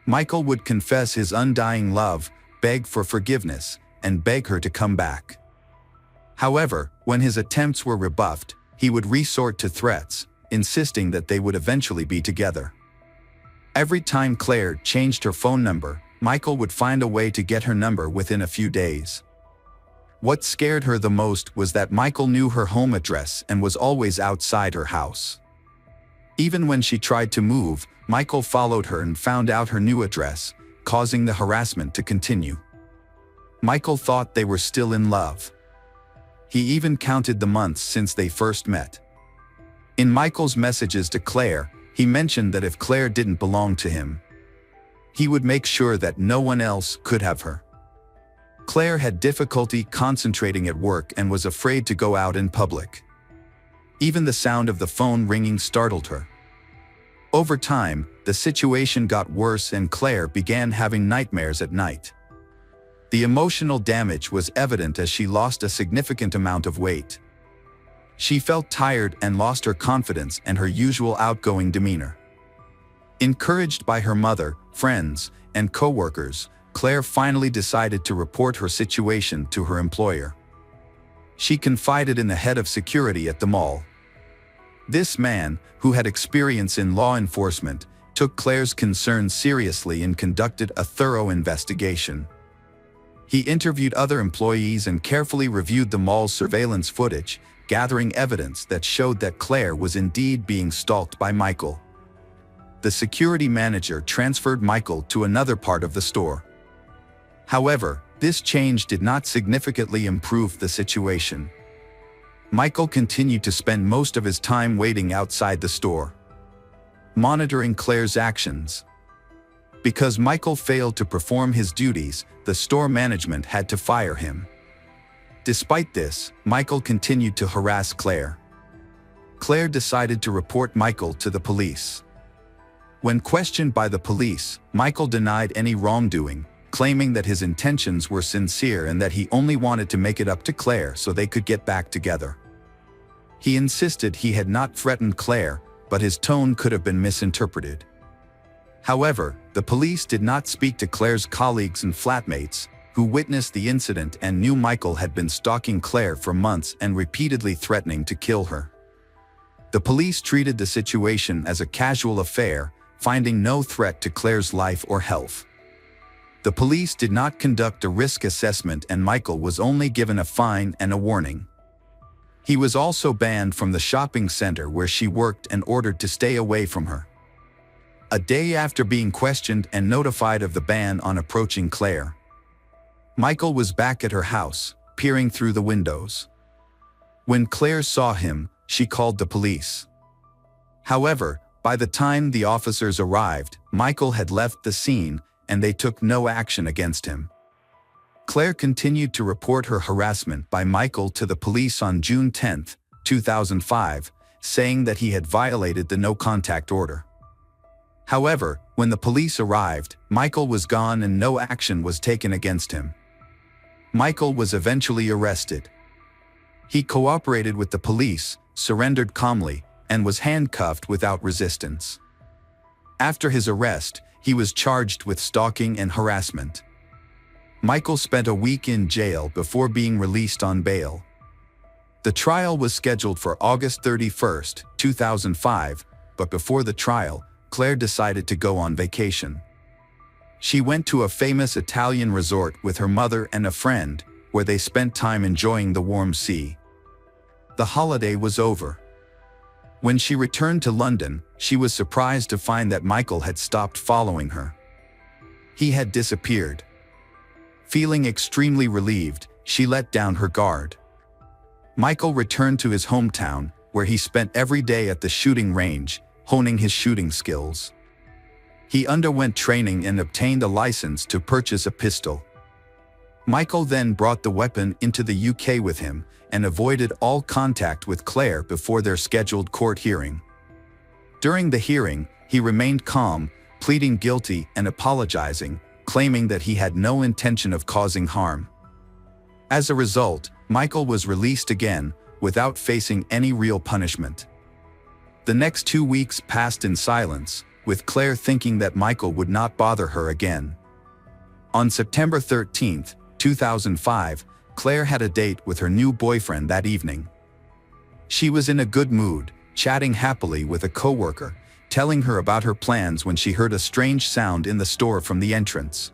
[SPEAKER 1] Michael would confess his undying love, beg for forgiveness, and beg her to come back. However, when his attempts were rebuffed, he would resort to threats, insisting that they would eventually be together. Every time Claire changed her phone number, Michael would find a way to get her number within a few days. What scared her the most was that Michael knew her home address and was always outside her house. Even when she tried to move, Michael followed her and found out her new address, causing the harassment to continue. Michael thought they were still in love. He even counted the months since they first met. In Michael's messages to Claire, he mentioned that if Claire didn't belong to him, he would make sure that no one else could have her. Claire had difficulty concentrating at work and was afraid to go out in public. Even the sound of the phone ringing startled her. Over time, the situation got worse and Claire began having nightmares at night. The emotional damage was evident as she lost a significant amount of weight. She felt tired and lost her confidence and her usual outgoing demeanor. Encouraged by her mother, friends, and co-workers, Claire finally decided to report her situation to her employer. She confided in the head of security at the mall. This man, who had experience in law enforcement, took Claire's concerns seriously and conducted a thorough investigation. He interviewed other employees and carefully reviewed the mall's surveillance footage, gathering evidence that showed that Claire was indeed being stalked by Michael. The security manager transferred Michael to another part of the store. However, this change did not significantly improve the situation. Michael continued to spend most of his time waiting outside the store, monitoring Claire's actions. Because Michael failed to perform his duties, the store management had to fire him. Despite this, Michael continued to harass Claire. Claire decided to report Michael to the police. When questioned by the police, Michael denied any wrongdoing, claiming that his intentions were sincere and that he only wanted to make it up to Claire so they could get back together. He insisted he had not threatened Claire, but his tone could have been misinterpreted. However, the police did not speak to Claire's colleagues and flatmates, who witnessed the incident and knew Michael had been stalking Claire for months and repeatedly threatening to kill her. The police treated the situation as a casual affair, finding no threat to Claire's life or health. The police did not conduct a risk assessment and Michael was only given a fine and a warning. He was also banned from the shopping center where she worked and ordered to stay away from her. A day after being questioned and notified of the ban on approaching Claire, Michael was back at her house, peering through the windows. When Claire saw him, she called the police. However, by the time the officers arrived, Michael had left the scene and they took no action against him. Claire continued to report her harassment by Michael to the police on June 10, 2005, saying that he had violated the no-contact order. However, when the police arrived, Michael was gone and no action was taken against him. Michael was eventually arrested. He cooperated with the police, surrendered calmly, and was handcuffed without resistance. After his arrest, he was charged with stalking and harassment. Michael spent a week in jail before being released on bail. The trial was scheduled for August 31, 2005, but before the trial, Claire decided to go on vacation. She went to a famous Italian resort with her mother and a friend, where they spent time enjoying the warm sea. The holiday was over. When she returned to London, she was surprised to find that Michael had stopped following her. He had disappeared. Feeling extremely relieved, she let down her guard. Michael returned to his hometown, where he spent every day at the shooting range, honing his shooting skills. He underwent training and obtained a license to purchase a pistol. Michael then brought the weapon into the UK with him and avoided all contact with Claire before their scheduled court hearing. During the hearing, he remained calm, pleading guilty and apologizing, claiming that he had no intention of causing harm. As a result, Michael was released again, without facing any real punishment. The next 2 weeks passed in silence, with Claire thinking that Michael would not bother her again. On September 13, 2005, Claire had a date with her new boyfriend that evening. She was in a good mood, chatting happily with a coworker, telling her about her plans when she heard a strange sound in the store from the entrance.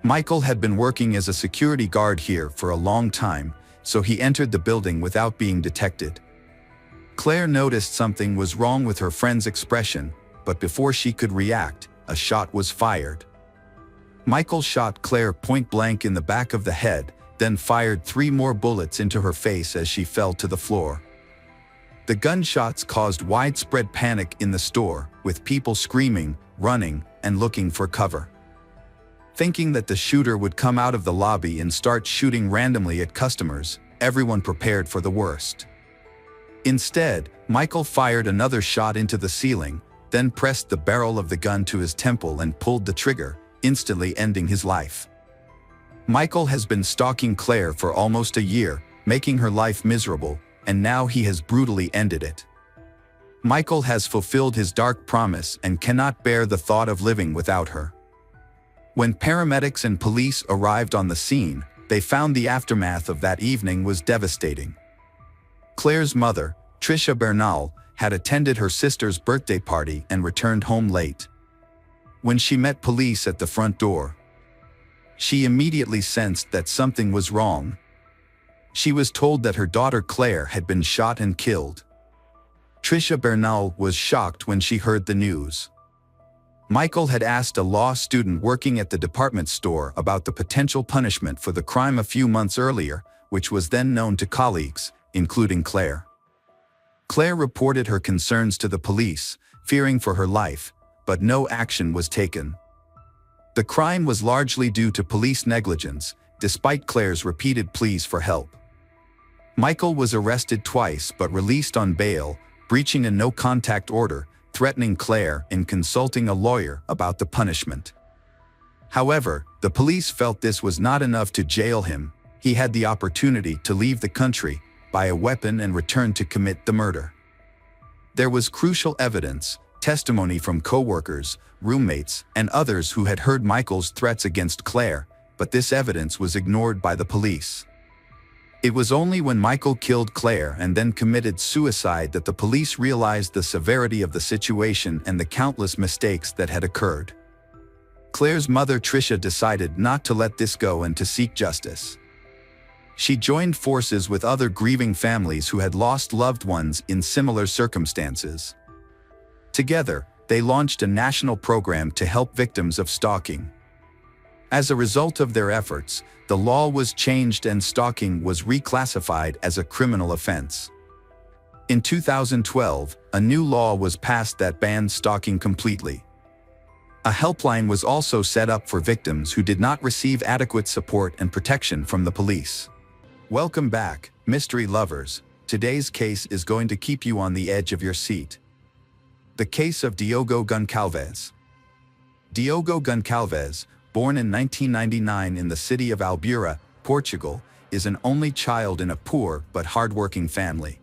[SPEAKER 1] Michael had been working as a security guard here for a long time, so he entered the building without being detected. Claire noticed something was wrong with her friend's expression, but before she could react, a shot was fired. Michael shot Claire point-blank in the back of the head, then fired 3 more bullets into her face as she fell to the floor. The gunshots caused widespread panic in the store, with people screaming, running, and looking for cover. Thinking that the shooter would come out of the lobby and start shooting randomly at customers, everyone prepared for the worst. Instead, Michael fired another shot into the ceiling, then pressed the barrel of the gun to his temple and pulled the trigger, instantly ending his life. Michael has been stalking Claire for almost a year, making her life miserable, and now he has brutally ended it. Michael has fulfilled his dark promise and cannot bear the thought of living without her. When paramedics and police arrived on the scene, they found the aftermath of that evening was devastating. Claire's mother, Tricia Bernal, had attended her sister's birthday party and returned home late. When she met police at the front door, she immediately sensed that something was wrong. She was told that her daughter Claire had been shot and killed. Tricia Bernal was shocked when she heard the news. Michael had asked a law student working at the department store about the potential punishment for the crime a few months earlier, which was then known to colleagues, including Claire. Claire reported her concerns to the police, fearing for her life, but no action was taken. The crime was largely due to police negligence, despite Claire's repeated pleas for help. Michael was arrested twice but released on bail, breaching a no-contact order, threatening Claire and consulting a lawyer about the punishment. However, the police felt this was not enough to jail him. He had the opportunity to leave the country, buy a weapon and return to commit the murder. There was crucial evidence, testimony from co-workers, roommates, and others who had heard Michael's threats against Claire, but this evidence was ignored by the police. It was only when Michael killed Claire and then committed suicide that the police realized the severity of the situation and the countless mistakes that had occurred. Claire's mother Tricia decided not to let this go and to seek justice. She joined forces with other grieving families who had lost loved ones in similar circumstances. Together, they launched a national program to help victims of stalking. As a result of their efforts, the law was changed and stalking was reclassified as a criminal offense. In 2012, a new law was passed that banned stalking completely. A helpline was also set up for victims who did not receive adequate support and protection from the police. Welcome back, mystery lovers. Today's case is going to keep you on the edge of your seat. The case of Diogo Goncalves. Diogo Goncalves, born in 1999 in the city of Albura, Portugal, is an only child in a poor but hardworking family.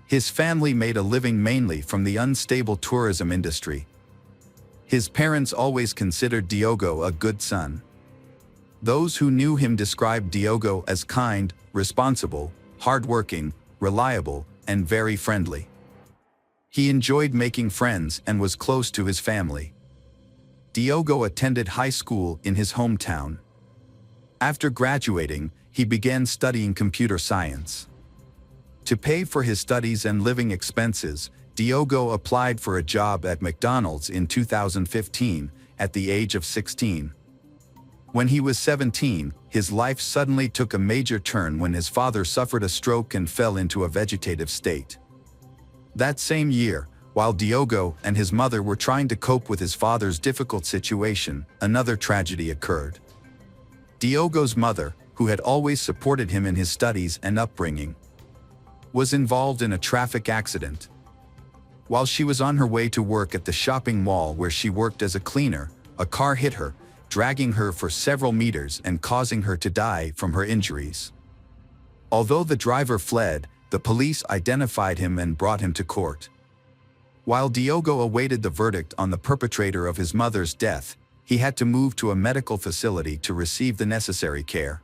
[SPEAKER 1] His family made a living mainly from the unstable tourism industry. His parents always considered Diogo a good son. Those who knew him described Diogo as kind, responsible, hardworking, reliable, and very friendly. He enjoyed making friends and was close to his family. Diogo attended high school in his hometown. After graduating, he began studying computer science. To pay for his studies and living expenses, Diogo applied for a job at McDonald's in 2015, at the age of 16. When he was 17, his life suddenly took a major turn when his father suffered a stroke and fell into a vegetative state. That same year, while Diogo and his mother were trying to cope with his father's difficult situation, another tragedy occurred. Diogo's mother, who had always supported him in his studies and upbringing, was involved in a traffic accident. While she was on her way to work at the shopping mall where she worked as a cleaner, a car hit her, dragging her for several meters and causing her to die from her injuries. Although the driver fled, the police identified him and brought him to court. While Diogo awaited the verdict on the perpetrator of his mother's death, he had to move to a medical facility to receive the necessary care.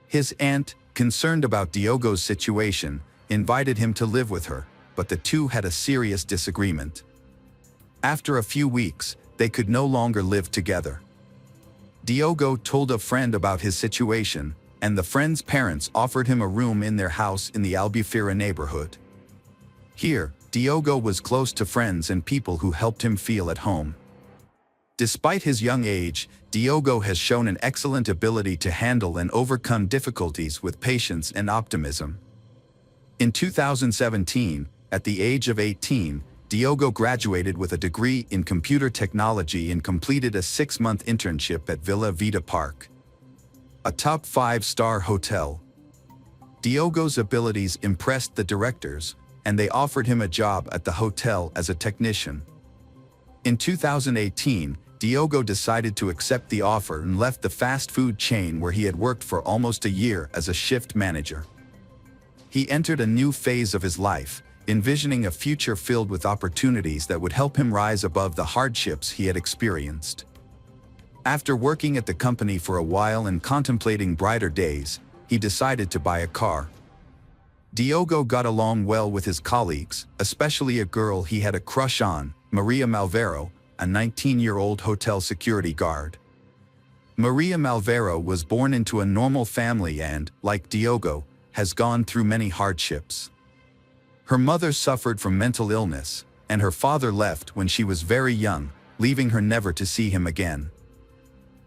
[SPEAKER 1] His aunt, concerned about Diogo's situation, invited him to live with her, but the two had a serious disagreement. After a few weeks, they could no longer live together. Diogo told a friend about his situation, and the friend's parents offered him a room in their house in the Albufeira neighborhood. Here, Diogo was close to friends and people who helped him feel at home. Despite his young age, Diogo has shown an excellent ability to handle and overcome difficulties with patience and optimism. In 2017, at the age of 18, Diogo graduated with a degree in computer technology and completed a 6-month internship at Villa Vita Park, a top 5-star hotel. Diogo's abilities impressed the directors, and they offered him a job at the hotel as a technician. In 2018, Diogo decided to accept the offer and left the fast food chain where he had worked for almost a year as a shift manager. He entered a new phase of his life, envisioning a future filled with opportunities that would help him rise above the hardships he had experienced. After working at the company for a while and contemplating brighter days, he decided to buy a car. Diogo got along well with his colleagues, especially a girl he had a crush on, Maria Malvero, a 19-year-old hotel security guard. Maria Malvero was born into a normal family and, like Diogo, has gone through many hardships. Her mother suffered from mental illness, and her father left when she was very young, leaving her never to see him again.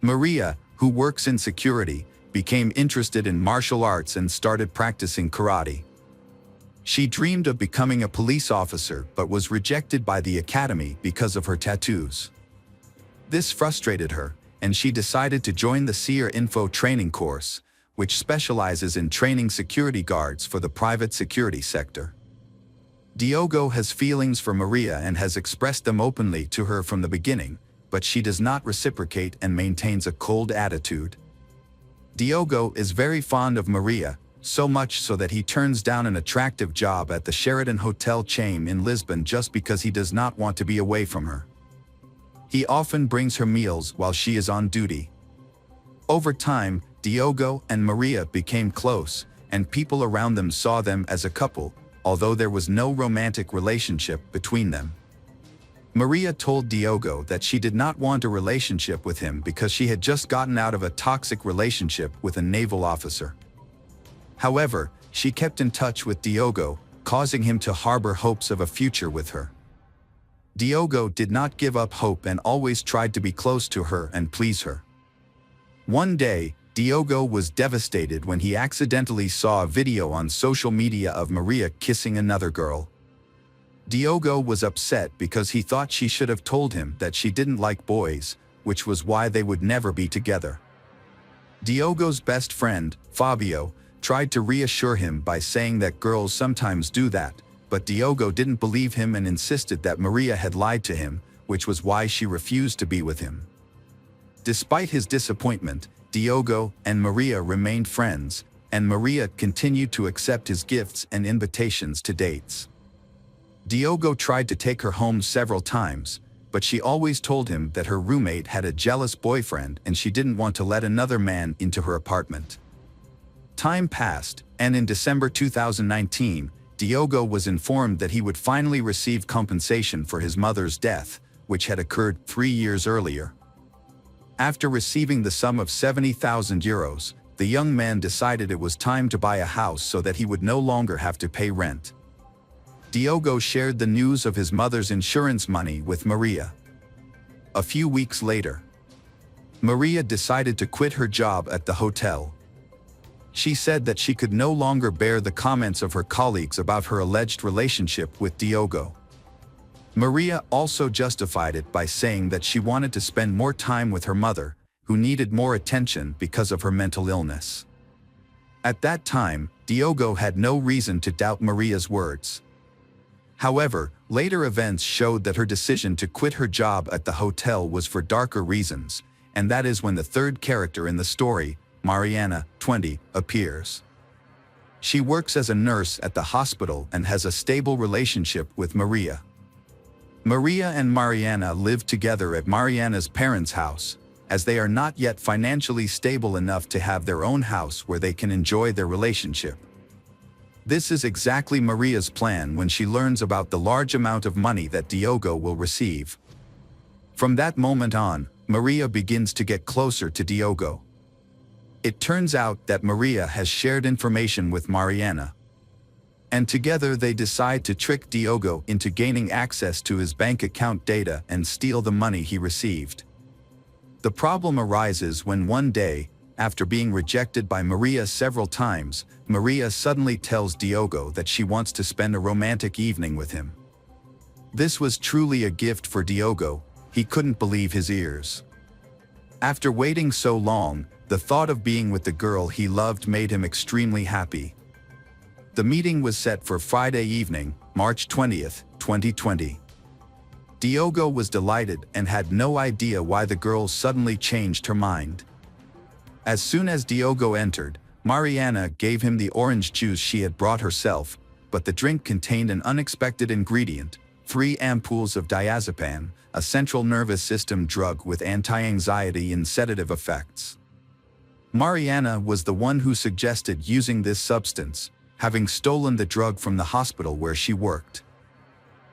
[SPEAKER 1] Maria, who works in security, became interested in martial arts and started practicing karate. She dreamed of becoming a police officer but was rejected by the academy because of her tattoos. This frustrated her, and she decided to join the SEER Info training course, which specializes in training security guards for the private security sector. Diogo has feelings for Maria and has expressed them openly to her from the beginning, but she does not reciprocate and maintains a cold attitude. Diogo is very fond of Maria, so much so that he turns down an attractive job at the Sheraton hotel chain in Lisbon just because he does not want to be away from her. He often brings her meals while she is on duty. Over time, Diogo and Maria became close, and people around them saw them as a couple, although there was no romantic relationship between them. Maria told Diogo that she did not want a relationship with him because she had just gotten out of a toxic relationship with a naval officer. However, she kept in touch with Diogo, causing him to harbor hopes of a future with her. Diogo did not give up hope and always tried to be close to her and please her. One day, Diogo was devastated when he accidentally saw a video on social media of Maria kissing another girl. Diogo was upset because he thought she should have told him that she didn't like boys, which was why they would never be together. Diogo's best friend, Fabio, tried to reassure him by saying that girls sometimes do that, but Diogo didn't believe him and insisted that Maria had lied to him, which was why she refused to be with him. Despite his disappointment, Diogo and Maria remained friends, and Maria continued to accept his gifts and invitations to dates. Diogo tried to take her home several times, but she always told him that her roommate had a jealous boyfriend and she didn't want to let another man into her apartment. Time passed, and in December 2019, Diogo was informed that he would finally receive compensation for his mother's death, which had occurred 3 years earlier. After receiving the sum of €70,000, the young man decided it was time to buy a house so that he would no longer have to pay rent. Diogo shared the news of his mother's insurance money with Maria. A few weeks later, Maria decided to quit her job at the hotel. She said that she could no longer bear the comments of her colleagues about her alleged relationship with Diogo. Maria also justified it by saying that she wanted to spend more time with her mother, who needed more attention because of her mental illness. At that time, Diogo had no reason to doubt Maria's words. However, later events showed that her decision to quit her job at the hotel was for darker reasons, and that is when the third character in the story, Mariana, 20, appears. She works as a nurse at the hospital and has a stable relationship with Maria. Maria and Mariana live together at Mariana's parents' house, as they are not yet financially stable enough to have their own house where they can enjoy their relationship. This is exactly Maria's plan when she learns about the large amount of money that Diogo will receive. From that moment on, Maria begins to get closer to Diogo. It turns out that Maria has shared information with Mariana, and together they decide to trick Diogo into gaining access to his bank account data and steal the money he received. The problem arises when one day, after being rejected by Maria several times, Maria suddenly tells Diogo that she wants to spend a romantic evening with him. This was truly a gift for Diogo. He couldn't believe his ears. After waiting so long, the thought of being with the girl he loved made him extremely happy. The meeting was set for Friday evening, March 20th, 2020. Diogo was delighted and had no idea why the girl suddenly changed her mind. As soon as Diogo entered, Mariana gave him the orange juice she had brought herself, but the drink contained an unexpected ingredient: 3 ampoules of diazepam, a central nervous system drug with anti-anxiety and sedative effects. Mariana was the one who suggested using this substance, having stolen the drug from the hospital where she worked.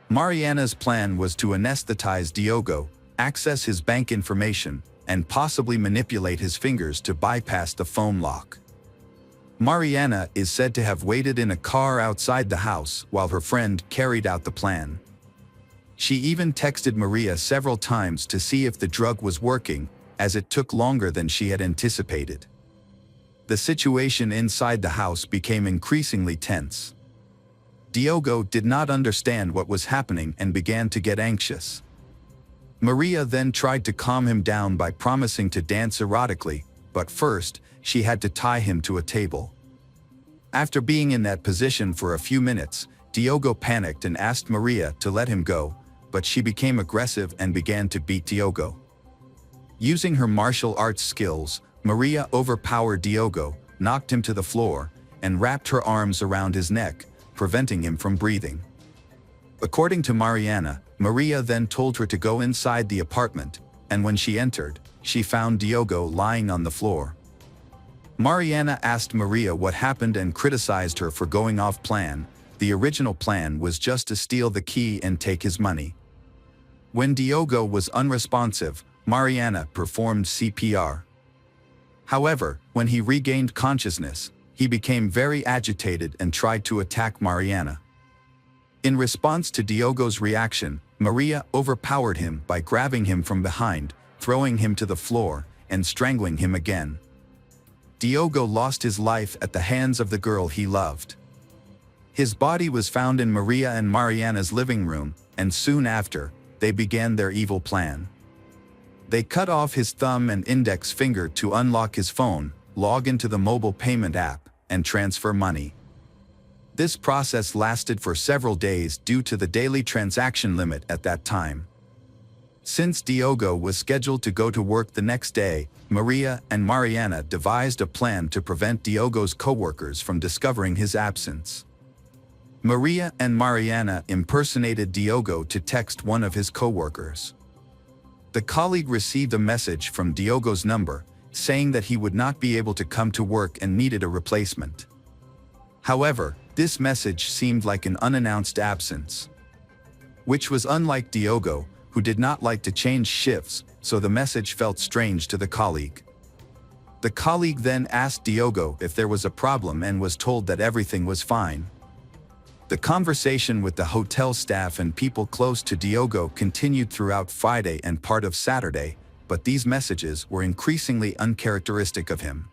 [SPEAKER 1] Mariana's plan was to anesthetize Diogo, access his bank information, and possibly manipulate his fingers to bypass the phone lock. Mariana is said to have waited in a car outside the house while her friend carried out the plan. She even texted Maria several times to see if the drug was working, as it took longer than she had anticipated. The situation inside the house became increasingly tense. Diogo did not understand what was happening and began to get anxious. Maria then tried to calm him down by promising to dance erotically, but first, she had to tie him to a table. After being in that position for a few minutes, Diogo panicked and asked Maria to let him go, but she became aggressive and began to beat Diogo. Using her martial arts skills, Maria overpowered Diogo, knocked him to the floor, and wrapped her arms around his neck, preventing him from breathing. According to Mariana, Maria then told her to go inside the apartment, and when she entered, she found Diogo lying on the floor. Mariana asked Maria what happened and criticized her for going off plan. The original plan was just to steal the key and take his money. When Diogo was unresponsive, Mariana performed CPR. However, when he regained consciousness, he became very agitated and tried to attack Mariana. In response to Diogo's reaction, Maria overpowered him by grabbing him from behind, throwing him to the floor, and strangling him again. Diogo lost his life at the hands of the girl he loved. His body was found in Maria and Mariana's living room, and soon after, they began their evil plan. They cut off his thumb and index finger to unlock his phone, log into the mobile payment app, and transfer money. This process lasted for several days due to the daily transaction limit at that time. Since Diogo was scheduled to go to work the next day, Maria and Mariana devised a plan to prevent Diogo's coworkers from discovering his absence. Maria and Mariana impersonated Diogo to text one of his coworkers. The colleague received a message from Diogo's number, saying that he would not be able to come to work and needed a replacement. However, this message seemed like an unannounced absence, which was unlike Diogo, who did not like to change shifts, so the message felt strange to the colleague. The colleague then asked Diogo if there was a problem and was told that everything was fine. The conversation with the hotel staff and people close to Diogo continued throughout Friday and part of Saturday, but these messages were increasingly uncharacteristic of him.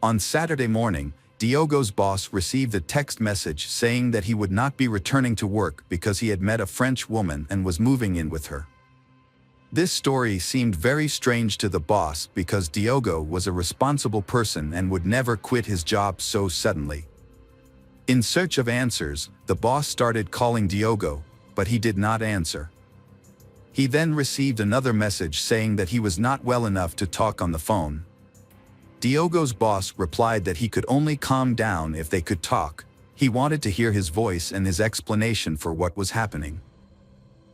[SPEAKER 1] On Saturday morning, Diogo's boss received a text message saying that he would not be returning to work because he had met a French woman and was moving in with her. This story seemed very strange to the boss because Diogo was a responsible person and would never quit his job so suddenly. In search of answers, the boss started calling Diogo, but he did not answer. He then received another message saying that he was not well enough to talk on the phone. Diogo's boss replied that he could only calm down if they could talk. He wanted to hear his voice and his explanation for what was happening.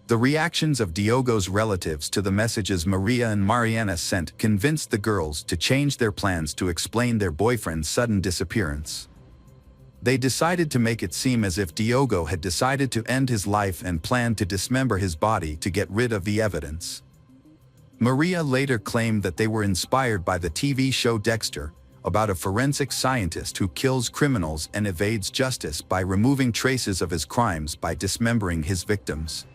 [SPEAKER 1] The reactions of Diogo's relatives to the messages Maria and Mariana sent convinced the girls to change their plans to explain their boyfriend's sudden disappearance. They decided to make it seem as if Diogo had decided to end his life and planned to dismember his body to get rid of the evidence. Maria later claimed that they were inspired by the TV show Dexter, about a forensic scientist who kills criminals and evades justice by removing traces of his crimes by dismembering his victims.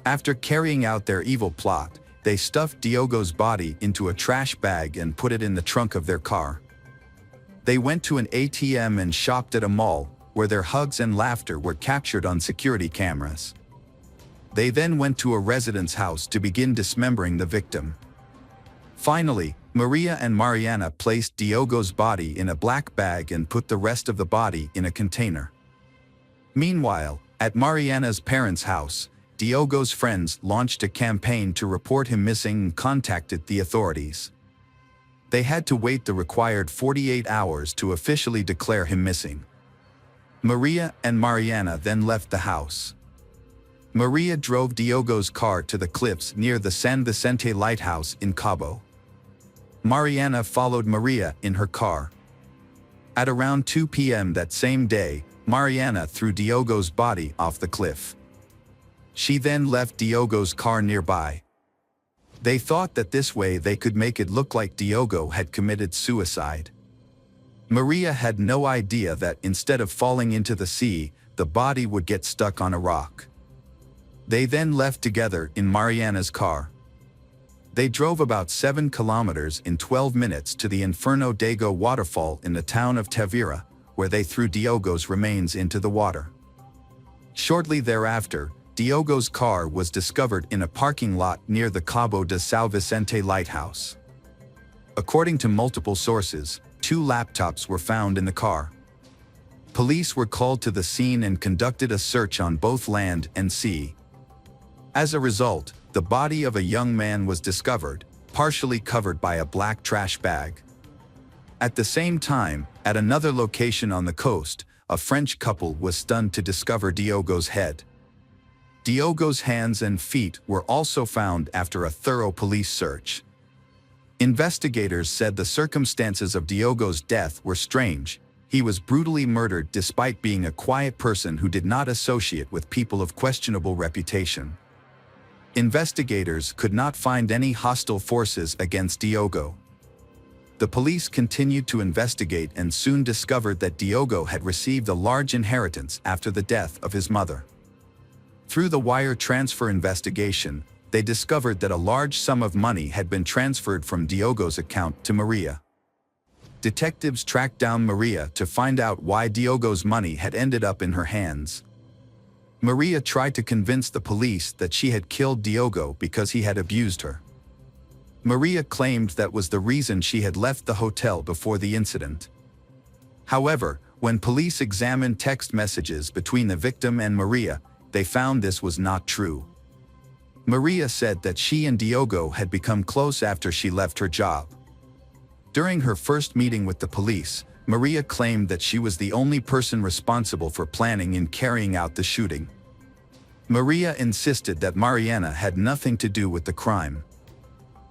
[SPEAKER 1] After carrying out their evil plot, they stuffed Diogo's body into a trash bag and put it in the trunk of their car. They went to an ATM and shopped at a mall, where their hugs and laughter were captured on security cameras. They then went to a resident's house to begin dismembering the victim. Finally, Maria and Mariana placed Diogo's body in a black bag and put the rest of the body in a container. Meanwhile, at Mariana's parents' house, Diogo's friends launched a campaign to report him missing and contacted the authorities. They had to wait the required 48 hours to officially declare him missing. Maria and Mariana then left the house. Maria drove Diogo's car to the cliffs near the San Vicente Lighthouse in Cabo. Mariana followed Maria in her car. At around 2 p.m. that same day, Mariana threw Diogo's body off the cliff. She then left Diogo's car nearby. They thought that this way they could make it look like Diogo had committed suicide. Maria had no idea that instead of falling into the sea, the body would get stuck on a rock. They then left together in Mariana's car. They drove about 7 kilometers in 12 minutes to the Inferno Dago waterfall in the town of Tavira, where they threw Diogo's remains into the water. Shortly thereafter, Diogo's car was discovered in a parking lot near the Cabo de São Vicente lighthouse. According to multiple sources, 2 laptops were found in the car. Police were called to the scene and conducted a search on both land and sea. As a result, the body of a young man was discovered, partially covered by a black trash bag. At the same time, at another location on the coast, a French couple was stunned to discover Diogo's head. Diogo's hands and feet were also found after a thorough police search. Investigators said the circumstances of Diogo's death were strange. He was brutally murdered despite being a quiet person who did not associate with people of questionable reputation. Investigators could not find any hostile forces against Diogo. The police continued to investigate and soon discovered that Diogo had received a large inheritance after the death of his mother. Through the wire transfer investigation, they discovered that a large sum of money had been transferred from Diogo's account to Maria. Detectives tracked down Maria to find out why Diogo's money had ended up in her hands. Maria tried to convince the police that she had killed Diogo because he had abused her. Maria claimed that was the reason she had left the hotel before the incident. However, when police examined text messages between the victim and Maria, they found this was not true. Maria said that she and Diogo had become close after she left her job. During her first meeting with the police, Maria claimed that she was the only person responsible for planning and carrying out the shooting. Maria insisted that Mariana had nothing to do with the crime.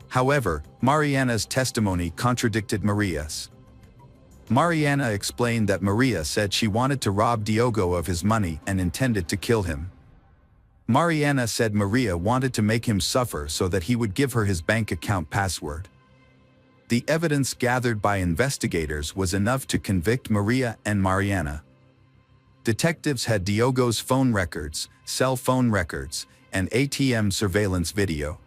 [SPEAKER 1] However, Mariana's testimony contradicted Maria's. Mariana explained that Maria said she wanted to rob Diogo of his money and intended to kill him. Mariana said Maria wanted to make him suffer so that he would give her his bank account password. The evidence gathered by investigators was enough to convict Maria and Mariana. Detectives had Diogo's phone records, cell phone records, and ATM surveillance video.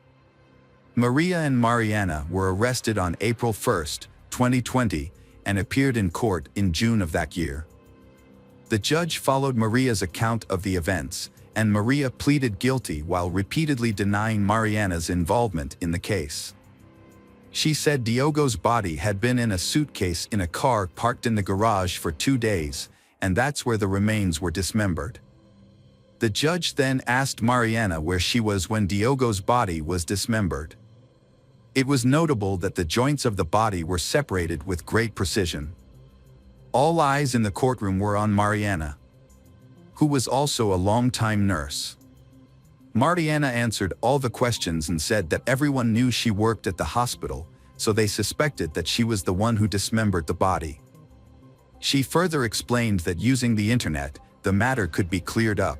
[SPEAKER 1] Maria and Mariana were arrested on April 1, 2020, and appeared in court in June of that year. The judge followed Maria's account of the events, and Maria pleaded guilty while repeatedly denying Mariana's involvement in the case. She said Diogo's body had been in a suitcase in a car parked in the garage for 2 days, and that's where the remains were dismembered. The judge then asked Mariana where she was when Diogo's body was dismembered. It was notable that the joints of the body were separated with great precision. All eyes in the courtroom were on Mariana, who was also a long-time nurse. Mariana answered all the questions and said that everyone knew she worked at the hospital, so they suspected that she was the one who dismembered the body. She further explained that using the internet, the matter could be cleared up.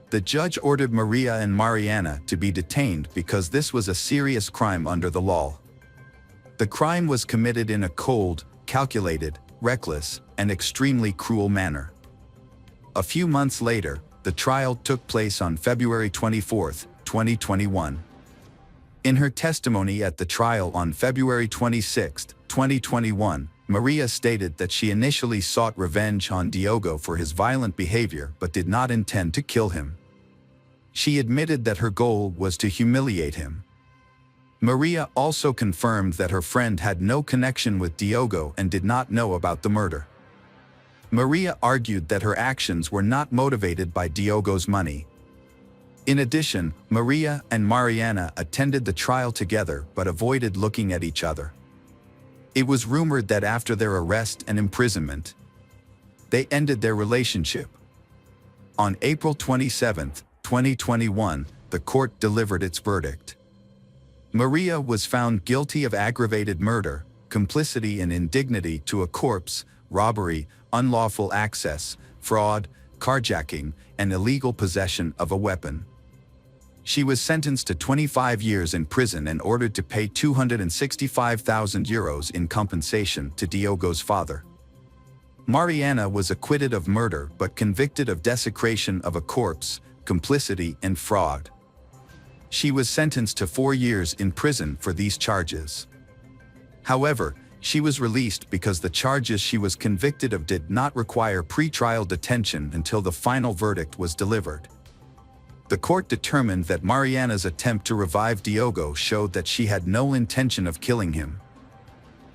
[SPEAKER 1] The judge ordered Maria and Mariana to be detained because this was a serious crime under the law. The crime was committed in a cold, calculated, reckless, and extremely cruel manner. A few months later, the trial took place on February 24, 2021. In her testimony at the trial on February 26, 2021, Maria stated that she initially sought revenge on Diogo for his violent behavior but did not intend to kill him. She admitted that her goal was to humiliate him. Maria also confirmed that her friend had no connection with Diogo and did not know about the murder. Maria argued that her actions were not motivated by Diogo's money. In addition, Maria and Mariana attended the trial together but avoided looking at each other. It was rumored that after their arrest and imprisonment, they ended their relationship. On April 27, 2021, the court delivered its verdict. Maria was found guilty of aggravated murder, complicity in indignity to a corpse, robbery, unlawful access, fraud, carjacking, and illegal possession of a weapon. She was sentenced to 25 years in prison and ordered to pay €265,000 in compensation to Diogo's father. Mariana was acquitted of murder but convicted of desecration of a corpse, complicity, and fraud. She was sentenced to 4 years in prison for these charges. However, she was released because the charges she was convicted of did not require pre-trial detention until the final verdict was delivered. The court determined that Mariana's attempt to revive Diogo showed that she had no intention of killing him.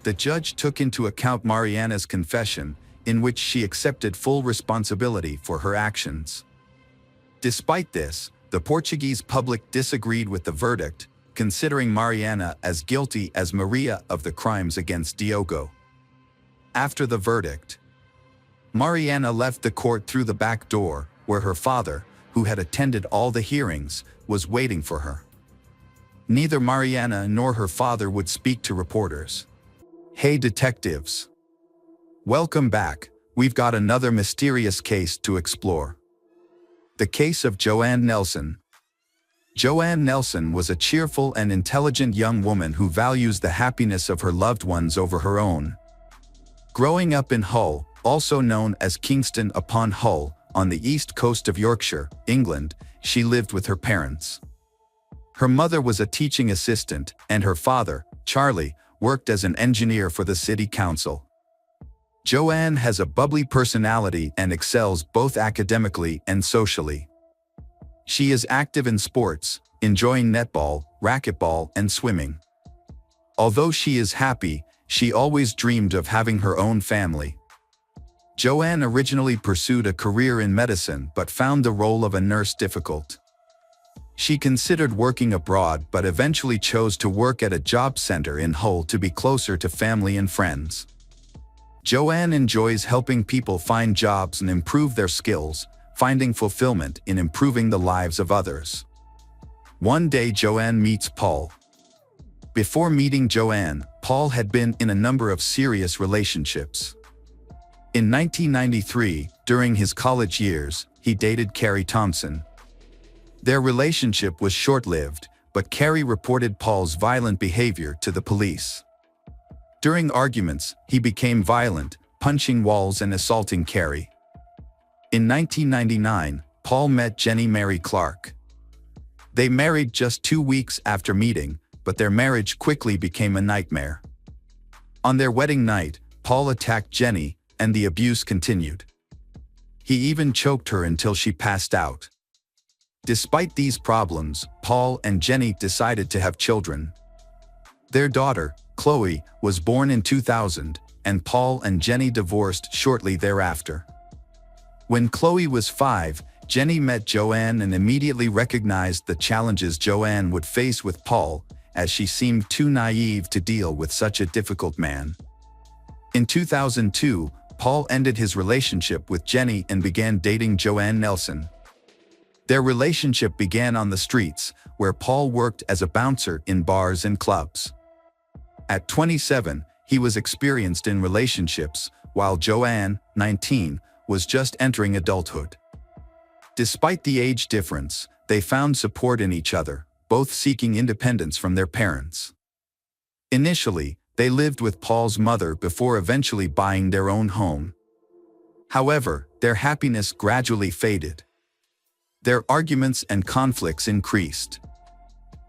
[SPEAKER 1] The judge took into account Mariana's confession, in which she accepted full responsibility for her actions. Despite this, the Portuguese public disagreed with the verdict, considering Mariana as guilty as Maria of the crimes against Diogo. After the verdict, Mariana left the court through the back door, where her father, who had attended all the hearings, was waiting for her. Neither Mariana nor her father would speak to reporters. Hey detectives! Welcome back, we've got another mysterious case to explore. The case of Joanne Nelson. Joanne Nelson was a cheerful and intelligent young woman who values the happiness of her loved ones over her own. Growing up in Hull, also known as Kingston upon Hull, on the east coast of Yorkshire, England, she lived with her parents. Her mother was a teaching assistant, and her father, Charlie, worked as an engineer for the city council. Joanne has a bubbly personality and excels both academically and socially. She is active in sports, enjoying netball, racquetball, and swimming. Although she is happy, she always dreamed of having her own family. Joanne originally pursued a career in medicine but found the role of a nurse difficult. She considered working abroad but eventually chose to work at a job center in Hull to be closer to family and friends. Joanne enjoys helping people find jobs and improve their skills, finding fulfillment in improving the lives of others. One day Joanne meets Paul. Before meeting Joanne, Paul had been in a number of serious relationships. In 1993, during his college years, he dated Carrie Thompson. Their relationship was short-lived, but Carrie reported Paul's violent behavior to the police. During arguments, he became violent, punching walls and assaulting Carrie. In 1999, Paul met Jenny Mary Clark. They married just 2 weeks after meeting, but their marriage quickly became a nightmare. On their wedding night, Paul attacked Jenny, and the abuse continued. He even choked her until she passed out. Despite these problems, Paul and Jenny decided to have children. Their daughter, Chloe, was born in 2000, and Paul and Jenny divorced shortly thereafter. When Chloe was 5, Jenny met Joanne and immediately recognized the challenges Joanne would face with Paul, as she seemed too naive to deal with such a difficult man. In 2002, Paul ended his relationship with Jenny and began dating Joanne Nelson. Their relationship began on the streets, where Paul worked as a bouncer in bars and clubs. At 27, he was experienced in relationships, while Joanne, 19, was just entering adulthood. Despite the age difference, they found support in each other, both seeking independence from their parents. Initially, they lived with Paul's mother before eventually buying their own home. However, their happiness gradually faded. Their arguments and conflicts increased.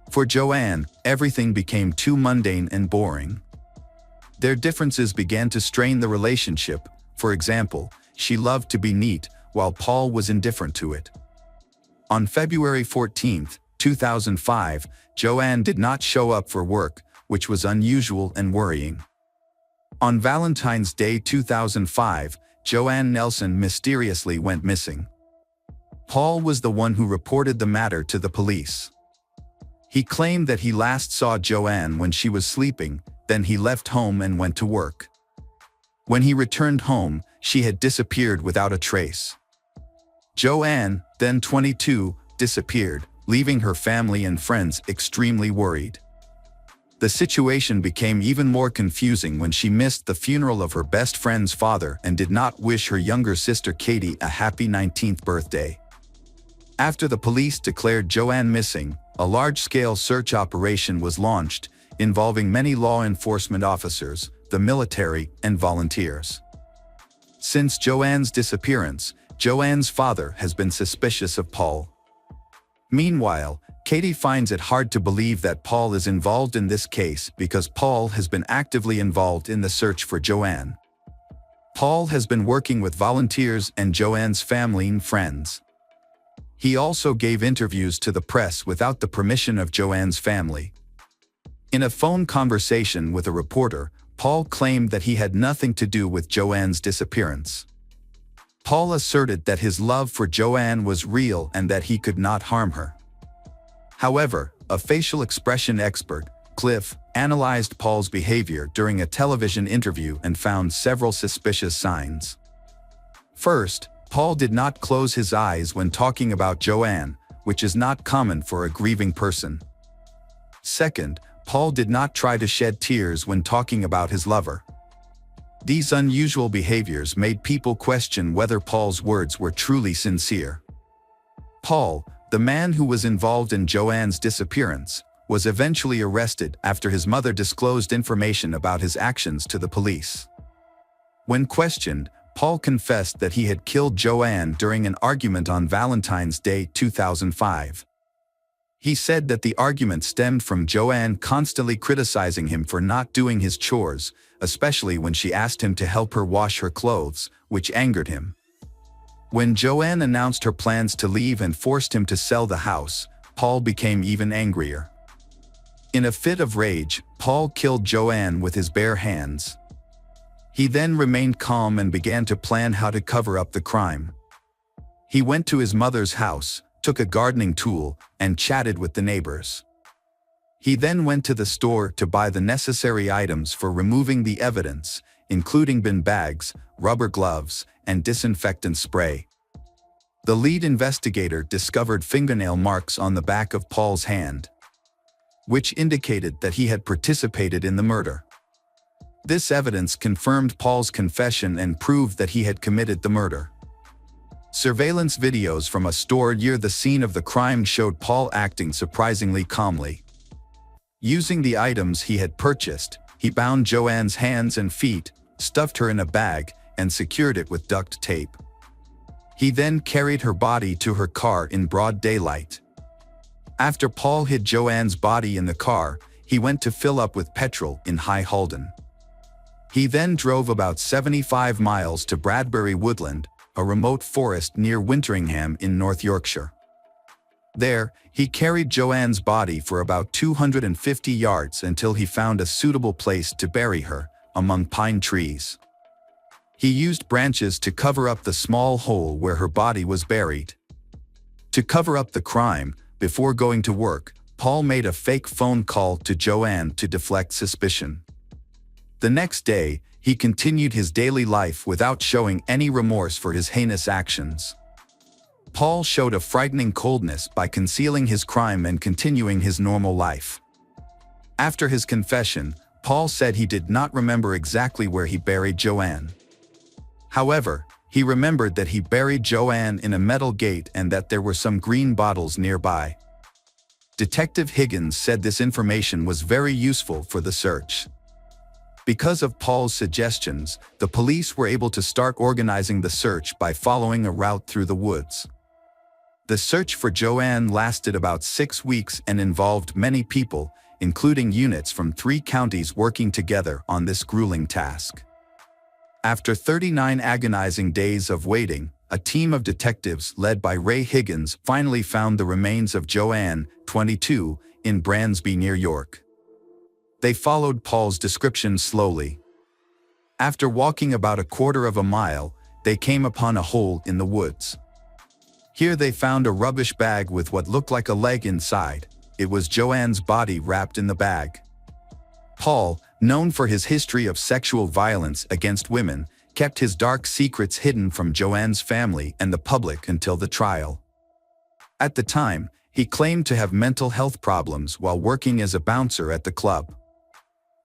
[SPEAKER 1] For Joanne, everything became too mundane and boring. Their differences began to strain the relationship. For example, she loved to be neat, while Paul was indifferent to it. On February 14, 2005, Joanne did not show up for work, which was unusual and worrying. On Valentine's Day 2005, Joanne Nelson mysteriously went missing. Paul was the one who reported the matter to the police. He claimed that he last saw Joanne when she was sleeping, then he left home and went to work. When he returned home, she had disappeared without a trace. Joanne, then 22, disappeared, leaving her family and friends extremely worried. The situation became even more confusing when she missed the funeral of her best friend's father and did not wish her younger sister Katie a happy 19th birthday. After the police declared Joanne missing, a large-scale search operation was launched, involving many law enforcement officers, the military, and volunteers. Since Joanne's disappearance, Joanne's father has been suspicious of Paul. Meanwhile, Katie finds it hard to believe that Paul is involved in this case because Paul has been actively involved in the search for Joanne. Paul has been working with volunteers and Joanne's family and friends. He also gave interviews to the press without the permission of Joanne's family. In a phone conversation with a reporter, Paul claimed that he had nothing to do with Joanne's disappearance. Paul asserted that his love for Joanne was real and that he could not harm her. However, a facial expression expert, Cliff, analyzed Paul's behavior during a television interview and found several suspicious signs. First, Paul did not close his eyes when talking about Joanne, which is not common for a grieving person. Second, Paul did not try to shed tears when talking about his lover. These unusual behaviors made people question whether Paul's words were truly sincere. Paul, the man who was involved in Joanne's disappearance, was eventually arrested after his mother disclosed information about his actions to the police. When questioned, Paul confessed that he had killed Joanne during an argument on Valentine's Day 2005. He said that the argument stemmed from Joanne constantly criticizing him for not doing his chores, especially when she asked him to help her wash her clothes, which angered him. When Joanne announced her plans to leave and forced him to sell the house, Paul became even angrier. In a fit of rage, Paul killed Joanne with his bare hands. He then remained calm and began to plan how to cover up the crime. He went to his mother's house, took a gardening tool, and chatted with the neighbors. He then went to the store to buy the necessary items for removing the evidence, including bin bags, rubber gloves, and disinfectant spray. The lead investigator discovered fingernail marks on the back of Paul's hand, which indicated that he had participated in the murder. This evidence confirmed Paul's confession and proved that he had committed the murder. Surveillance videos from a store near the scene of the crime showed Paul acting surprisingly calmly. Using the items he had purchased, he bound Joanne's hands and feet, stuffed her in a bag, and secured it with duct tape. He then carried her body to her car in broad daylight. After Paul hid Joanne's body in the car, he went to fill up with petrol in High Halden. He then drove about 75 miles to Bradbury Woodland, a remote forest near Winteringham in North Yorkshire. There, he carried Joanne's body for about 250 yards until he found a suitable place to bury her, among pine trees. He used branches to cover up the small hole where her body was buried. To cover up the crime, before going to work, Paul made a fake phone call to Joanne to deflect suspicion. The next day, he continued his daily life without showing any remorse for his heinous actions. Paul showed a frightening coldness by concealing his crime and continuing his normal life. After his confession, Paul said he did not remember exactly where he buried Joanne. However, he remembered that he buried Joanne in a metal gate and that there were some green bottles nearby. Detective Higgins said this information was very useful for the search. Because of Paul's suggestions, the police were able to start organizing the search by following a route through the woods. The search for Joanne lasted about 6 weeks and involved many people, including units from 3 counties working together on this grueling task. After 39 agonizing days of waiting, a team of detectives led by Ray Higgins finally found the remains of Joanne, 22, in Bransby near York. They followed Paul's description slowly. After walking about a quarter of a mile, they came upon a hole in the woods. Here they found a rubbish bag with what looked like a leg inside. It was Joanne's body wrapped in the bag. Paul, known for his history of sexual violence against women, kept his dark secrets hidden from Joanne's family and the public until the trial. At the time, he claimed to have mental health problems while working as a bouncer at the club.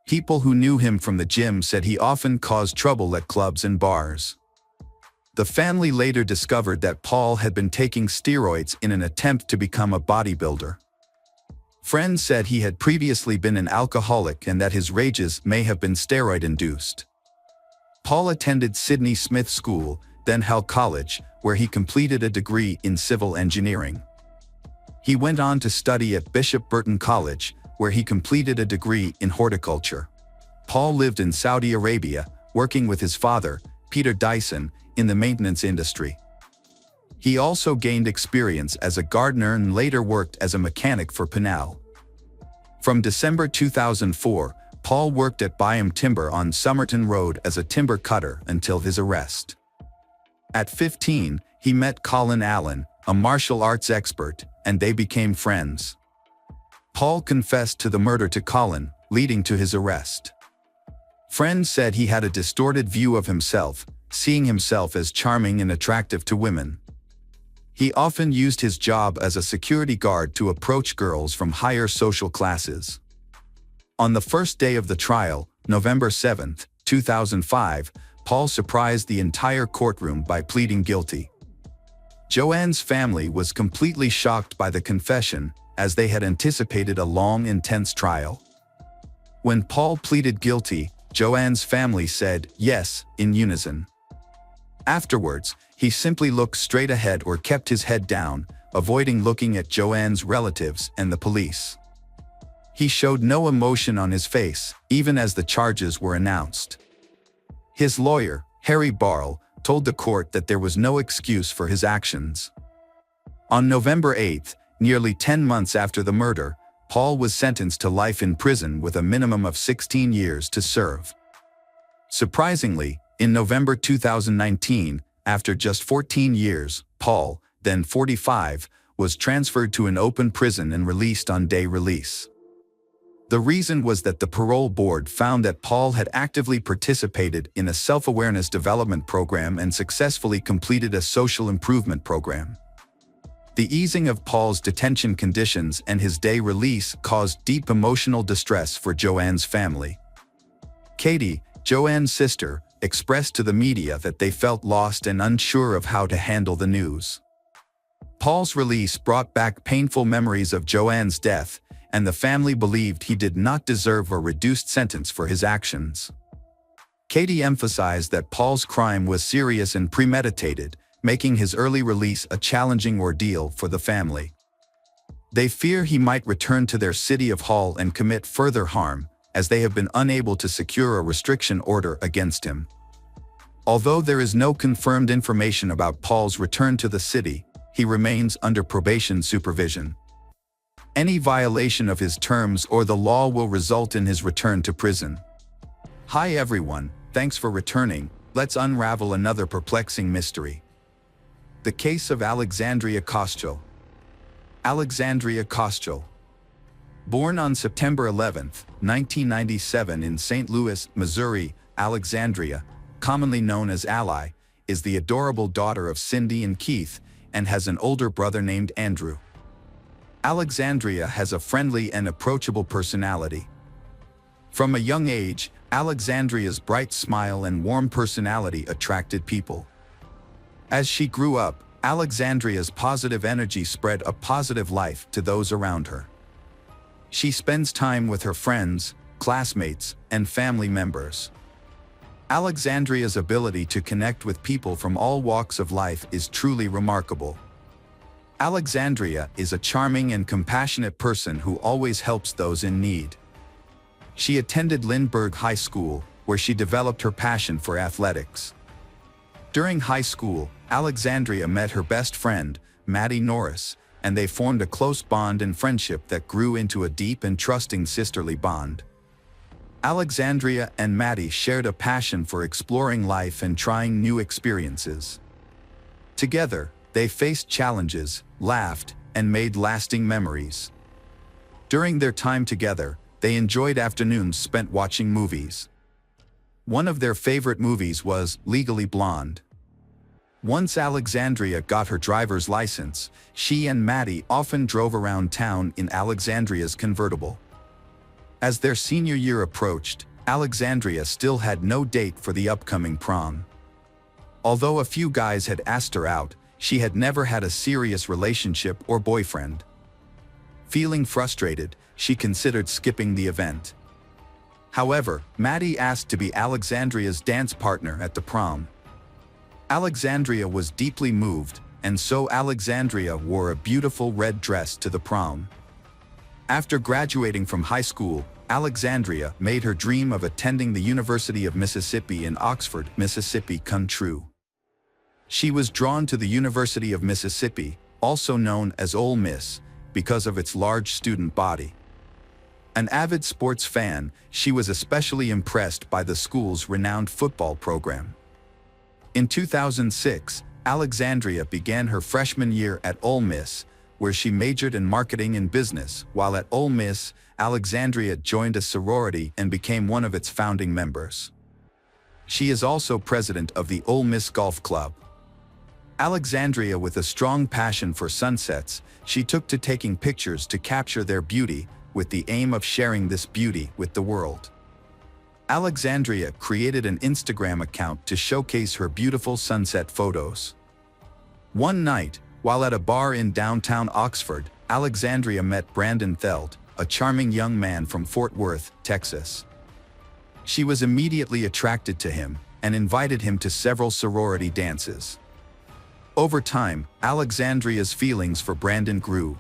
[SPEAKER 1] People who knew him from the gym said he often caused trouble at clubs and bars. The family later discovered that Paul had been taking steroids in an attempt to become a bodybuilder. Friends said he had previously been an alcoholic and that his rages may have been steroid-induced. Paul attended Sydney Smith School, then Hull College, where he completed a degree in civil engineering. He went on to study at Bishop Burton College, where he completed a degree in horticulture. Paul lived in Saudi Arabia, working with his father, Peter Dyson, in the maintenance industry. He also gained experience as a gardener and later worked as a mechanic for Pinal. From December 2004, Paul worked at Byam Timber on Somerton Road as a timber cutter until his arrest. At 15, he met Colin Allen, a martial arts expert, and they became friends. Paul confessed to the murder to Colin, leading to his arrest. Friends said he had a distorted view of himself, seeing himself as charming and attractive to women. He often used his job as a security guard to approach girls from higher social classes. On the first day of the trial, November 7, 2005, Paul surprised the entire courtroom by pleading guilty. Joanne's family was completely shocked by the confession, as they had anticipated a long, intense trial. When Paul pleaded guilty, Joanne's family said yes in unison. Afterwards, he simply looked straight ahead or kept his head down, avoiding looking at Joanne's relatives and the police. He showed no emotion on his face, even as the charges were announced. His lawyer, Harry Barl, told the court that there was no excuse for his actions. On November 8, nearly 10 months after the murder, Paul was sentenced to life in prison with a minimum of 16 years to serve. Surprisingly, in November 2019, after just 14 years, Paul, then 45, was transferred to an open prison and released on day release. The reason was that the parole board found that Paul had actively participated in a self-awareness development program and successfully completed a social improvement program. The easing of Paul's detention conditions and his day release caused deep emotional distress for Joanne's family. Katie, Joanne's sister, expressed to the media that they felt lost and unsure of how to handle the news. Paul's release brought back painful memories of Joanne's death, and the family believed he did not deserve a reduced sentence for his actions. Katie emphasized that Paul's crime was serious and premeditated, making his early release a challenging ordeal for the family. They fear he might return to their city of Hall and commit further harm, as they have been unable to secure a restriction order against him. Although there is no confirmed information about Paul's return to the city, he remains under probation supervision. Any violation of his terms or the law will result in his return to prison. Hi everyone, thanks for returning. Let's unravel another perplexing mystery. The case of Alexandria Koschel. Alexandria Koschel. Born on September 11, 1997 in St. Louis, Missouri, Alexandria, commonly known as Ally, is the adorable daughter of Cindy and Keith, and has an older brother named Andrew. Alexandria has a friendly and approachable personality. From a young age, Alexandria's bright smile and warm personality attracted people. As she grew up, Alexandria's positive energy spread a positive life to those around her. She spends time with her friends, classmates, and family members. Alexandria's ability to connect with people from all walks of life is truly remarkable. Alexandria is a charming and compassionate person who always helps those in need. She attended Lindbergh High School, where she developed her passion for athletics. During high school, Alexandria met her best friend, Maddie Norris, and they formed a close bond and friendship that grew into a deep and trusting sisterly bond. Alexandria and Maddie shared a passion for exploring life and trying new experiences. Together, they faced challenges, laughed, and made lasting memories. During their time together, they enjoyed afternoons spent watching movies. One of their favorite movies was Legally Blonde. Once Alexandria got her driver's license, she and Maddie often drove around town in Alexandria's convertible. As their senior year approached, Alexandria still had no date for the upcoming prom. Although a few guys had asked her out, she had never had a serious relationship or boyfriend. Feeling frustrated, she considered skipping the event. However, Maddie asked to be Alexandria's dance partner at the prom. Alexandria was deeply moved, and so Alexandria wore a beautiful red dress to the prom. After graduating from high school, Alexandria made her dream of attending the University of Mississippi in Oxford, Mississippi come true. She was drawn to the University of Mississippi, also known as Ole Miss, because of its large student body. An avid sports fan, she was especially impressed by the school's renowned football program. In 2006, Alexandria began her freshman year at Ole Miss, where she majored in marketing and business. While at Ole Miss, Alexandria joined a sorority and became one of its founding members. She is also president of the Ole Miss Golf Club. Alexandria, with a strong passion for sunsets, she took to taking pictures to capture their beauty, with the aim of sharing this beauty with the world. Alexandria created an Instagram account to showcase her beautiful sunset photos. One night, while at a bar in downtown Oxford, Alexandria met Brandon Theld, a charming young man from Fort Worth, Texas. She was immediately attracted to him and invited him to several sorority dances. Over time, Alexandria's feelings for Brandon grew.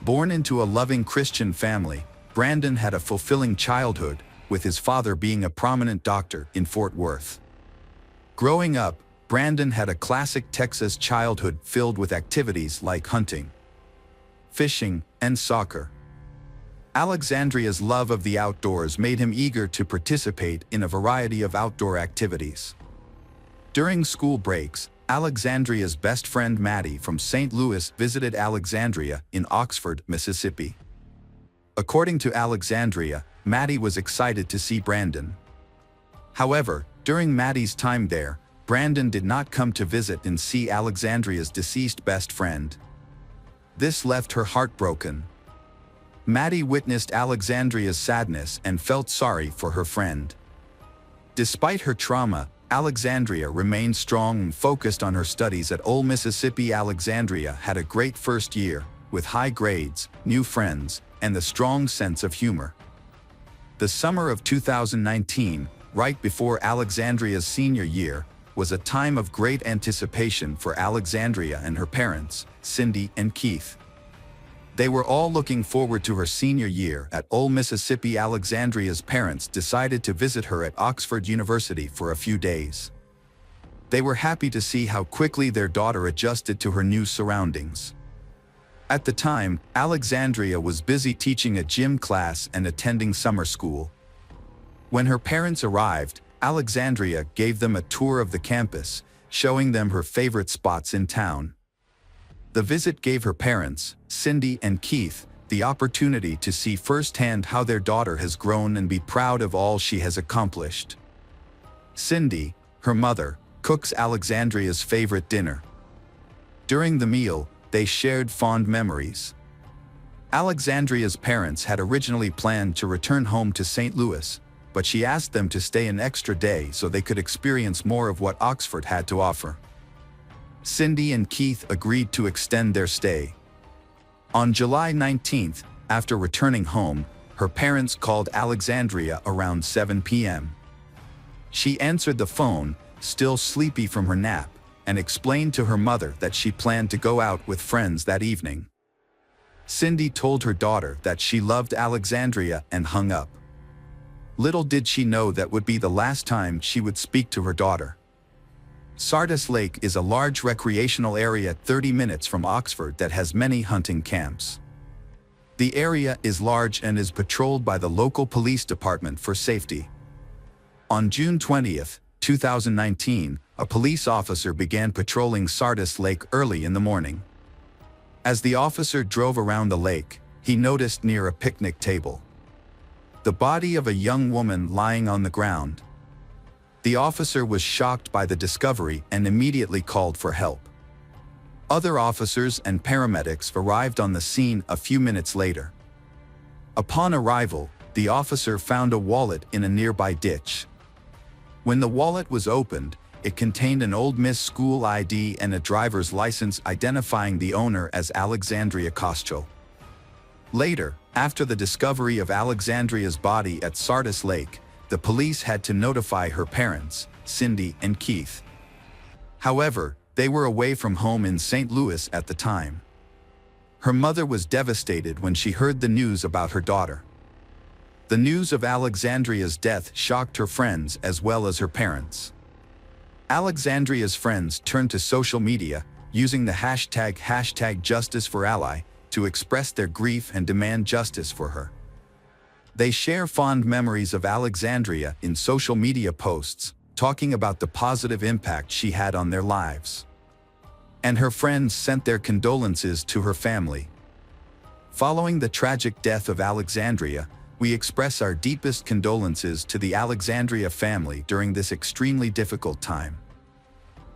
[SPEAKER 1] Born into a loving Christian family, Brandon had a fulfilling childhood, with his father being a prominent doctor in Fort Worth. Growing up, Brandon had a classic Texas childhood filled with activities like hunting, fishing, and soccer. Alexandria's love of the outdoors made him eager to participate in a variety of outdoor activities. During school breaks, Alexandria's best friend Maddie from St. Louis visited Alexandria in Oxford, Mississippi. According to Alexandria, Maddie was excited to see Brandon. However, during Maddie's time there, Brandon did not come to visit and see Alexandria's deceased best friend. This left her heartbroken. Maddie witnessed Alexandria's sadness and felt sorry for her friend. Despite her trauma, Alexandria remained strong and focused on her studies at Ole Mississippi. Alexandria had a great first year, with high grades, new friends, and a strong sense of humor. The summer of 2019, right before Alexandria's senior year, was a time of great anticipation for Alexandria and her parents, Cindy and Keith. They were all looking forward to her senior year at Ole Mississippi. Alexandria's parents decided to visit her at Oxford University for a few days. They were happy to see how quickly their daughter adjusted to her new surroundings. At the time, Alexandria was busy teaching a gym class and attending summer school. When her parents arrived, Alexandria gave them a tour of the campus, showing them her favorite spots in town. The visit gave her parents, Cindy and Keith, the opportunity to see firsthand how their daughter has grown and be proud of all she has accomplished. Cindy, her mother, cooks Alexandria's favorite dinner. During the meal, they shared fond memories. Alexandria's parents had originally planned to return home to St. Louis, but she asked them to stay an extra day so they could experience more of what Oxford had to offer. Cindy and Keith agreed to extend their stay. On July 19th, after returning home, her parents called Alexandria around 7 p.m. She answered the phone, still sleepy from her nap, and explained to her mother that she planned to go out with friends that evening. Cindy told her daughter that she loved Alexandria and hung up. Little did she know that would be the last time she would speak to her daughter. Sardis Lake is a large recreational area 30 minutes from Oxford that has many hunting camps. The area is large and is patrolled by the local police department for safety. On June 20, 2019, a police officer began patrolling Sardis Lake early in the morning. As the officer drove around the lake, he noticed near a picnic table the body of a young woman lying on the ground. The officer was shocked by the discovery and immediately called for help. Other officers and paramedics arrived on the scene a few minutes later. Upon arrival, the officer found a wallet in a nearby ditch. When the wallet was opened, it contained an Old Miss school ID and a driver's license identifying the owner as Alexandria Koschel. Later, after the discovery of Alexandria's body at Sardis Lake, the police had to notify her parents, Cindy and Keith. However, they were away from home in St. Louis at the time. Her mother was devastated when she heard the news about her daughter. The news of Alexandria's death shocked her friends as well as her parents. Alexandria's friends turned to social media, using the hashtag #JusticeForAllie to express their grief and demand justice for her. They share fond memories of Alexandria in social media posts, talking about the positive impact she had on their lives. And her friends sent their condolences to her family. Following the tragic death of Alexandria, we express our deepest condolences to the Alexandria family during this extremely difficult time.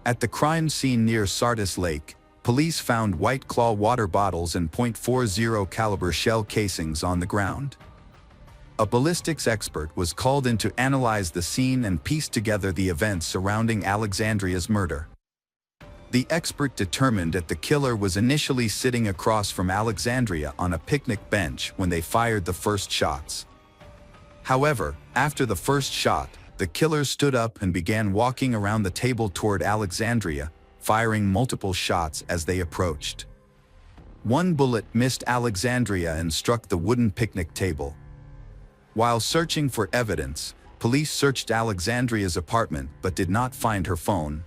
[SPEAKER 1] At the crime scene near Sardis Lake, police found White Claw water bottles and .40 caliber shell casings on the ground. A ballistics expert was called in to analyze the scene and piece together the events surrounding Alexandria's murder. The expert determined that the killer was initially sitting across from Alexandria on a picnic bench when they fired the first shots. However, after the first shot, the killer stood up and began walking around the table toward Alexandria, firing multiple shots as they approached. One bullet missed Alexandria and struck the wooden picnic table. While searching for evidence, police searched Alexandria's apartment but did not find her phone.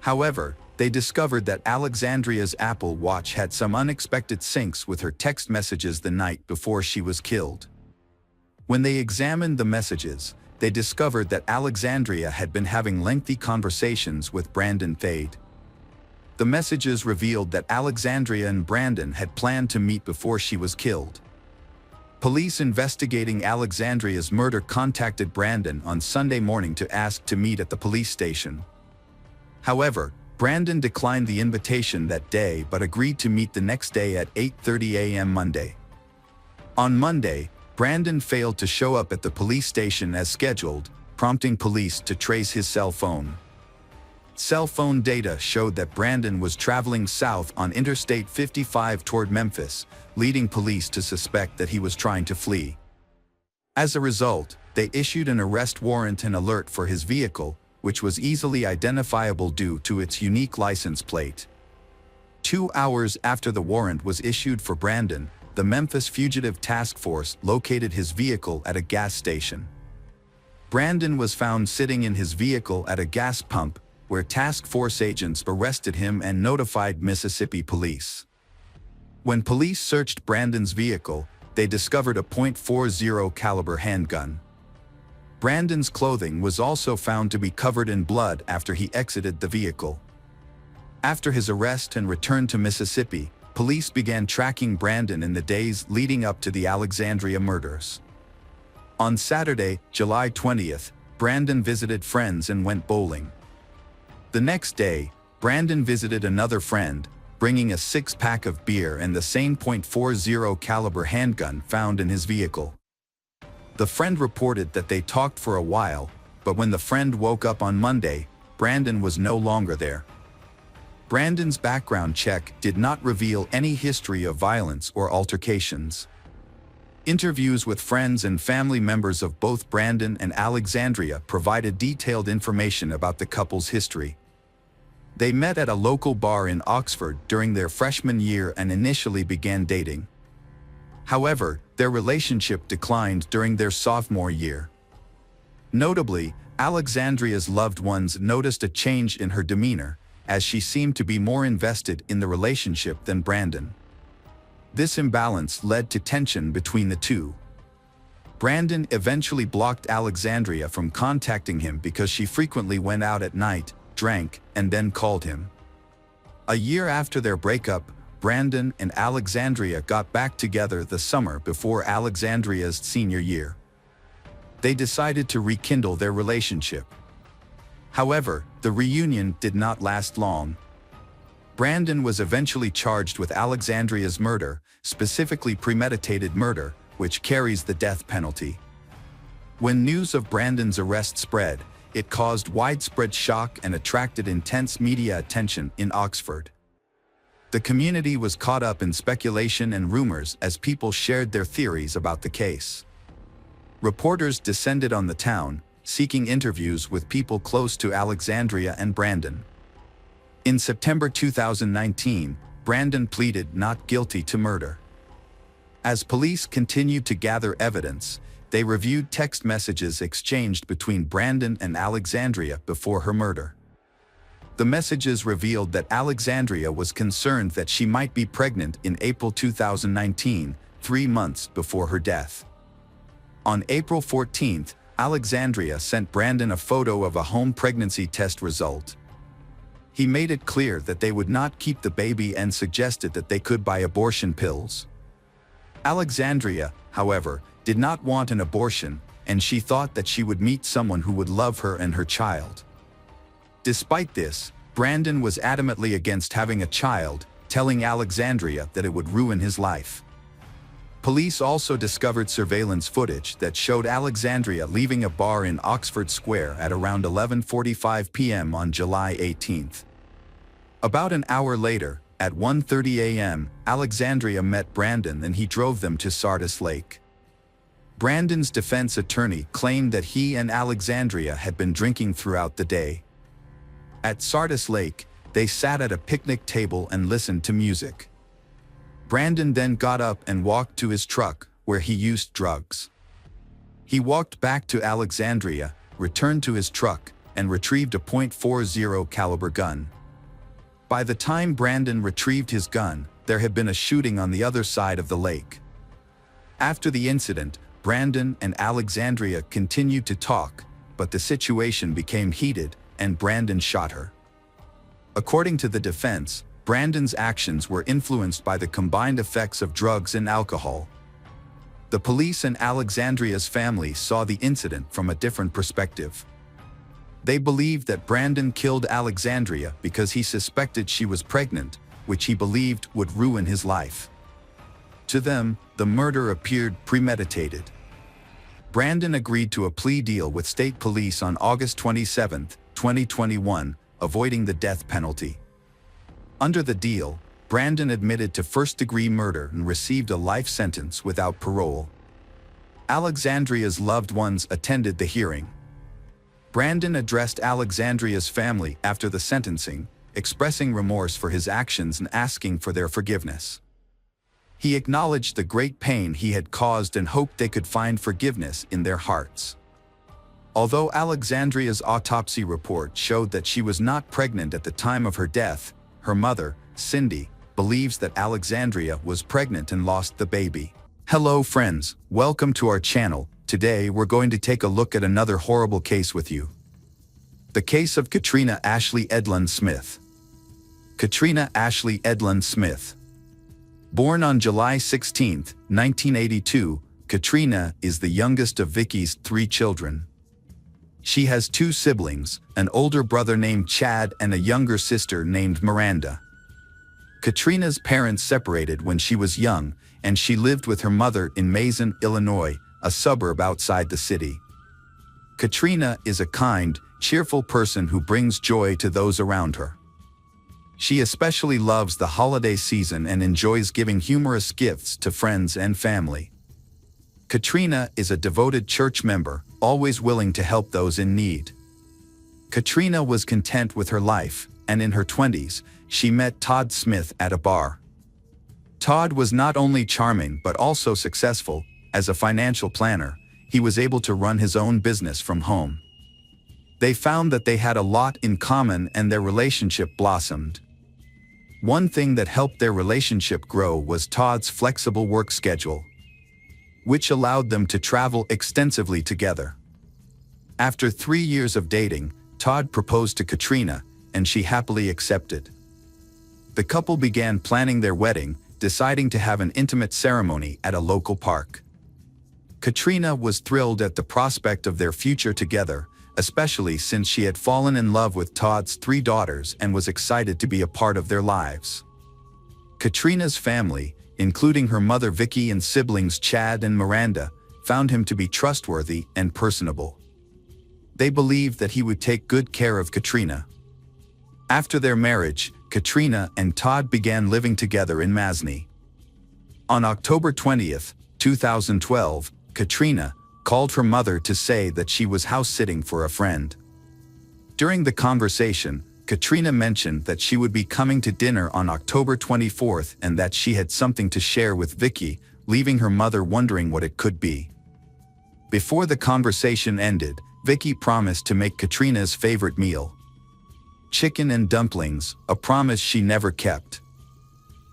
[SPEAKER 1] However, they discovered that Alexandria's Apple Watch had some unexpected syncs with her text messages the night before she was killed. When they examined the messages, they discovered that Alexandria had been having lengthy conversations with Brandon Thade. The messages revealed that Alexandria and Brandon had planned to meet before she was killed. Police investigating Alexandria's murder contacted Brandon on Sunday morning to ask to meet at the police station. However, Brandon declined the invitation that day but agreed to meet the next day at 8:30 a.m. Monday. On Monday, Brandon failed to show up at the police station as scheduled, prompting police to trace his cell phone. Cell phone data showed that Brandon was traveling south on Interstate 55 toward Memphis, leading police to suspect that he was trying to flee. As a result, they issued an arrest warrant and alert for his vehicle, which was easily identifiable due to its unique license plate. 2 hours after the warrant was issued for Brandon, the Memphis Fugitive Task Force located his vehicle at a gas station. Brandon was found sitting in his vehicle at a gas pump, where task force agents arrested him and notified Mississippi police. When police searched Brandon's vehicle, they discovered a .40 caliber handgun. Brandon's clothing was also found to be covered in blood after he exited the vehicle. After his arrest and return to Mississippi, police began tracking Brandon in the days leading up to the Alexandria murders. On Saturday, July 20th, Brandon visited friends and went bowling. The next day, Brandon visited another friend, bringing a 6-pack of beer and the same .40 caliber handgun found in his vehicle. The friend reported that they talked for a while, but when the friend woke up on Monday, Brandon was no longer there. Brandon's background check did not reveal any history of violence or altercations. Interviews with friends and family members of both Brandon and Alexandria provided detailed information about the couple's history. They met at a local bar in Oxford during their freshman year and initially began dating. However, their relationship declined during their sophomore year. Notably, Alexandria's loved ones noticed a change in her demeanor, as she seemed to be more invested in the relationship than Brandon. This imbalance led to tension between the two. Brandon eventually blocked Alexandria from contacting him because she frequently went out at night, drank, and then called him. A year after their breakup, Brandon and Alexandria got back together the summer before Alexandria's senior year. They decided to rekindle their relationship. However, the reunion did not last long. Brandon was eventually charged with Alexandria's murder, specifically premeditated murder, which carries the death penalty. When news of Brandon's arrest spread, it caused widespread shock and attracted intense media attention in Oxford. The community was caught up in speculation and rumors as people shared their theories about the case. Reporters descended on the town, seeking interviews with people close to Alexandria and Brandon. In September 2019, Brandon pleaded not guilty to murder. As police continued to gather evidence, they reviewed text messages exchanged between Brandon and Alexandria before her murder. The messages revealed that Alexandria was concerned that she might be pregnant in April 2019, 3 months before her death. On April 14th, Alexandria sent Brandon a photo of a home pregnancy test result. He made it clear that they would not keep the baby and suggested that they could buy abortion pills. Alexandria, however, did not want an abortion, and she thought that she would meet someone who would love her and her child. Despite this, Brandon was adamantly against having a child, telling Alexandria that it would ruin his life. Police also discovered surveillance footage that showed Alexandria leaving a bar in Oxford Square at around 11:45 p.m. on July 18th. About an hour later, at 1:30 a.m., Alexandria met Brandon and he drove them to Sardis Lake. Brandon's defense attorney claimed that he and Alexandria had been drinking throughout the day. At Sardis Lake, they sat at a picnic table and listened to music. Brandon then got up and walked to his truck, where he used drugs. He walked back to Alexandria, returned to his truck, and retrieved a .40 caliber gun. By the time Brandon retrieved his gun, there had been a shooting on the other side of the lake. After the incident, Brandon and Alexandria continued to talk, but the situation became heated, and Brandon shot her. According to the defense, Brandon's actions were influenced by the combined effects of drugs and alcohol. The police and Alexandria's family saw the incident from a different perspective. They believed that Brandon killed Alexandria because he suspected she was pregnant, which he believed would ruin his life. To them, the murder appeared premeditated. Brandon agreed to a plea deal with state police on August 27, 2021, avoiding the death penalty. Under the deal, Brandon admitted to first-degree murder and received a life sentence without parole. Alexandria's loved ones attended the hearing. Brandon addressed Alexandria's family after the sentencing, expressing remorse for his actions and asking for their forgiveness. He acknowledged the great pain he had caused and hoped they could find forgiveness in their hearts. Although Alexandria's autopsy report showed that she was not pregnant at the time of her death, her mother, Cindy, believes that Alexandria was pregnant and lost the baby. Hello friends, welcome to our channel. Today we're going to take a look at another horrible case with you. The case of Katrina Ashley Edlund Smith. Katrina Ashley Edlund Smith. Born on July 16, 1982, Katrina is the youngest of Vicky's 3 children. She has 2 siblings, an older brother named Chad and a younger sister named Miranda. Katrina's parents separated when she was young, and she lived with her mother in Mason, Illinois, a suburb outside the city. Katrina is a kind, cheerful person who brings joy to those around her. She especially loves the holiday season and enjoys giving humorous gifts to friends and family. Katrina is a devoted church member, always willing to help those in need. Katrina was content with her life, and in her 20s, she met Todd Smith at a bar. Todd was not only charming but also successful. As a financial planner, he was able to run his own business from home. They found that they had a lot in common and their relationship blossomed. One thing that helped their relationship grow was Todd's flexible work schedule, which allowed them to travel extensively together. After 3 years of dating, Todd proposed to Katrina, and she happily accepted. The couple began planning their wedding, deciding to have an intimate ceremony at a local park. Katrina was thrilled at the prospect of their future together, especially since she had fallen in love with Todd's 3 daughters and was excited to be a part of their lives. Katrina's family, including her mother Vicky and siblings Chad and Miranda, found him to be trustworthy and personable. They believed that he would take good care of Katrina. After their marriage, Katrina and Todd began living together in Masney. On October 20, 2012, Katrina called her mother to say that she was house-sitting for a friend. During the conversation, Katrina mentioned that she would be coming to dinner on October 24th and that she had something to share with Vicky, leaving her mother wondering what it could be. Before the conversation ended, Vicky promised to make Katrina's favorite meal: chicken and dumplings, a promise she never kept.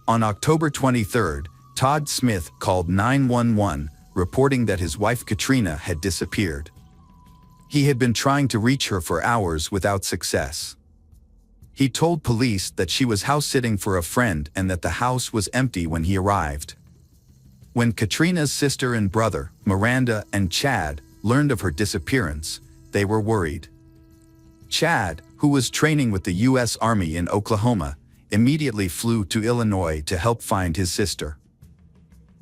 [SPEAKER 1] On October 23rd, Todd Smith called 911, reporting that his wife Katrina had disappeared. He had been trying to reach her for hours without success. He told police that she was house-sitting for a friend and that the house was empty when he arrived. When Katrina's sister and brother, Miranda and Chad, learned of her disappearance, they were worried. Chad, who was training with the U.S. Army in Oklahoma, immediately flew to Illinois to help find his sister.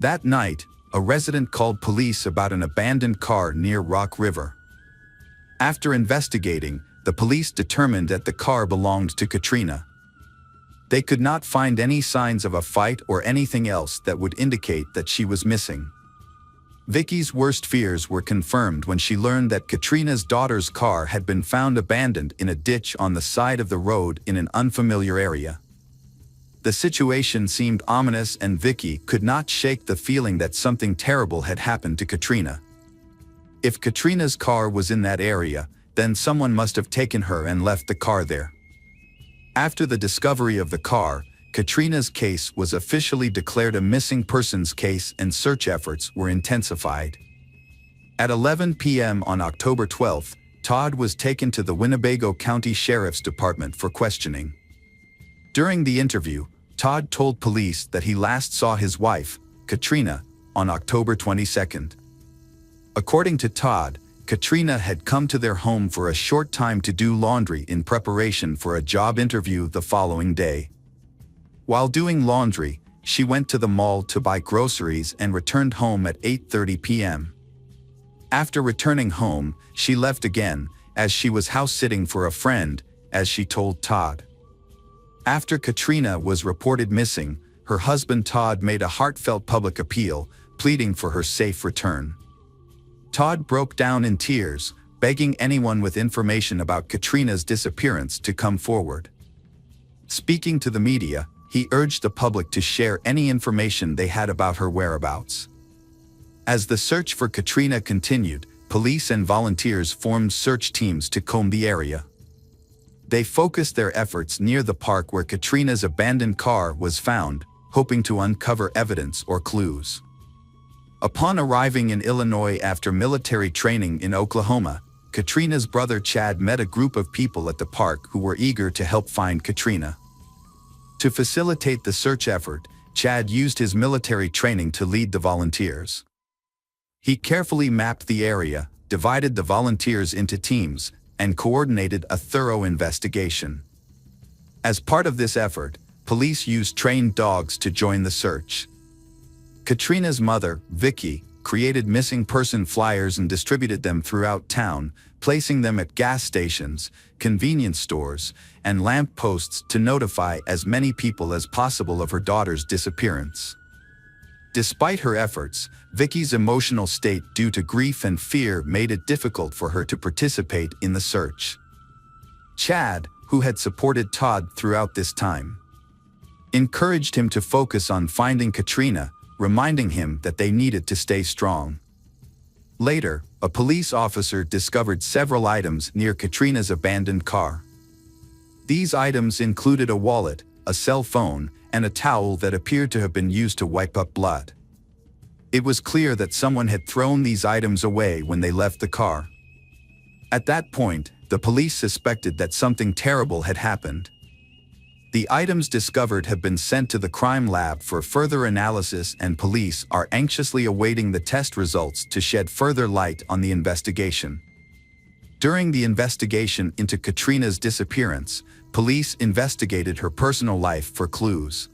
[SPEAKER 1] That night, a resident called police about an abandoned car near Rock River. After investigating, the police determined that the car belonged to Katrina. They could not find any signs of a fight or anything else that would indicate that she was missing. Vicky's worst fears were confirmed when she learned that Katrina's daughter's car had been found abandoned in a ditch on the side of the road in an unfamiliar area. The situation seemed ominous and Vicky could not shake the feeling that something terrible had happened to Katrina. If Katrina's car was in that area, then someone must have taken her and left the car there. After the discovery of the car, Katrina's case was officially declared a missing persons case and search efforts were intensified. At 11 p.m. on October 12, Todd was taken to the Winnebago County Sheriff's Department for questioning. During the interview, Todd told police that he last saw his wife, Katrina, on October 22. According to Todd, Katrina had come to their home for a short time to do laundry in preparation for a job interview the following day. While doing laundry, she went to the mall to buy groceries and returned home at 8:30 p.m. After returning home, she left again, as she was house-sitting for a friend, as she told Todd. After Katrina was reported missing, her husband Todd made a heartfelt public appeal, pleading for her safe return. Todd broke down in tears, begging anyone with information about Katrina's disappearance to come forward. Speaking to the media, he urged the public to share any information they had about her whereabouts. As the search for Katrina continued, police and volunteers formed search teams to comb the area. They focused their efforts near the park where Katrina's abandoned car was found, hoping to uncover evidence or clues. Upon arriving in Illinois after military training in Oklahoma, Katrina's brother Chad met a group of people at the park who were eager to help find Katrina. To facilitate the search effort, Chad used his military training to lead the volunteers. He carefully mapped the area, divided the volunteers into teams, and coordinated a thorough investigation. As part of this effort, police used trained dogs to join the search. Katrina's mother, Vicky, created missing person flyers and distributed them throughout town, placing them at gas stations, convenience stores, and lamp posts to notify as many people as possible of her daughter's disappearance. Despite her efforts, Vicky's emotional state due to grief and fear made it difficult for her to participate in the search. Chad, who had supported Todd throughout this time, encouraged him to focus on finding Katrina, reminding him that they needed to stay strong. Later, a police officer discovered several items near Katrina's abandoned car. These items included a wallet, a cell phone, and a towel that appeared to have been used to wipe up blood. It was clear that someone had thrown these items away when they left the car. At that point, the police suspected that something terrible had happened. The items discovered have been sent to the crime lab for further analysis, and police are anxiously awaiting the test results to shed further light on the investigation. During the investigation into Katrina's disappearance, police investigated her personal life for clues.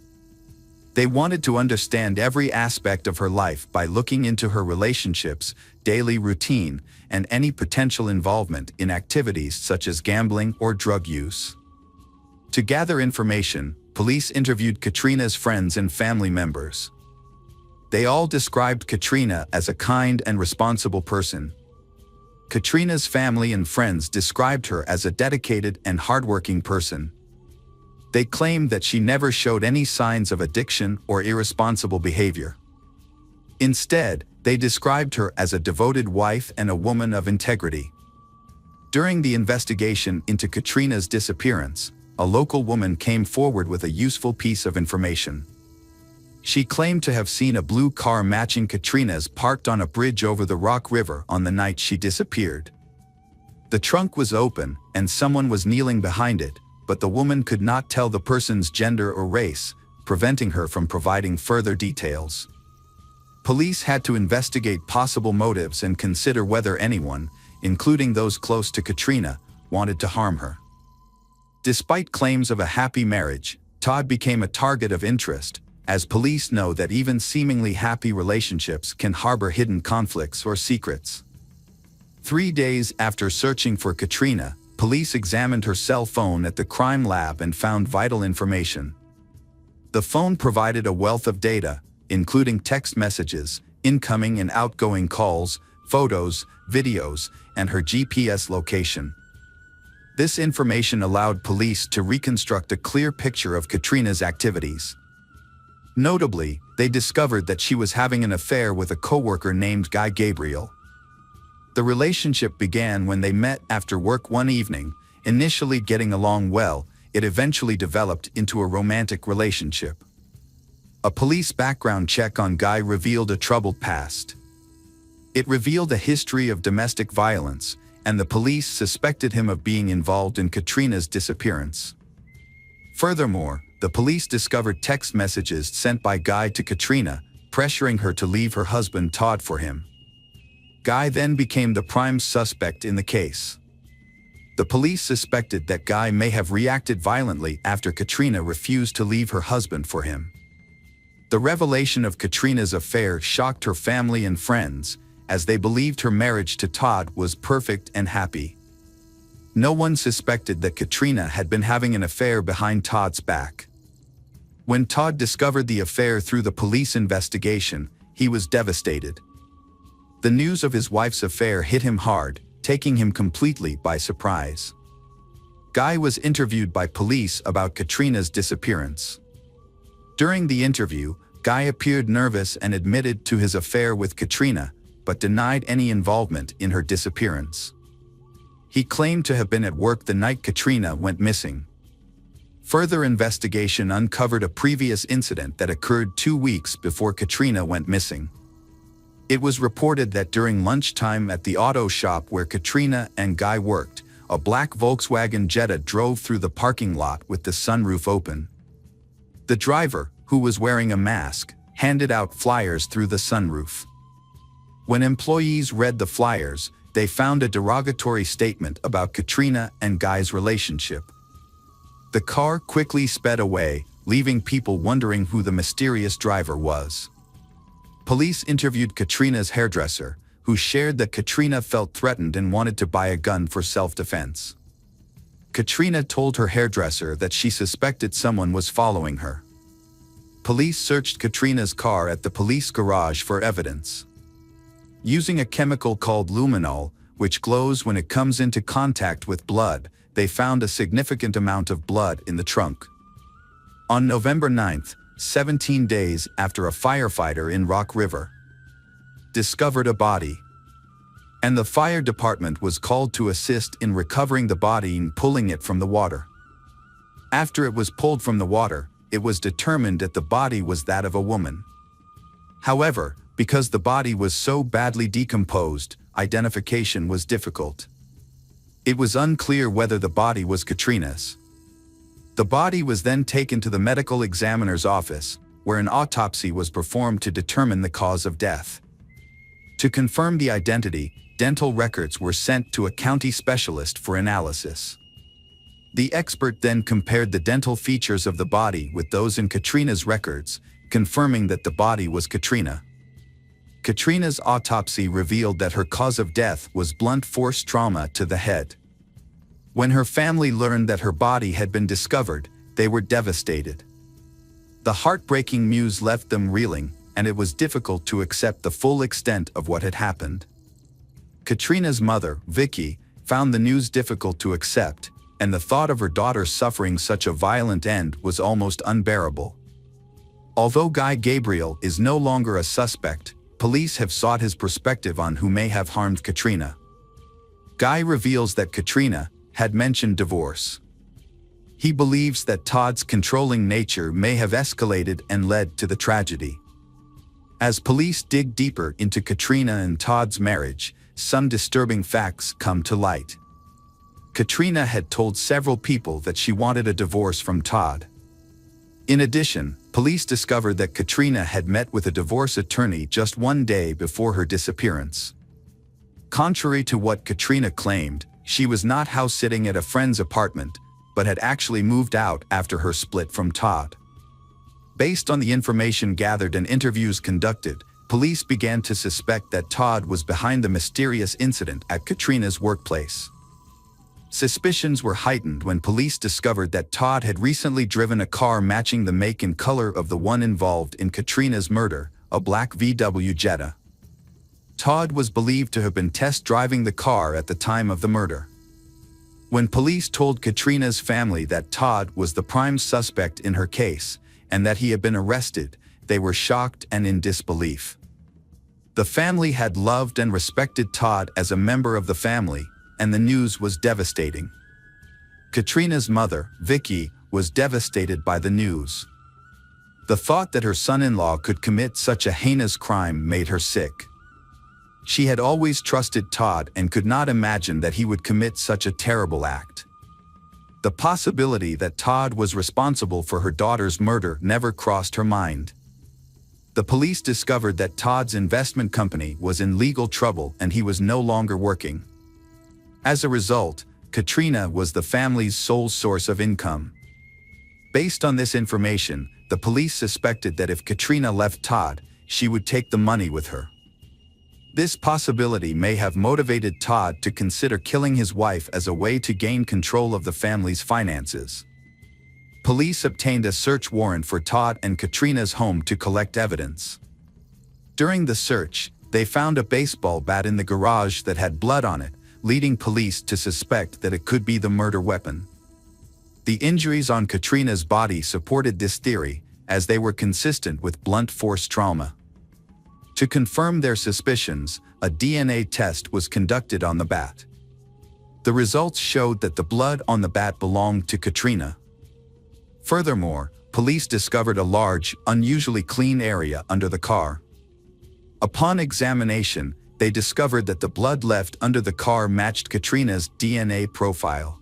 [SPEAKER 1] They wanted to understand every aspect of her life by looking into her relationships, daily routine, and any potential involvement in activities such as gambling or drug use. To gather information, police interviewed Katrina's friends and family members. They all described Katrina as a kind and responsible person. Katrina's family and friends described her as a dedicated and hardworking person. They claimed that she never showed any signs of addiction or irresponsible behavior. Instead, they described her as a devoted wife and a woman of integrity. During the investigation into Katrina's disappearance, a local woman came forward with a useful piece of information. She claimed to have seen a blue car matching Katrina's parked on a bridge over the Rock River on the night she disappeared. The trunk was open, and someone was kneeling behind it, but the woman could not tell the person's gender or race, preventing her from providing further details. Police had to investigate possible motives and consider whether anyone, including those close to Katrina, wanted to harm her. Despite claims of a happy marriage, Todd became a target of interest, as police know that even seemingly happy relationships can harbor hidden conflicts or secrets. 3 days after searching for Katrina, police examined her cell phone at the crime lab and found vital information. The phone provided a wealth of data, including text messages, incoming and outgoing calls, photos, videos, and her GPS location. This information allowed police to reconstruct a clear picture of Katrina's activities. Notably, they discovered that she was having an affair with a coworker named Guy Gabriel. The relationship began when they met after work one evening. Initially getting along well, it eventually developed into a romantic relationship. A police background check on Guy revealed a troubled past. It revealed a history of domestic violence, and the police suspected him of being involved in Katrina's disappearance. Furthermore, the police discovered text messages sent by Guy to Katrina, pressuring her to leave her husband Todd for him. Guy then became the prime suspect in the case. The police suspected that Guy may have reacted violently after Katrina refused to leave her husband for him. The revelation of Katrina's affair shocked her family and friends, as they believed her marriage to Todd was perfect and happy. No one suspected that Katrina had been having an affair behind Todd's back. When Todd discovered the affair through the police investigation, he was devastated. The news of his wife's affair hit him hard, taking him completely by surprise. Guy was interviewed by police about Katrina's disappearance. During the interview, Guy appeared nervous and admitted to his affair with Katrina, but denied any involvement in her disappearance. He claimed to have been at work the night Katrina went missing. Further investigation uncovered a previous incident that occurred 2 weeks before Katrina went missing. It was reported that during lunchtime at the auto shop where Katrina and Guy worked, a black Volkswagen Jetta drove through the parking lot with the sunroof open. The driver, who was wearing a mask, handed out flyers through the sunroof. When employees read the flyers, they found a derogatory statement about Katrina and Guy's relationship. The car quickly sped away, leaving people wondering who the mysterious driver was. Police interviewed Katrina's hairdresser, who shared that Katrina felt threatened and wanted to buy a gun for self-defense. Katrina told her hairdresser that she suspected someone was following her. Police searched Katrina's car at the police garage for evidence. Using a chemical called luminol, which glows when it comes into contact with blood, they found a significant amount of blood in the trunk. On November 9th, 17 days after a firefighter in Rock River discovered a body, and the fire department was called to assist in recovering the body and pulling it from the water. After it was pulled from the water, it was determined that the body was that of a woman. However, because the body was so badly decomposed, identification was difficult. It was unclear whether the body was Katrina's. The body was then taken to the medical examiner's office, where an autopsy was performed to determine the cause of death. To confirm the identity, dental records were sent to a county specialist for analysis. The expert then compared the dental features of the body with those in Katrina's records, confirming that the body was Katrina. Katrina's autopsy revealed that her cause of death was blunt force trauma to the head. When her family learned that her body had been discovered, they were devastated. The heartbreaking news left them reeling, and it was difficult to accept the full extent of what had happened. Katrina's mother, Vicky, found the news difficult to accept, and the thought of her daughter suffering such a violent end was almost unbearable. Although Guy Gabriel is no longer a suspect, police have sought his perspective on who may have harmed Katrina. Guy reveals that Katrina had mentioned divorce. He believes that Todd's controlling nature may have escalated and led to the tragedy. As police dig deeper into Katrina and Todd's marriage, some disturbing facts come to light. Katrina had told several people that she wanted a divorce from Todd. In addition, police discovered that Katrina had met with a divorce attorney just 1 day before her disappearance. Contrary to what Katrina claimed, she was not house-sitting at a friend's apartment, but had actually moved out after her split from Todd. Based on the information gathered and interviews conducted, police began to suspect that Todd was behind the mysterious incident at Katrina's workplace. Suspicions were heightened when police discovered that Todd had recently driven a car matching the make and color of the one involved in Katrina's murder, a black VW Jetta. Todd was believed to have been test driving the car at the time of the murder. When police told Katrina's family that Todd was the prime suspect in her case, and that he had been arrested, they were shocked and in disbelief. The family had loved and respected Todd as a member of the family, and the news was devastating. Katrina's mother, Vicky, was devastated by the news. The thought that her son-in-law could commit such a heinous crime made her sick. She had always trusted Todd and could not imagine that he would commit such a terrible act. The possibility that Todd was responsible for her daughter's murder never crossed her mind. The police discovered that Todd's investment company was in legal trouble and he was no longer working. As a result, Katrina was the family's sole source of income. Based on this information, the police suspected that if Katrina left Todd, she would take the money with her. This possibility may have motivated Todd to consider killing his wife as a way to gain control of the family's finances. Police obtained a search warrant for Todd and Katrina's home to collect evidence. During the search, they found a baseball bat in the garage that had blood on it, leading police to suspect that it could be the murder weapon. The injuries on Katrina's body supported this theory, as they were consistent with blunt force trauma. To confirm their suspicions, a DNA test was conducted on the bat. The results showed that the blood on the bat belonged to Katrina. Furthermore, police discovered a large, unusually clean area under the car. Upon examination, they discovered that the blood left under the car matched Katrina's DNA profile.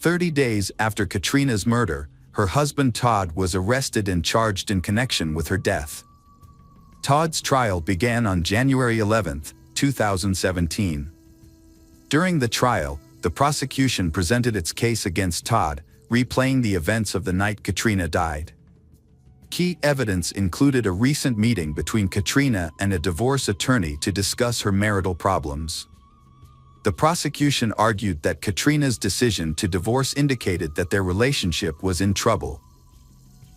[SPEAKER 1] 30 days after Katrina's murder, her husband Todd was arrested and charged in connection with her death. Todd's trial began on January 11, 2017. During the trial, the prosecution presented its case against Todd, replaying the events of the night Katrina died. Key evidence included a recent meeting between Katrina and a divorce attorney to discuss her marital problems. The prosecution argued that Katrina's decision to divorce indicated that their relationship was in trouble.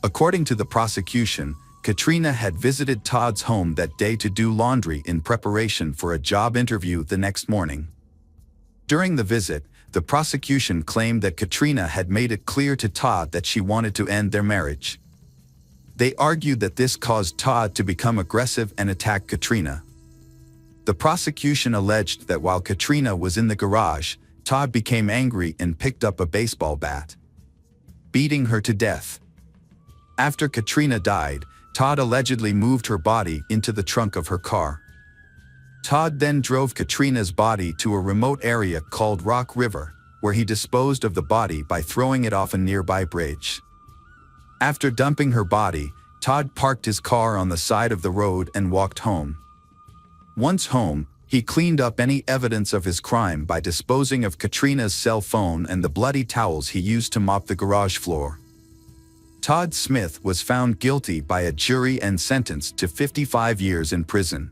[SPEAKER 1] According to the prosecution, Katrina had visited Todd's home that day to do laundry in preparation for a job interview the next morning. During the visit, the prosecution claimed that Katrina had made it clear to Todd that she wanted to end their marriage. They argued that this caused Todd to become aggressive and attack Katrina. The prosecution alleged that while Katrina was in the garage, Todd became angry and picked up a baseball bat, beating her to death. After Katrina died, Todd allegedly moved her body into the trunk of her car. Todd then drove Katrina's body to a remote area called Rock River, where he disposed of the body by throwing it off a nearby bridge. After dumping her body, Todd parked his car on the side of the road and walked home. Once home, he cleaned up any evidence of his crime by disposing of Katrina's cell phone and the bloody towels he used to mop the garage floor. Todd Smith was found guilty by a jury and sentenced to 55 years in prison.